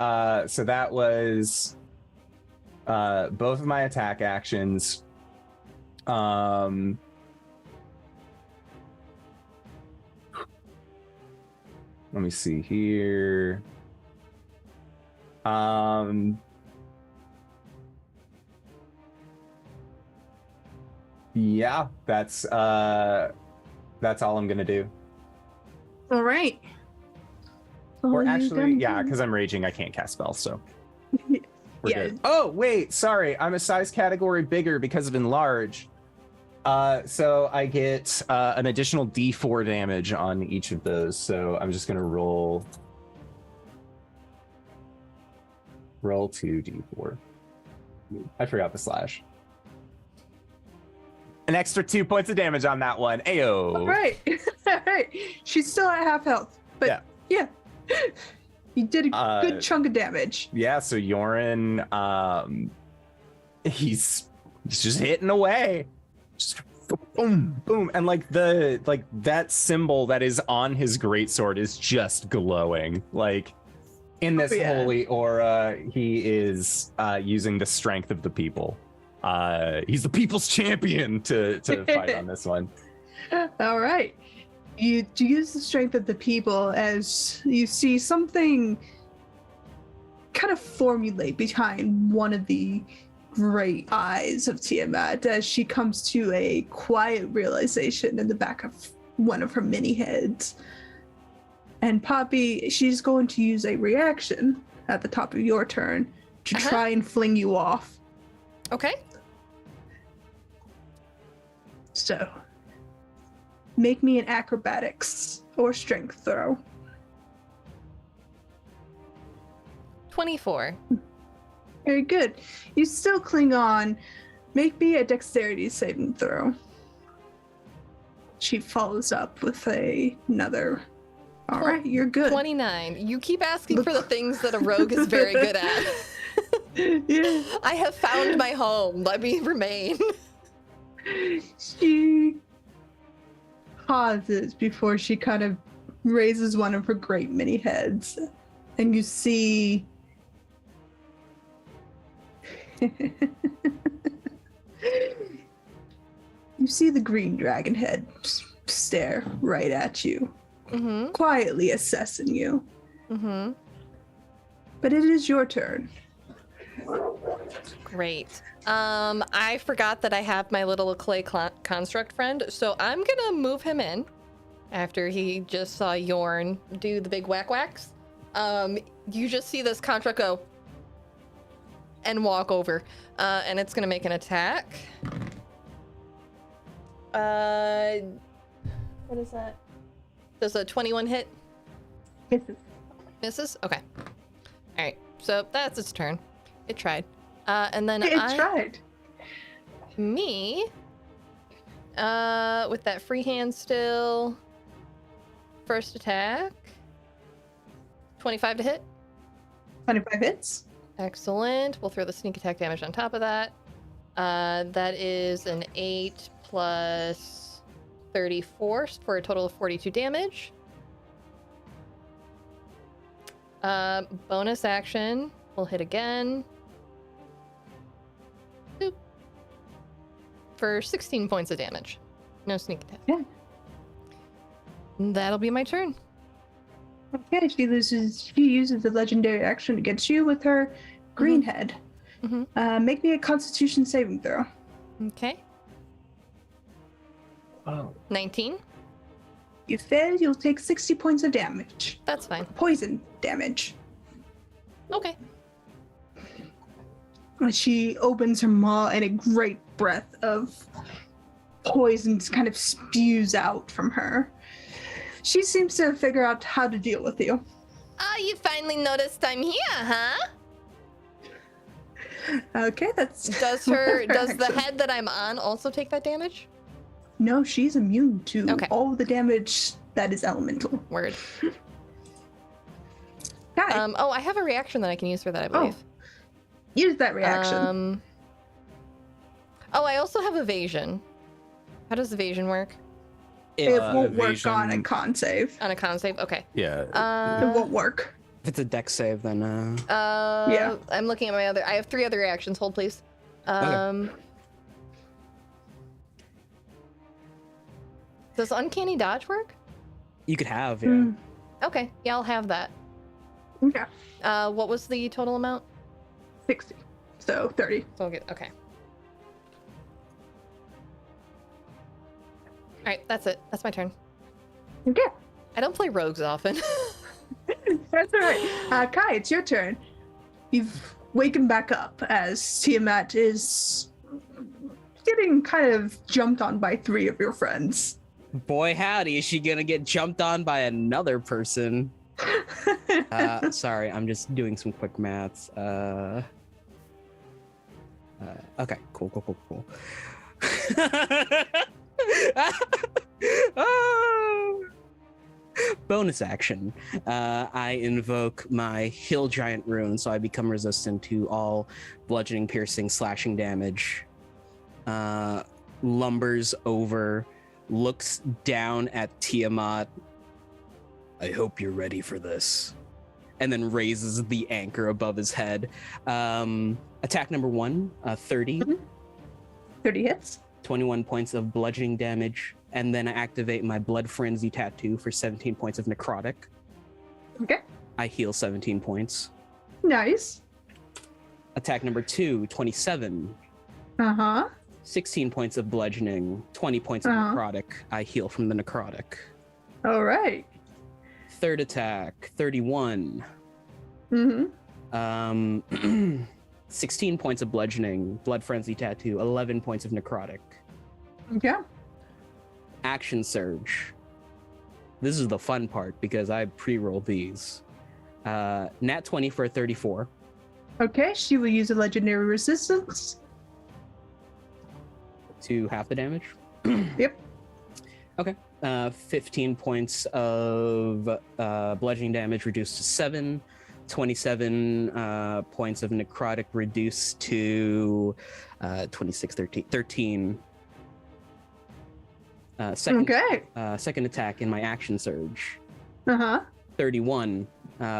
so that was both of my attack actions. Let me see here. Yeah, that's all I'm gonna do. All right. Or All you actually, gonna yeah, do? because I'm raging, I can't cast spells, so we're Yeah. good. Oh, wait, sorry, I'm a size category bigger because of enlarge. So I get an additional D4 damage on each of those. So I'm just gonna roll 2d4. I forgot the slash. An extra 2 points of damage on that one. Ayo. All right. All right. She's still at half health, but yeah. You did a good chunk of damage. Yeah, so Yorin, he's just hitting away. Just boom, boom. And like that symbol that is on his greatsword is just glowing. Like in this holy aura, he is using the strength of the people. He's the people's champion to fight on this one. All right. You use the strength of the people as you see something kind of formulate behind one of the great eyes of Tiamat as she comes to a quiet realization in the back of one of her mini heads. And Poppy, she's going to use a reaction at the top of your turn to try and fling you off. Okay. So, make me an acrobatics or strength throw. 24. Very good. You still cling on. Make me a dexterity saving throw. She follows up with another. All right, you're good. 29. You keep asking for the things that a rogue is very good at. Yeah. I have found my home. Let me remain. She pauses before she kind of raises one of her great many heads, and you see the green dragon head stare right at you, quietly assessing you. But it is your turn. Great. I forgot that I have my little clay construct friend, so I'm gonna move him in after he just saw Yorin do the big whack-whacks. You just see this construct go and walk over, and it's gonna make an attack. What is that? Does a 21 hit? Misses. Misses? Okay. All right, so that's its turn. It tried. And then It tried. Me, with that free hand still, first attack, 25 to hit. 25 hits. Excellent. We'll throw the sneak attack damage on top of that. That is an 8 plus 34 for a total of 42 damage. Bonus action. We'll hit again. Boop. For 16 points of damage. No sneak attack. Yeah. That'll be my turn. Okay, she uses the legendary action against you with her green head. Make me a Constitution saving throw. Okay. Oh. 19. You fail, you'll take 60 points of damage. That's fine. Poison damage. Okay. She opens her maw and a great breath of poison just kind of spews out from her. She seems to figure out how to deal with you. Oh, you finally noticed I'm here, huh? Okay, that's... Does the head that I'm on also take that damage? No, she's immune to all the damage that is elemental. Word. Oh, I have a reaction that I can use for that, I believe. Use that reaction. Oh, I also have evasion. How does evasion work? It won't work on a con save. On a con save? Okay. Yeah. It won't work. If it's a dex save, then yeah. I'm looking at my other. I have 3 other reactions. Hold, please. Okay. Does uncanny dodge work? You could have, yeah. Okay. Yeah, I'll have that. Okay. What was the total amount? 60. So 30. So I'll get. Okay. All right, that's it. That's my turn. Okay. I don't play rogues often. That's all right. Kai, it's your turn. You've waken back up as Tiamat is getting kind of jumped on by 3 of your friends. Boy, howdy, is she gonna get jumped on by another person? Sorry, I'm just doing some quick maths. Okay, cool. bonus action, I invoke my Hill Giant rune, so I become resistant to all bludgeoning, piercing, slashing damage. Lumbers over, looks down at Tiamat. I hope you're ready for this. And then raises the anchor above his head. Attack number 1, 30. 30 hits. 21 points of bludgeoning damage. And then I activate my Blood Frenzy tattoo for 17 points of necrotic. Okay. I heal 17 points. Nice. Attack number 2, 27. 16 points of bludgeoning, 20 points of necrotic. I heal from the necrotic. All right. Third attack, 31. 16 points of bludgeoning, Blood Frenzy tattoo, 11 points of necrotic. Okay. Action surge. This is the fun part because I pre-rolled these. Nat 20 for a 34. Okay, she will use a legendary resistance. To half the damage? Yep. Okay. 15 points of bludgeoning damage reduced to 7. 27 points of necrotic reduced to 26, 13. Second attack in my action surge. 31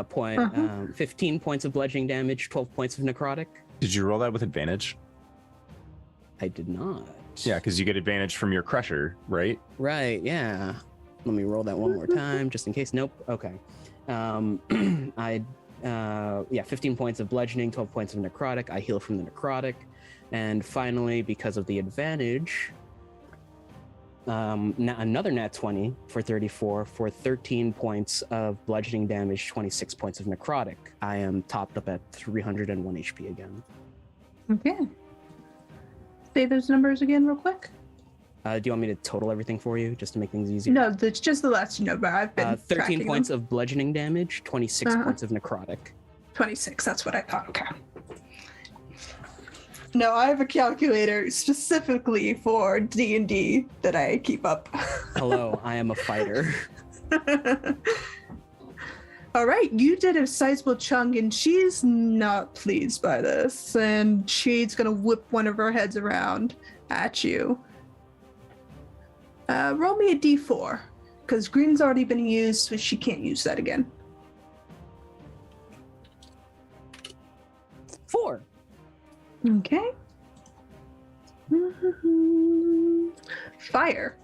point, 15 points of bludgeoning damage, 12 points of necrotic. Did you roll that with advantage? I did not. Yeah, because you get advantage from your crusher, right? Right, yeah. Let me roll that one more time, just in case. Nope. Okay. 15 points of bludgeoning, 12 points of necrotic. I heal from the necrotic. And finally, because of the advantage, another nat 20 for 34 for 13 points of bludgeoning damage, 26 points of necrotic. I am topped up at 301 HP again. Okay. Say those numbers again real quick. Do you want me to total everything for you just to make things easier? No, that's just the last number. I've been 13 points them. of bludgeoning damage, 26 points of necrotic. 26, that's what I thought. Okay. No, I have a calculator specifically for D&D that I keep up. Hello, I am a fighter. All right, you did a sizable chunk, and she's not pleased by this, and she's gonna whip one of her heads around at you. Roll me a d4, because green's already been used, so she can't use that again. 4. Okay. Fire.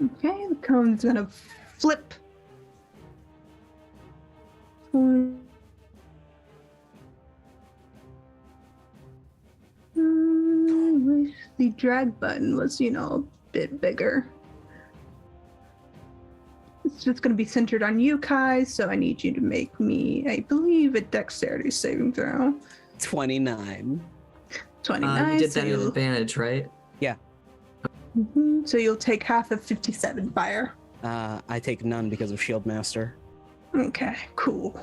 Okay, the cone's gonna flip. Wish the drag button was, a bit bigger. It's just gonna be centered on you, Kai, so I need you to make me, I believe, a dexterity saving throw. 29. 29. You did that with advantage, right? Yeah. So you'll take half of 57 fire. I take none because of Shield Master. Okay, cool.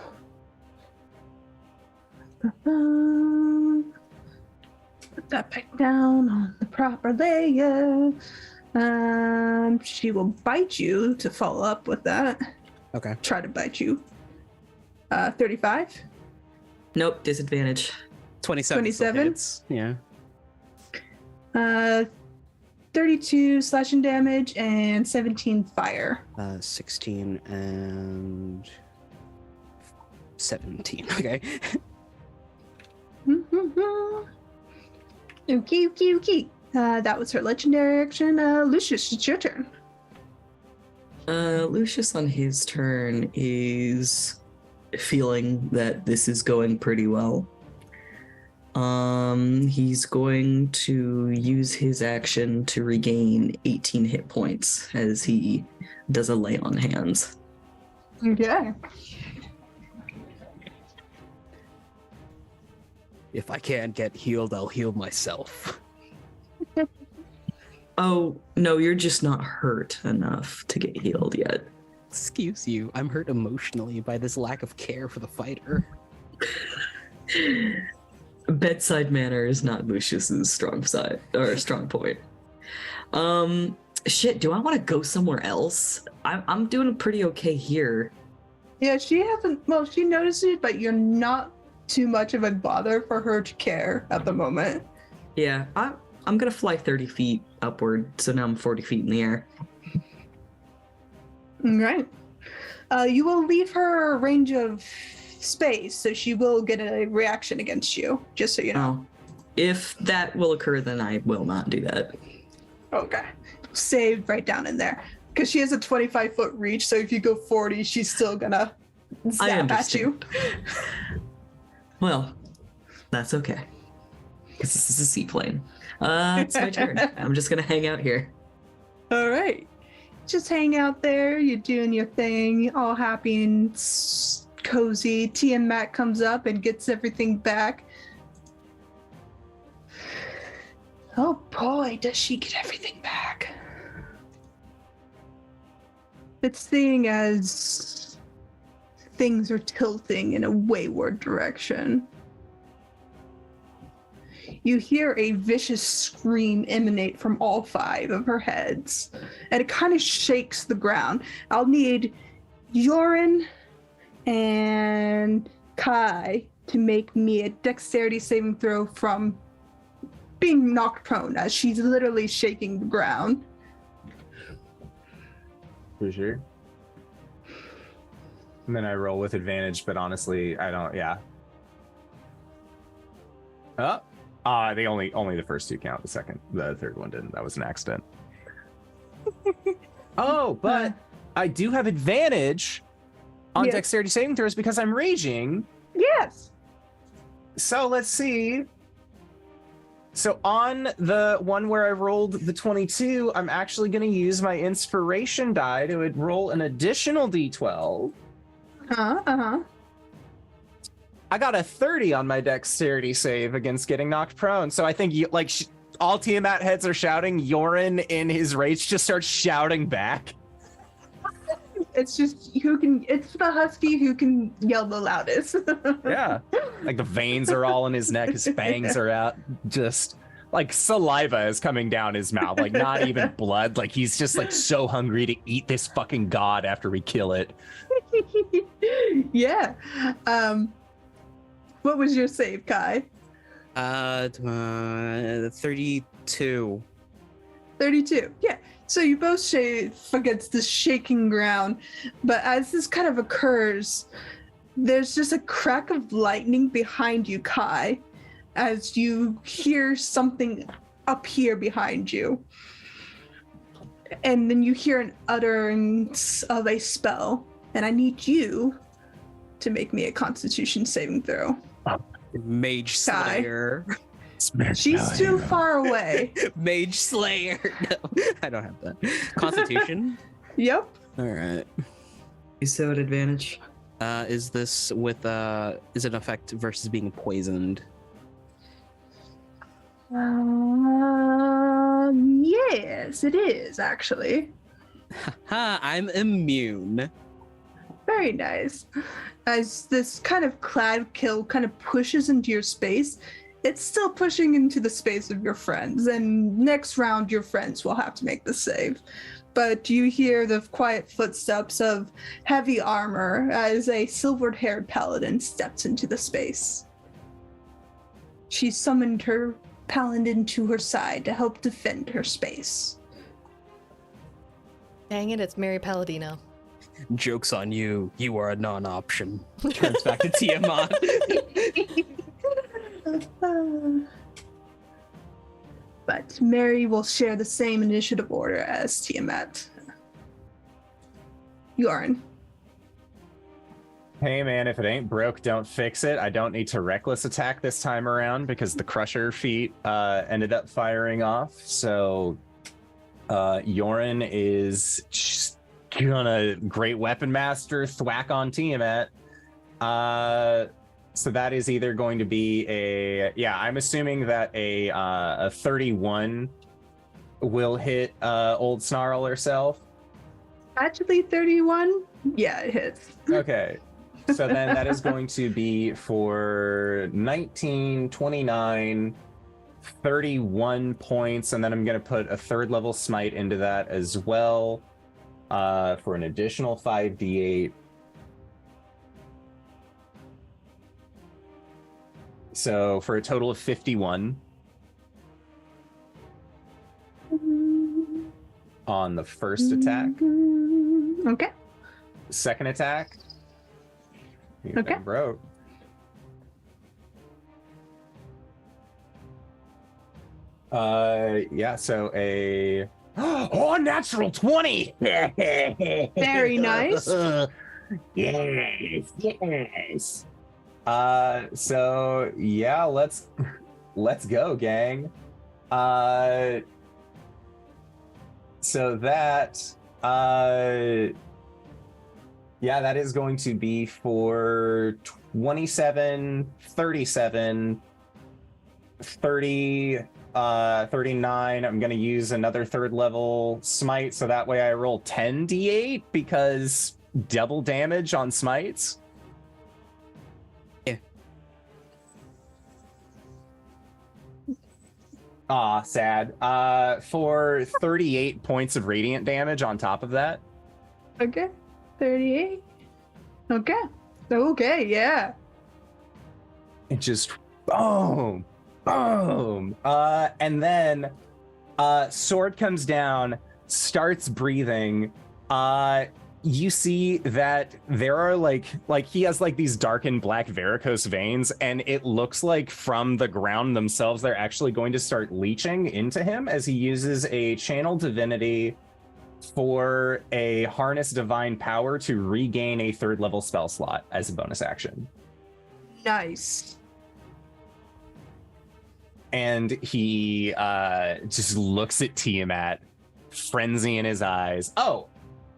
Put that back down on the proper layer. She will bite you to follow up with that. Okay. Try to bite you. 35? Nope, disadvantage. 27. 27? Yeah. 32 slashing damage and 17 fire. 16 and 17. Okay. Okay. That was her legendary action. Lucius, it's your turn. Lucius on his turn is feeling that this is going pretty well. He's going to use his action to regain 18 hit points as he does a lay on hands. Okay. If I can't get healed, I'll heal myself. Oh, no, you're just not hurt enough to get healed yet. Excuse you, I'm hurt emotionally by this lack of care for the fighter. Bedside manner is not Lucius's strong side or strong point. Shit, do I want to go somewhere else? I'm doing pretty okay here. Yeah, she hasn't. Well, she noticed it, but you're not too much of a bother for her to care at the moment. Yeah, I'm gonna fly 30 feet upward, so now I'm 40 feet in the air. All right. You will leave her a range of space, so she will get a reaction against you, just so you know. Oh. If that will occur, then I will not do that. Okay. Saved right down in there. Because she has a 25-foot reach, so if you go 40, she's still gonna zap at you. Well, that's okay. Because this is a seaplane. It's my turn. I'm just gonna hang out here. All right. Just hang out there. You're doing your thing, all happy and cozy. Tiamat comes up and gets everything back. Oh boy, does she get everything back. But seeing as things are tilting in a wayward direction, you hear a vicious scream emanate from all 5 of her heads, and it kind of shakes the ground. I'll need Yorin and Kai to make me a dexterity saving throw from being knocked prone, as she's literally shaking the ground. For sure. And then I roll with advantage, but honestly, I don't. Yeah. The only the first 2 count. The third one didn't. That was an accident. Oh, but I do have advantage on Yes. dexterity saving throws because I'm raging. Yes. So let's see. So on the one where I rolled the 22, I'm actually going to use my inspiration die to roll an additional d12. I got a 30 on my dexterity save against getting knocked prone. So I think all Tiamat heads are shouting. Yorin in his rage just starts shouting back. It's just it's the husky who can yell the loudest. Yeah. Like the veins are all in his neck, his fangs are out. Just like saliva is coming down his mouth. Like not even blood. Like he's just like so hungry to eat this fucking god after we kill it. Yeah. What was your save, Kai? 32. 32. Yeah. So you both shave against this shaking ground, but as this kind of occurs, there's just a crack of lightning behind you, Kai, as you hear something up here behind you. And then you hear an utterance of a spell, and I need you to make me a Constitution saving throw. Mage Slayer. She's too far away. Mage Slayer. No, I don't have that. Constitution? Yep. All right. You still at advantage? Is this with is it an effect versus being poisoned? Yes, it is actually. I'm immune. Very nice. As this kind of cloud kill kind of pushes into your space, it's still pushing into the space of your friends, and next round your friends will have to make the save. But you hear the quiet footsteps of heavy armor as a silvered-haired paladin steps into the space. She summoned her paladin to her side to help defend her space. Dang it, it's Mary Palladino. Joke's on you. You are a non-option. Turns back to Tiamat. But Mary will share the same initiative order as Tiamat. Yorin. Hey man, if it ain't broke, don't fix it. I don't need to reckless attack this time around because the Crusher feat ended up firing off. So Yorin is just gonna Great Weapon Master thwack on Tiamat. So that is either going to be I'm assuming that a 31 will hit old Snarl herself. Actually 31? Yeah, it hits. Okay. So then that is going to be for 19, 29, 31 points, and then I'm going to put a 3rd level smite into that as well for an additional 5d8. So for a total of 51 on the first attack. Okay. Second attack. Okay. Bro. Yeah, so a natural 20. Very nice. Yes. So yeah, let's go, gang. So that yeah, that is going to be for 27, 37, 30, 39. I'm going to use another 3rd level smite, so that way I roll 10d8 because double damage on smites. Yeah. Ah, sad. For 38 points of radiant damage on top of that. Okay. 38. Okay. Okay, yeah. It just boom, boom. And then sword comes down, starts breathing. You see that there are like he has like these darkened black varicose veins, and it looks like from the ground themselves they're actually going to start leaching into him as he uses a channel divinity for a harness divine power to regain a 3rd level spell slot as a bonus action. Nice. And he just looks at Tiamat, frenzy in his eyes. Oh,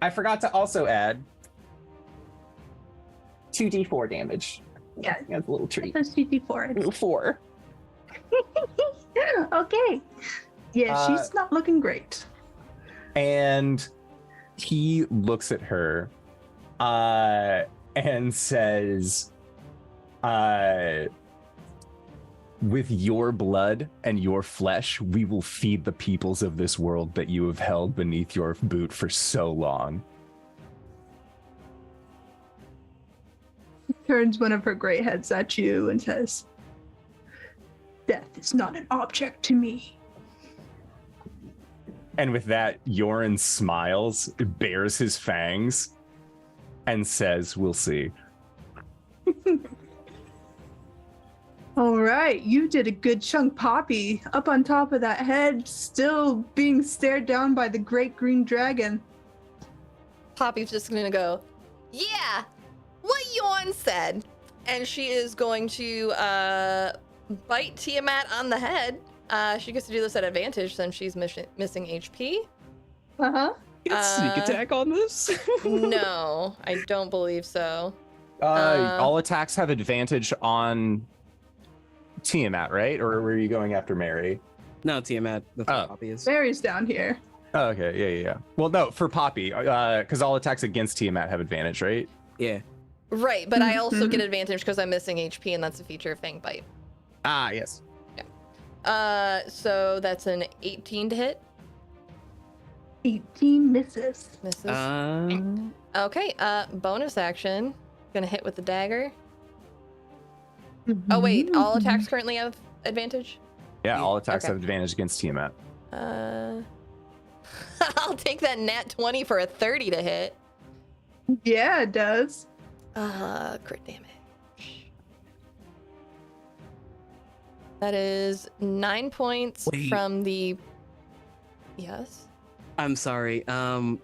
I forgot to also add 2d4 damage. Yeah, that's a little treat. That's 2d4. 4. Okay. Yeah, she's not looking great. And he looks at her and says, with your blood and your flesh, we will feed the peoples of this world that you have held beneath your boot for so long. Turns one of her gray heads at you and says, "Death is not an object to me." And with that, Yorin smiles, bares his fangs, and says, "We'll see." All right, you did a good chunk, Poppy. Up on top of that head, still being stared down by the great green dragon. Poppy's just gonna go, yeah, what Yorin said. And she is going to bite Tiamat on the head. She gets to do this at advantage since she's missing HP. Uh-huh. Sneak attack on this? No, I don't believe so. All attacks have advantage on Tiamat, right? Or were you going after Mary? No, Tiamat. That's what Poppy is. Mary's down here. Oh, okay, yeah. Well, no, for Poppy, because all attacks against Tiamat have advantage, right? Yeah. Right, but I also get advantage because I'm missing HP, and that's a feature of Fang Bite. Ah, yes. Yeah. So that's an 18 to hit. 18 misses. Okay, bonus action. Gonna hit with the dagger. Oh wait, all attacks currently have advantage? Yeah, all attacks Okay. have advantage against Tiamat. I'll take that nat 20 for a 30 to hit. Yeah, it does. Crit damage. That is 9 points Wait. from the... Yes? I'm sorry.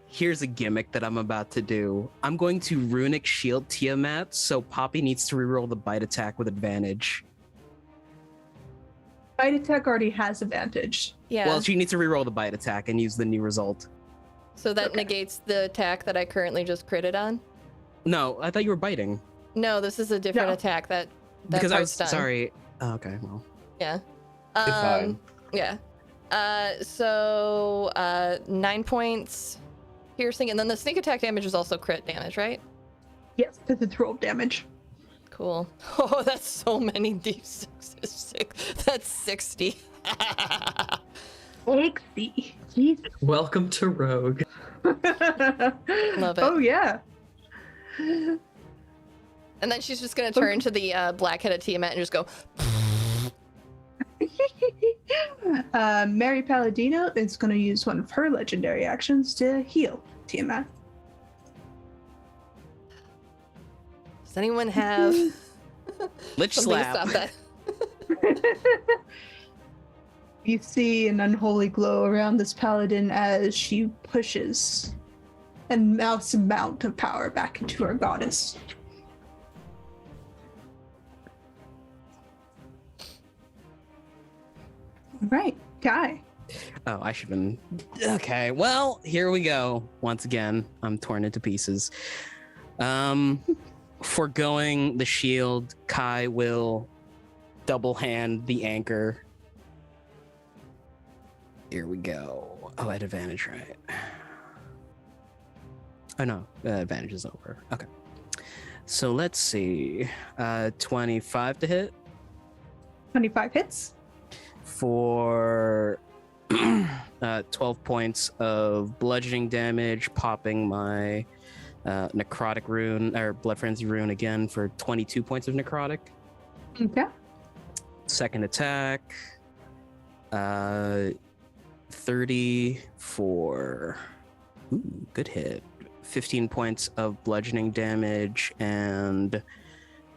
Here's a gimmick that I'm about to do. I'm going to runic shield Tiamat, so Poppy needs to reroll the bite attack with advantage. Bite attack already has advantage. Yeah. Well, she needs to reroll the bite attack and use the new result. So that negates the attack that I currently just critted on? No, I thought you were biting. No, this is a different attack that Because I was part's done. sorry. Oh, okay, well. Yeah. It's fine. Yeah. So 9 points piercing, and then the sneak attack damage is also crit damage, right? Yes, because it's rolled damage. Cool. Oh, that's so many D6s. That's 60. Pixie. Jesus. Welcome to Rogue. Love it. Oh yeah. And then she's just gonna turn to the black-headed Tiamat and just go. Mary Palladino is going to use one of her legendary actions to heal Tiamat. Does anyone have Lich something slap. to stop that? You see an unholy glow around this paladin as she pushes an mouse amount of power back into her goddess. All right, Guy. Oh, I should have been. Okay, well, here we go. Once again, I'm torn into pieces. Foregoing the shield, Kai will double hand the anchor. Here we go. Oh, at advantage, right? Oh, no, advantage is over. Okay. So let's see. 25 to hit. 25 hits. For 12 points of bludgeoning damage, popping my necrotic rune or blood frenzy rune again for 22 points of necrotic. Okay. Second attack, 30 for good hit. 15 points of bludgeoning damage and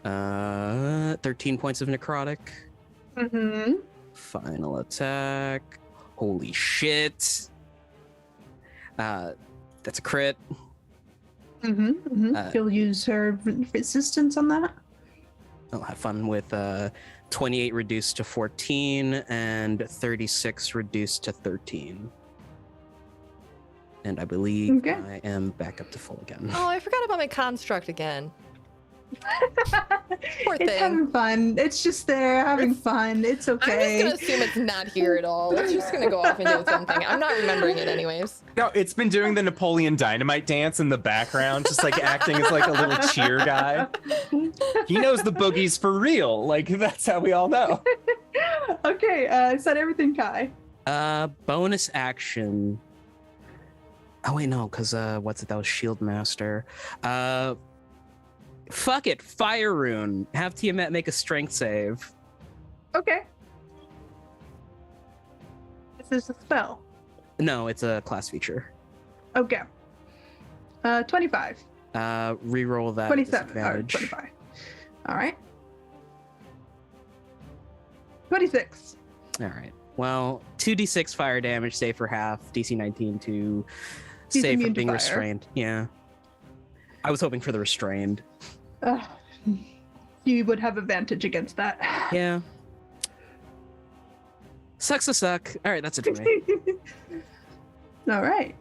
13 points of necrotic. Mm-hmm. Final attack. Holy shit. That's a crit. Mm-hmm. Mm-hmm. She'll use her resistance on that. I'll have fun with 28 reduced to 14 and 36 reduced to 13. And I believe I am back up to full again. Oh, I forgot about my construct again. Poor It's thing. having fun. It's just there having fun. It's okay. I'm just gonna assume it's not here at all. It's just gonna go off and do its own thing. I'm not remembering it anyways. No, it's been doing the Napoleon Dynamite dance in the background, just like acting as like a little cheer guy. He knows the boogies for real. Like that's how we all know. Okay, is that everything, Kai? Bonus action. Oh wait, no, because what's it? That was Shield Master. Fuck it, Fire Rune. Have Tiamat make a strength save. Okay. This is a spell. No, it's a class feature. Okay. 25. Reroll that. 27. Or 25. All right. 26. All right. Well, 2d6 fire damage, save for half. DC 19 to He's save immune from to being fire. restrained. Yeah. I was hoping for the restrained. You would have advantage against that. Yeah. Sucks to suck. All right, that's it for me. All right.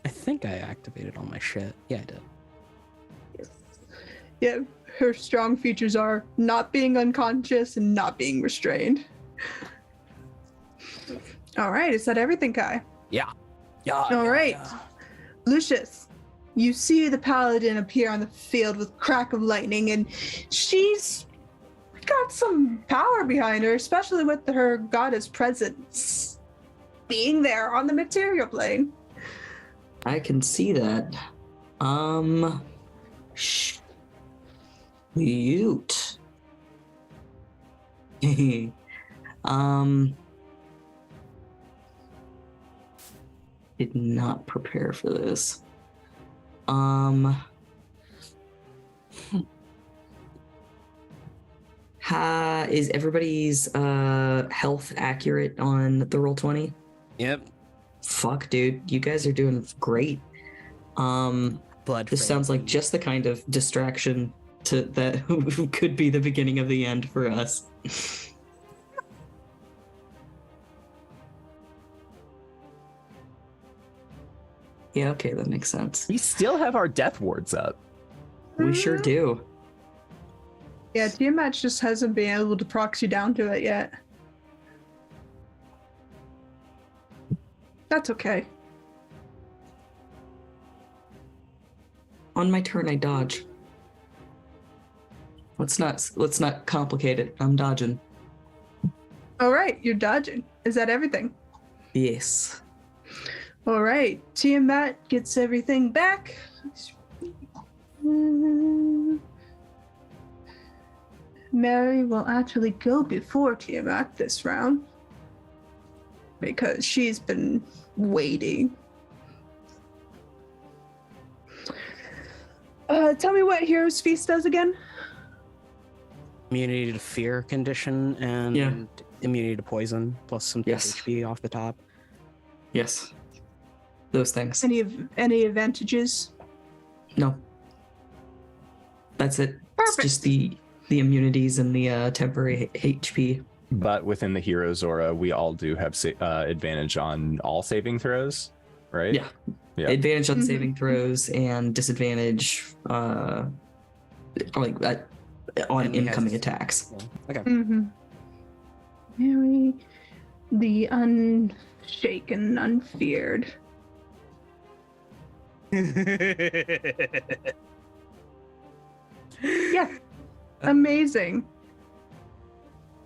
I think I activated all my shit. Yeah, I did. Yeah, her strong features are not being unconscious and not being restrained. All right, is that everything, Kai? Yeah. All right. Lucius, you see the paladin appear on the field with crack of lightning, and she's got some power behind her, especially with her goddess presence being there on the material plane. I can see that. Shoot. Did not prepare for this. Is everybody's health accurate on the Roll20? Yep. Fuck, dude, you guys are doing great. This sounds like just the kind of distraction that could be the beginning of the end for us. Yeah, okay, that makes sense. We still have our death wards up. We sure do. Yeah, Tiamat just hasn't been able to proxy down to it yet. That's okay. On my turn, I dodge. Let's not complicate it. I'm dodging. All right, you're dodging. Is that everything? Yes. All right, Tiamat gets everything back. Mary will actually go before Tiamat this round because she's been waiting. Tell me what Hero's Feast does again. Immunity to fear condition and immunity to poison, plus some HP off the top. Yes. Those things. Any advantages? No. That's it. Perfect. It's just the immunities and the temporary HP. But within the hero's aura, we all do have advantage on all saving throws, right? Yeah. Advantage on saving throws and disadvantage on incoming attacks. Okay. Mm-hmm. Mary, the unshaken, unfeared. Yeah. Amazing.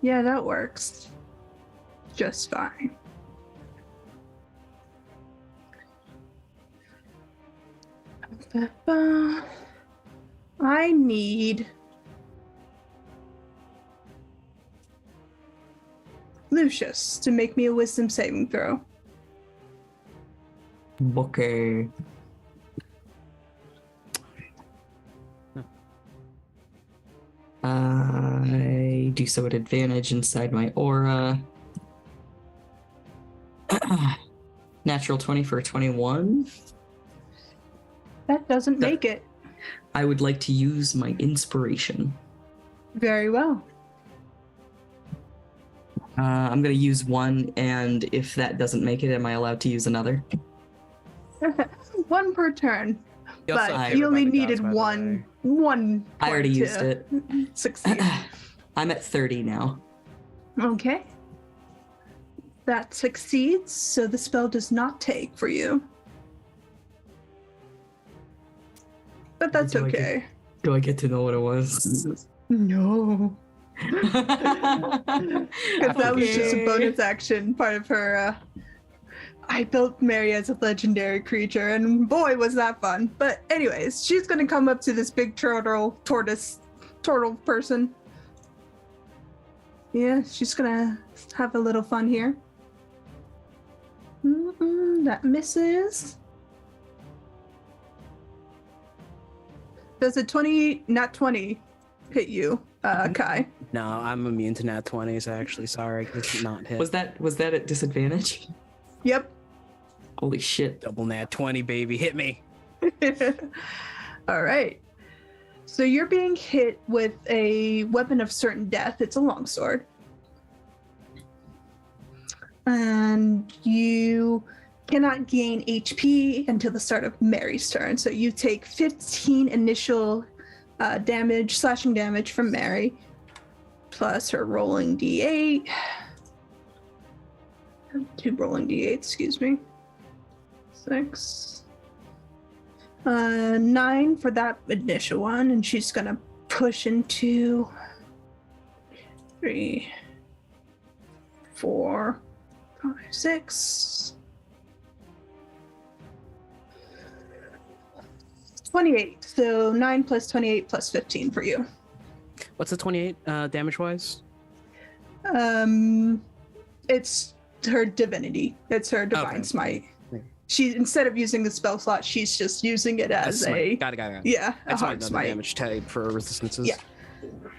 Yeah, that works just fine. I need Lucius to make me a wisdom saving throw. Okay. I do so at advantage inside my aura. Natural 20 for 21. That doesn't make it. I would like to use my inspiration. Very well. I'm going to use one, and if that doesn't make it, am I allowed to use another? One per turn. You also But have you only everybody needed gods, by the one I already point used to it. Succeed. I'm at 30 now. Okay. That succeeds, so the spell does not take for you. But that's Do okay. I get to know what it was? No. Because that was just a bonus action, part of her. I built Mary as a legendary creature, and boy, was that fun. But anyways, she's gonna come up to this big turtle person. Yeah, she's gonna have a little fun here. That misses. Does a 20, not 20, hit you, Kai? No, I'm immune to nat 20s, actually. Sorry, it's not hit. Was that at disadvantage? Yep. Holy shit. Double nat 20, baby. Hit me. All right. So you're being hit with a weapon of certain death. It's a longsword. And you cannot gain HP until the start of Mary's turn. So you take 15 initial slashing damage from Mary, plus her rolling d8. 2 rolling d8, excuse me. 6. 9 for that initial one, and she's gonna push into 3, 4, 5, 6. 28. So 9 plus 28 plus 15 for you. What's the 28 damage wise? It's her divinity. It's her divine smite. She, instead of using the spell slot, she's just using it as a Got it. Yeah, I a just hard wanted another smite. damage type for resistances. Yeah,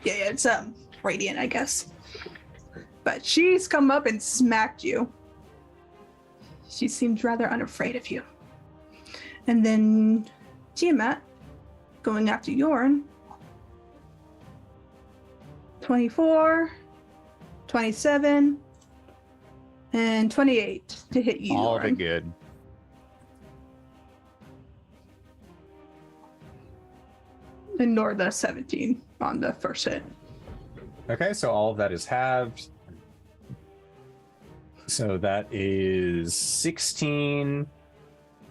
it's radiant, I guess. But she's come up and smacked you. She seems rather unafraid of you. And then Tiamat going after Yorin. 24, 27, and 28 to hit you. All of Yorin. it good. Ignore the 17 on the first hit. Okay, so all of that is halved. So that is 16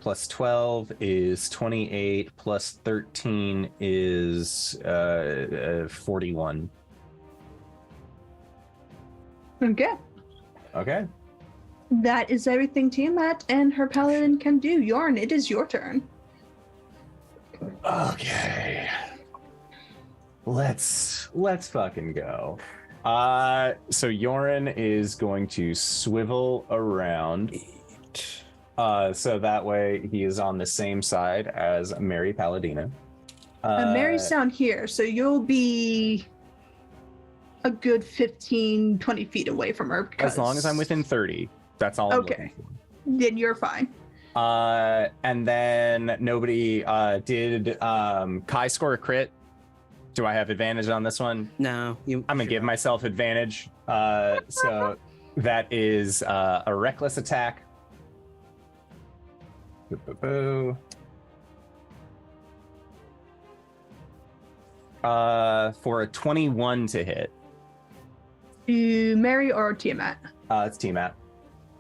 plus 12 is 28 plus 13 is 41. Okay. Okay. That is everything Tiamat and her paladin can do. Yorin, it is your turn. Okay. Let's fucking go. So Yorin is going to swivel around. So that way he is on the same side as Mary Paladina. Mary's down here, so you'll be a good 15, 20 feet away from her. As long as I'm within 30. That's all I'm looking for. Then you're fine. And then nobody did Kai score a crit? Do I have advantage on this one? No. I'm gonna give myself advantage. So that is a reckless attack. For a 21 to hit. To Mary or Tiamat? It's Tiamat.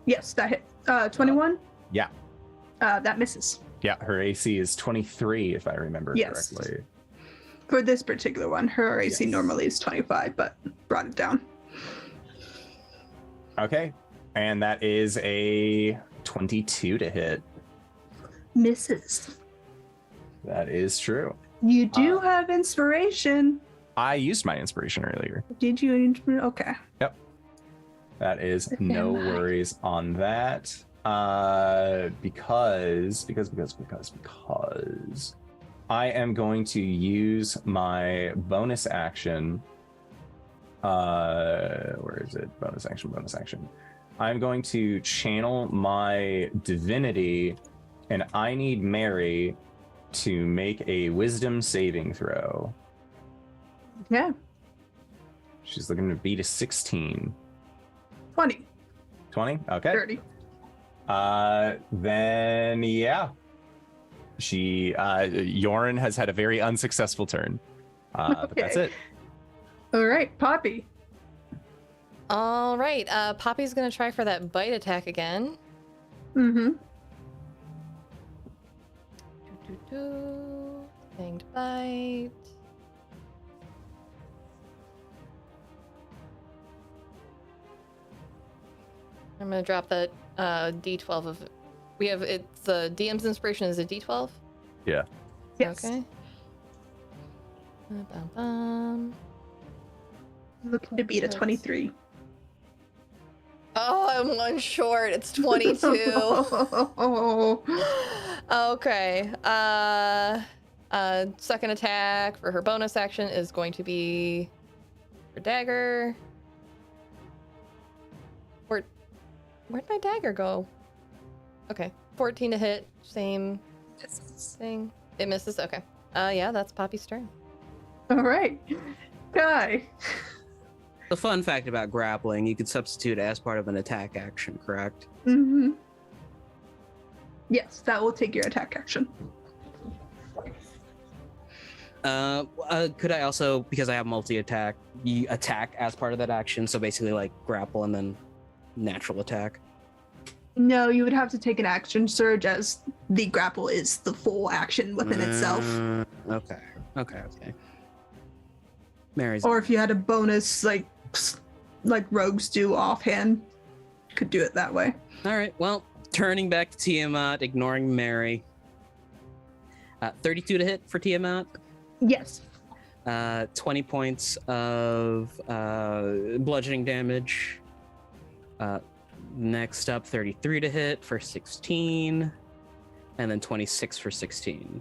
Yes, that hit. 21? Yeah. That misses. Yeah, her AC is 23, if I remember Yes. correctly. For this particular one, her AC normally is 25, but brought it down. Okay. And that is a 22 to hit. Misses. That is true. You do have inspiration. I used my inspiration earlier. Did you? Okay. Yep. That is no worries on that. Because I am going to use my bonus action. Where is it? Bonus action. I'm going to channel my divinity, and I need Mary to make a wisdom saving throw. Yeah. She's looking to beat a 16. 20. 20? Okay. 30. Then yeah. Yorin has had a very unsuccessful turn. But that's it. All right, Poppy. All right, Poppy's gonna try for that bite attack again. Mm-hmm. Fanged bite. I'm gonna drop that D12 of. We have it's the DM's inspiration is a D12. Yeah. Yes. Okay. Looking to beat a 23. Oh, I'm one short. It's 22. Okay. Second attack for her bonus action is going to be her dagger. Where'd my dagger go? Okay, 14 to hit. Same thing. It misses. Okay. Yeah, that's Poppy's turn. All right, Guy. The fun fact about grappling, you could substitute as part of an attack action, correct? Mm-hmm. Yes, that will take your attack action. Could I also, because I have multi-attack, attack as part of that action? So basically like grapple and then natural attack? No, you would have to take an action surge as the grapple is the full action within itself. Okay. Mary's. Or if you had a bonus like rogues do offhand, could do it that way. All right, well, turning back to Tiamat, ignoring Mary. 32 to hit for Tiamat. Yes. 20 points of bludgeoning damage. Next up, 33 to hit for 16, and then 26 for 16.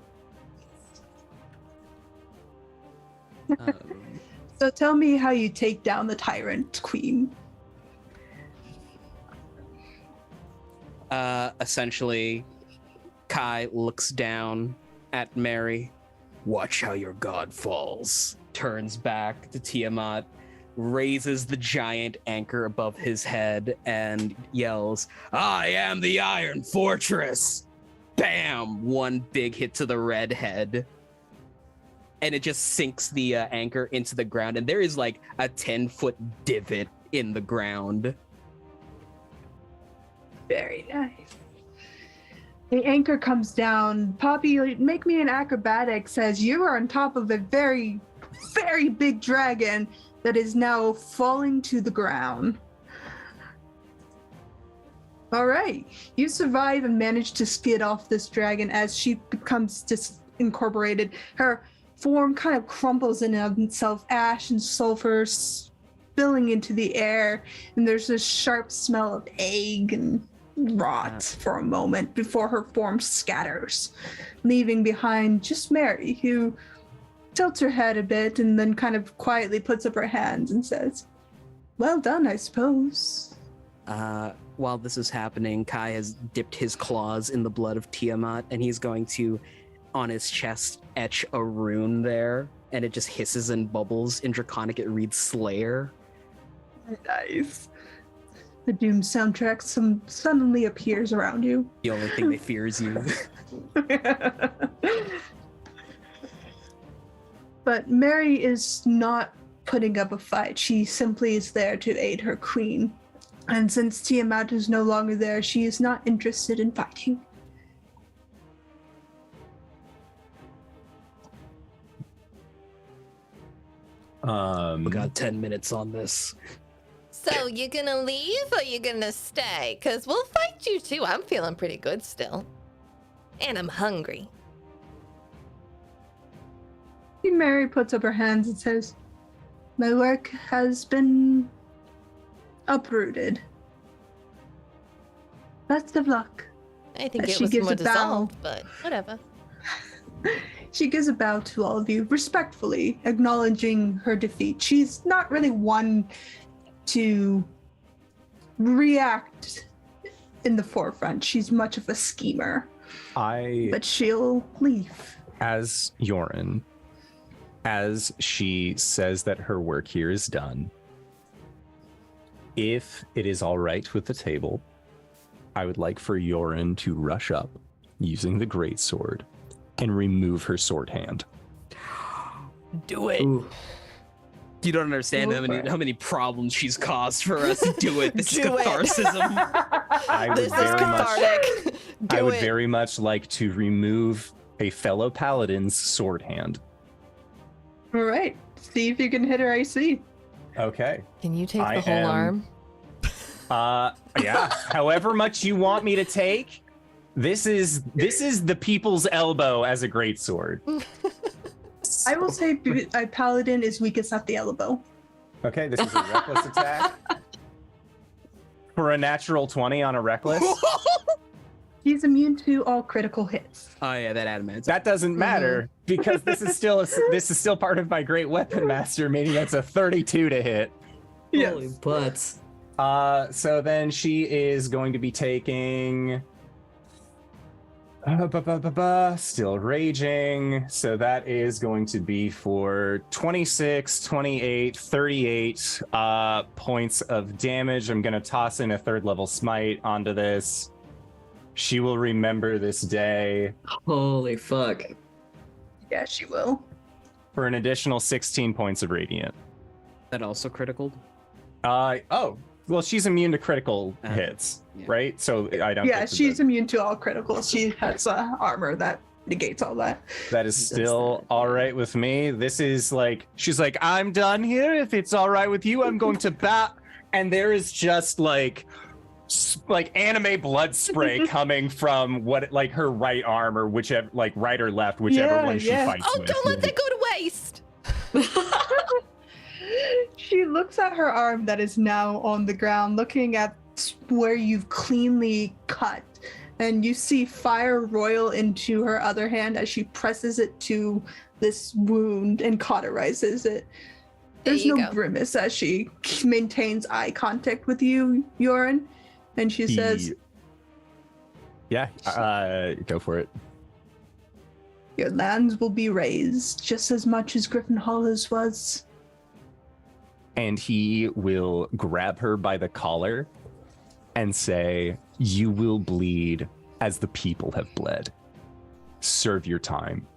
So tell me how you take down the Tyrant Queen. Essentially, Kai looks down at Mary. Watch how your god falls. Turns back to Tiamat, raises the giant anchor above his head, and yells, I am the Iron Fortress! Bam! One big hit to the red head. And it just sinks the anchor into the ground, and there is like a 10-foot divot in the ground. Very nice. The anchor comes down. Poppy, make me an acrobatics as you are on top of a very, very big dragon that is now falling to the ground. All right. You survive and manage to skid off this dragon as she becomes disincorporated. Her form kind of crumbles in of itself, ash and sulfur spilling into the air, and there's this sharp smell of egg and rot for a moment before her form scatters, leaving behind just Mary, who tilts her head a bit and then kind of quietly puts up her hands and says, "Well done, I suppose." While this is happening, Kai has dipped his claws in the blood of Tiamat, and he's going to, on his chest, etch a rune there, and it just hisses and bubbles. In Draconic, it reads Slayer. Nice. The Doom soundtrack suddenly appears around you. The only thing they fear is you. But Mary is not putting up a fight. She simply is there to aid her queen. And since Tiamat is no longer there, she is not interested in fighting. We got 10 minutes on this. So you gonna leave or you gonna stay? Cause we'll fight you too. I'm feeling pretty good still. And I'm hungry. Mary puts up her hands and says, "My work has been uprooted. Best of luck." I think As it was gives more a bow. dissolved, but whatever. She gives a bow to all of you, respectfully acknowledging her defeat. She's not really one to react in the forefront. She's much of a schemer. But she'll leave. As Yorin, as she says that her work here is done, if it is all right with the table, I would like for Yorin to rush up using the greatsword and remove her sword hand. Do it. Ooh. You don't understand how many problems she's caused for us. Do it. This is catharsis. I would very much like to remove a fellow paladin's sword hand. All right. See if you can hit her AC. Okay. Can you take the whole arm? Yeah. However much you want me to take. This is the people's elbow as a greatsword. I will say a paladin is weakest at the elbow. Okay, this is a reckless attack. For a natural 20 on a reckless. He's immune to all critical hits. Oh yeah, that adamant. That doesn't matter because this is still part of my great weapon master, meaning that's a 32 to hit. Holy butts. So then she is going to be taking still raging. So that is going to be for 26, 28, 38 points of damage. I'm going to toss in a 3rd level smite onto this. She will remember this day. Holy fuck. Yeah, she will. For an additional 16 points of radiant. That also critical? Well, she's immune to critical hits, right? So I don't. Yeah, she's immune to all critical. She has armor that negates all that. That is still all right with me. This is like, she's like, "I'm done here. If it's all right with you, I'm going to bat." And there is just like anime blood spray coming from her right arm or whichever, like right or left, whichever one she fights with. Don't let that go to waste. She looks at her arm that is now on the ground, looking at where you've cleanly cut, and you see fire roil into her other hand as she presses it to this wound and cauterizes it. There's no grimace as she maintains eye contact with you, Yorin, and she says, "Yeah, go for it. Your lands will be raised just as much as Griffin Hollow's was." And he will grab her by the collar and say, "You will bleed as the people have bled. Serve your time."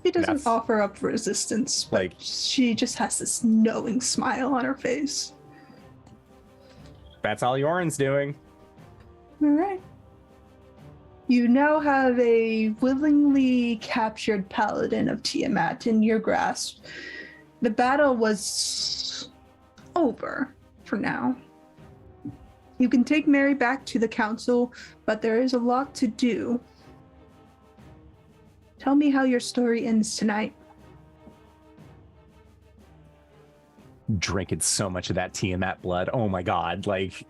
She doesn't offer up resistance, but she just has this knowing smile on her face. That's all Yorin's doing. All right. You now have a willingly captured paladin of Tiamat in your grasp. The battle was over for now. You can take Mary back to the council, but there is a lot to do. Tell me how your story ends tonight. Drinking so much of that Tiamat blood. Oh my god, like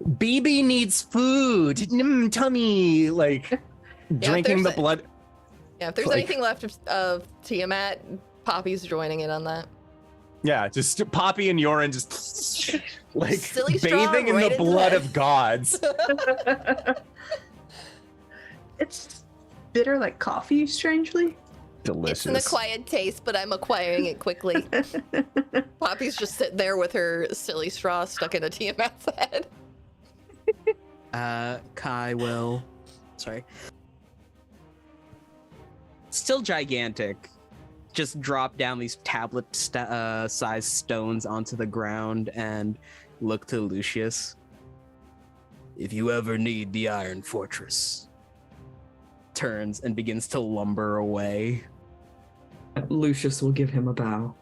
BB needs food. Tummy. Like drinking the blood. Yeah, if there's anything left of Tiamat, Poppy's joining in on that. Yeah, just Poppy and Yorin just like Silly straw bathing in right the into blood that. of gods. It's bitter like coffee, strangely. Delicious. It's an acquired taste, but I'm acquiring it quickly. Poppy's just sitting there with her silly straw stuck in a Tiamat's head. Kai will. Sorry. Still gigantic. Just drop down these tablet size stones onto the ground and look to Lucius. If you ever need the Iron Fortress. Turns and begins to lumber away. Lucius will give him a bow.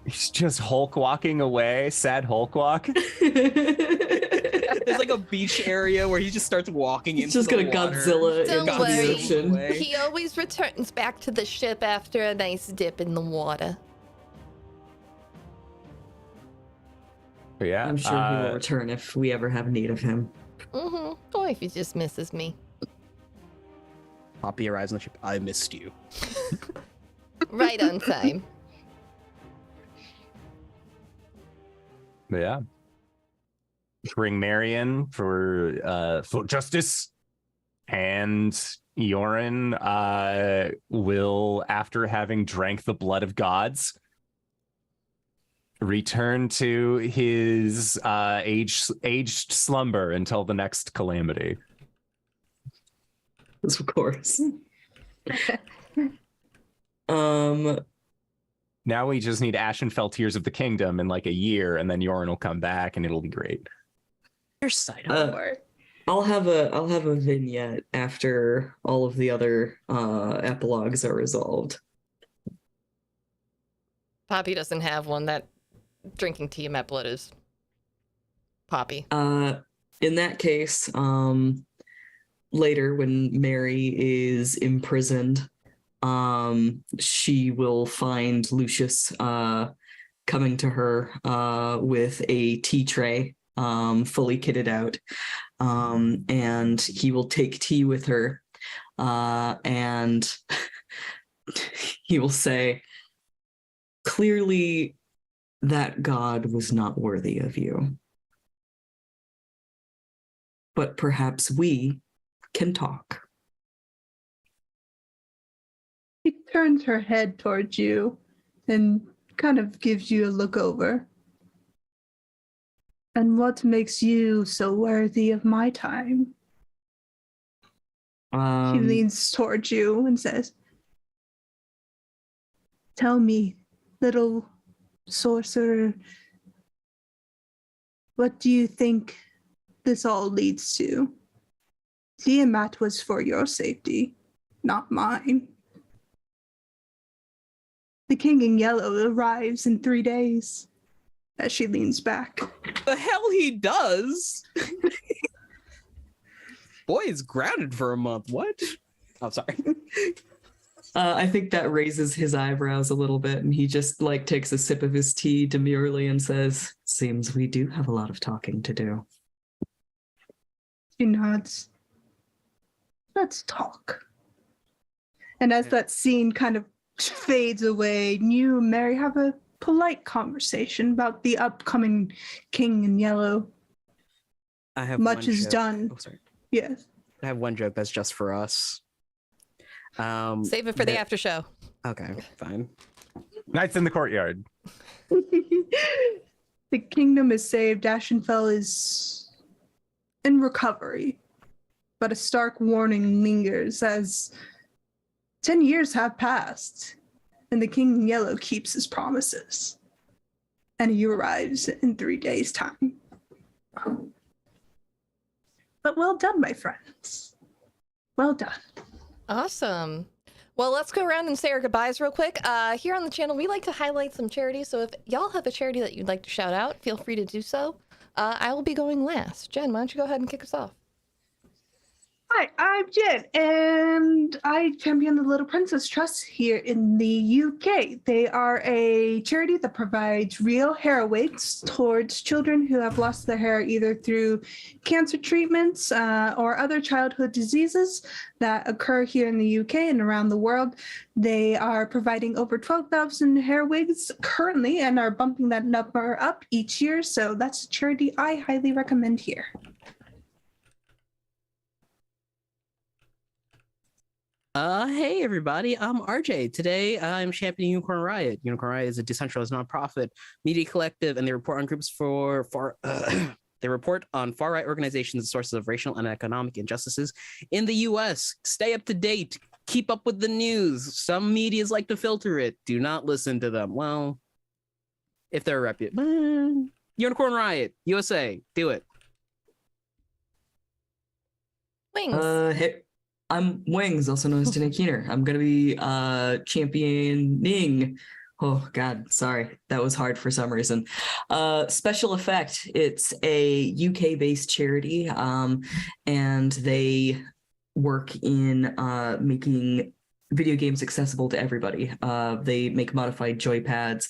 He's just Hulk walking away, sad Hulk walk. There's like a beach area where he just starts walking into just the gonna water. Godzilla Don't into the ocean. worry. He always returns back to the ship after a nice dip in the water. But yeah, I'm sure he will return if we ever have need of him. Mm-hmm. Or if he just misses me. Poppy arrives on the ship. I missed you. Right on time. But yeah. Bring Marion for justice. And Yorin will, after having drank the blood of gods, return to his aged slumber until the next calamity. Of course. Now we just need Ashenfell Tears of the Kingdom in like a year, and then Yorin will come back, and it'll be great. I'll have a vignette after all of the other epilogues are resolved. Poppy doesn't have one. That drinking Tiamat blood is Poppy. In that case, later when Mary is imprisoned, she will find Lucius coming to her with a tea tray, fully kitted out, and he will take tea with her, and he will say, "Clearly, that god was not worthy of you, but perhaps we can talk." She turns her head towards you and kind of gives you a look over. And what makes you so worthy of my time? She leans towards you and says, "Tell me, little sorcerer, what do you think this all leads to? Tiamat was for your safety, not mine. The king in yellow arrives in 3 days." As she leans back. The hell he does? Boy is grounded for a month. What? Oh, sorry. I think that raises his eyebrows a little bit, and he just like takes a sip of his tea demurely and says, "Seems we do have a lot of talking to do." She nods. Let's talk. And as that scene kind of fades away, you and Mary have a polite conversation about the upcoming King in Yellow. I have Much one is joke. done. Oh, sorry. Yes. I have one joke that's just for us. Save it for the after show. Okay, fine. Knights in the courtyard. The kingdom is saved. Ashenfell is in recovery. But a stark warning lingers as 10 years have passed, and the King in Yellow keeps his promises. And he arrives in 3 days' time. But well done, my friends. Well done. Awesome. Well, let's go around and say our goodbyes real quick. Here on the channel, we like to highlight some charities. So if y'all have a charity that you'd like to shout out, feel free to do so. I will be going last. Jen, why don't you go ahead and kick us off? Hi, I'm Jen, and I champion the Little Princess Trust here in the UK. They are a charity that provides real hair wigs towards children who have lost their hair either through cancer treatments or other childhood diseases that occur here in the UK and around the world. They are providing over 12,000 hair wigs currently and are bumping that number up each year. So that's a charity I highly recommend here. Hey everybody, I'm RJ. Today I'm championing Unicorn Riot. Unicorn Riot is a decentralized nonprofit media collective, and they report on groups they report on far-right organizations and sources of racial and economic injustices in the U.S. Stay up to date. Keep up with the news. Some medias like to filter it. Do not listen to them. Well, if they're reputable. Unicorn Riot, USA. Do it. Wings. Hey, I'm Wings, also known as DanaeKeener. I'm going to be championing. Oh, God, sorry. That was hard for some reason. Special Effect. It's a UK-based charity, and they work in making video games accessible to everybody. They make modified joypads,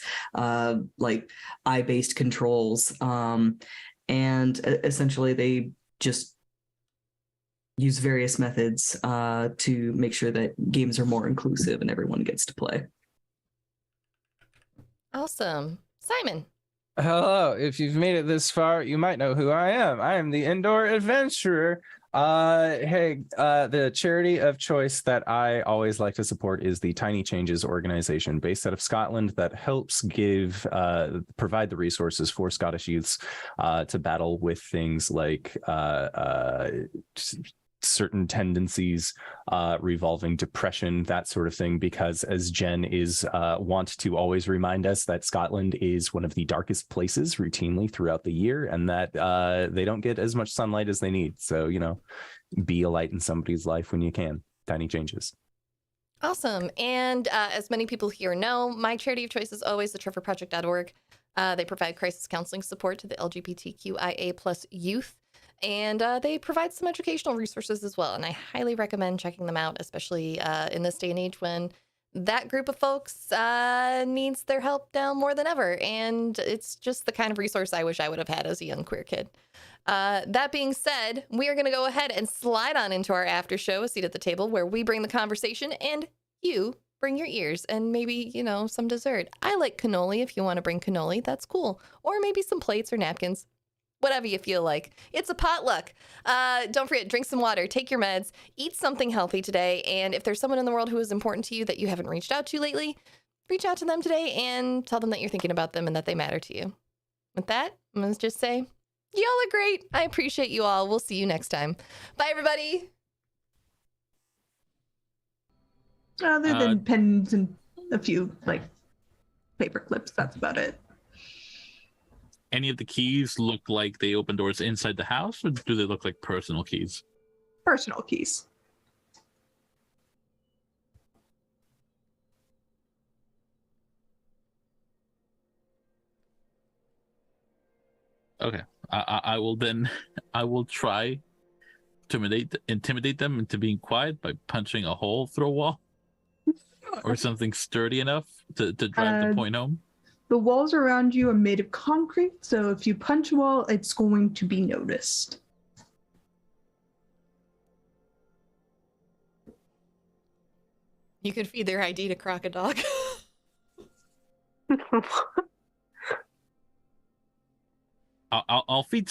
like eye-based controls, and essentially they just use various methods to make sure that games are more inclusive and everyone gets to play. Awesome. Simon. Hello. If you've made it this far, you might know who I am. I am the Indoor Adventurer. The charity of choice that I always like to support is the Tiny Changes organization based out of Scotland that helps provide the resources for Scottish youths to battle with things like certain tendencies revolving depression, that sort of thing, because as Jen is wont to always remind us, that Scotland is one of the darkest places routinely throughout the year, and that they don't get as much sunlight as they need. So, be a light in somebody's life when you can. Tiny Changes. Awesome. And as many people here know, my charity of choice is always thetrevorproject.org. They provide crisis counseling support to the LGBTQIA plus youth. And they provide some educational resources as well. And I highly recommend checking them out, especially in this day and age when that group of folks needs their help now more than ever. And it's just the kind of resource I wish I would have had as a young queer kid. That being said, we are going to go ahead and slide on into our after show, a seat at the table, where we bring the conversation and you bring your ears and maybe, some dessert. I like cannoli. If you want to bring cannoli, that's cool. Or maybe some plates or napkins. Whatever you feel like. It's a potluck. Don't forget, drink some water, take your meds, eat something healthy today. And if there's someone in the world who is important to you that you haven't reached out to lately, reach out to them today and tell them that you're thinking about them and that they matter to you. With that, I'm going to just say, y'all are great. I appreciate you all. We'll see you next time. Bye, everybody. Other than pens and a few, paper clips, that's about it. Any of the keys look like they open doors inside the house, or do they look like personal keys? Personal keys. Okay. I will try to intimidate them into being quiet by punching a hole through a wall or something sturdy enough to drive the point home. The walls around you are made of concrete, so if you punch a wall, it's going to be noticed. You could feed their ID to Croc-a-Dog. I'll feed some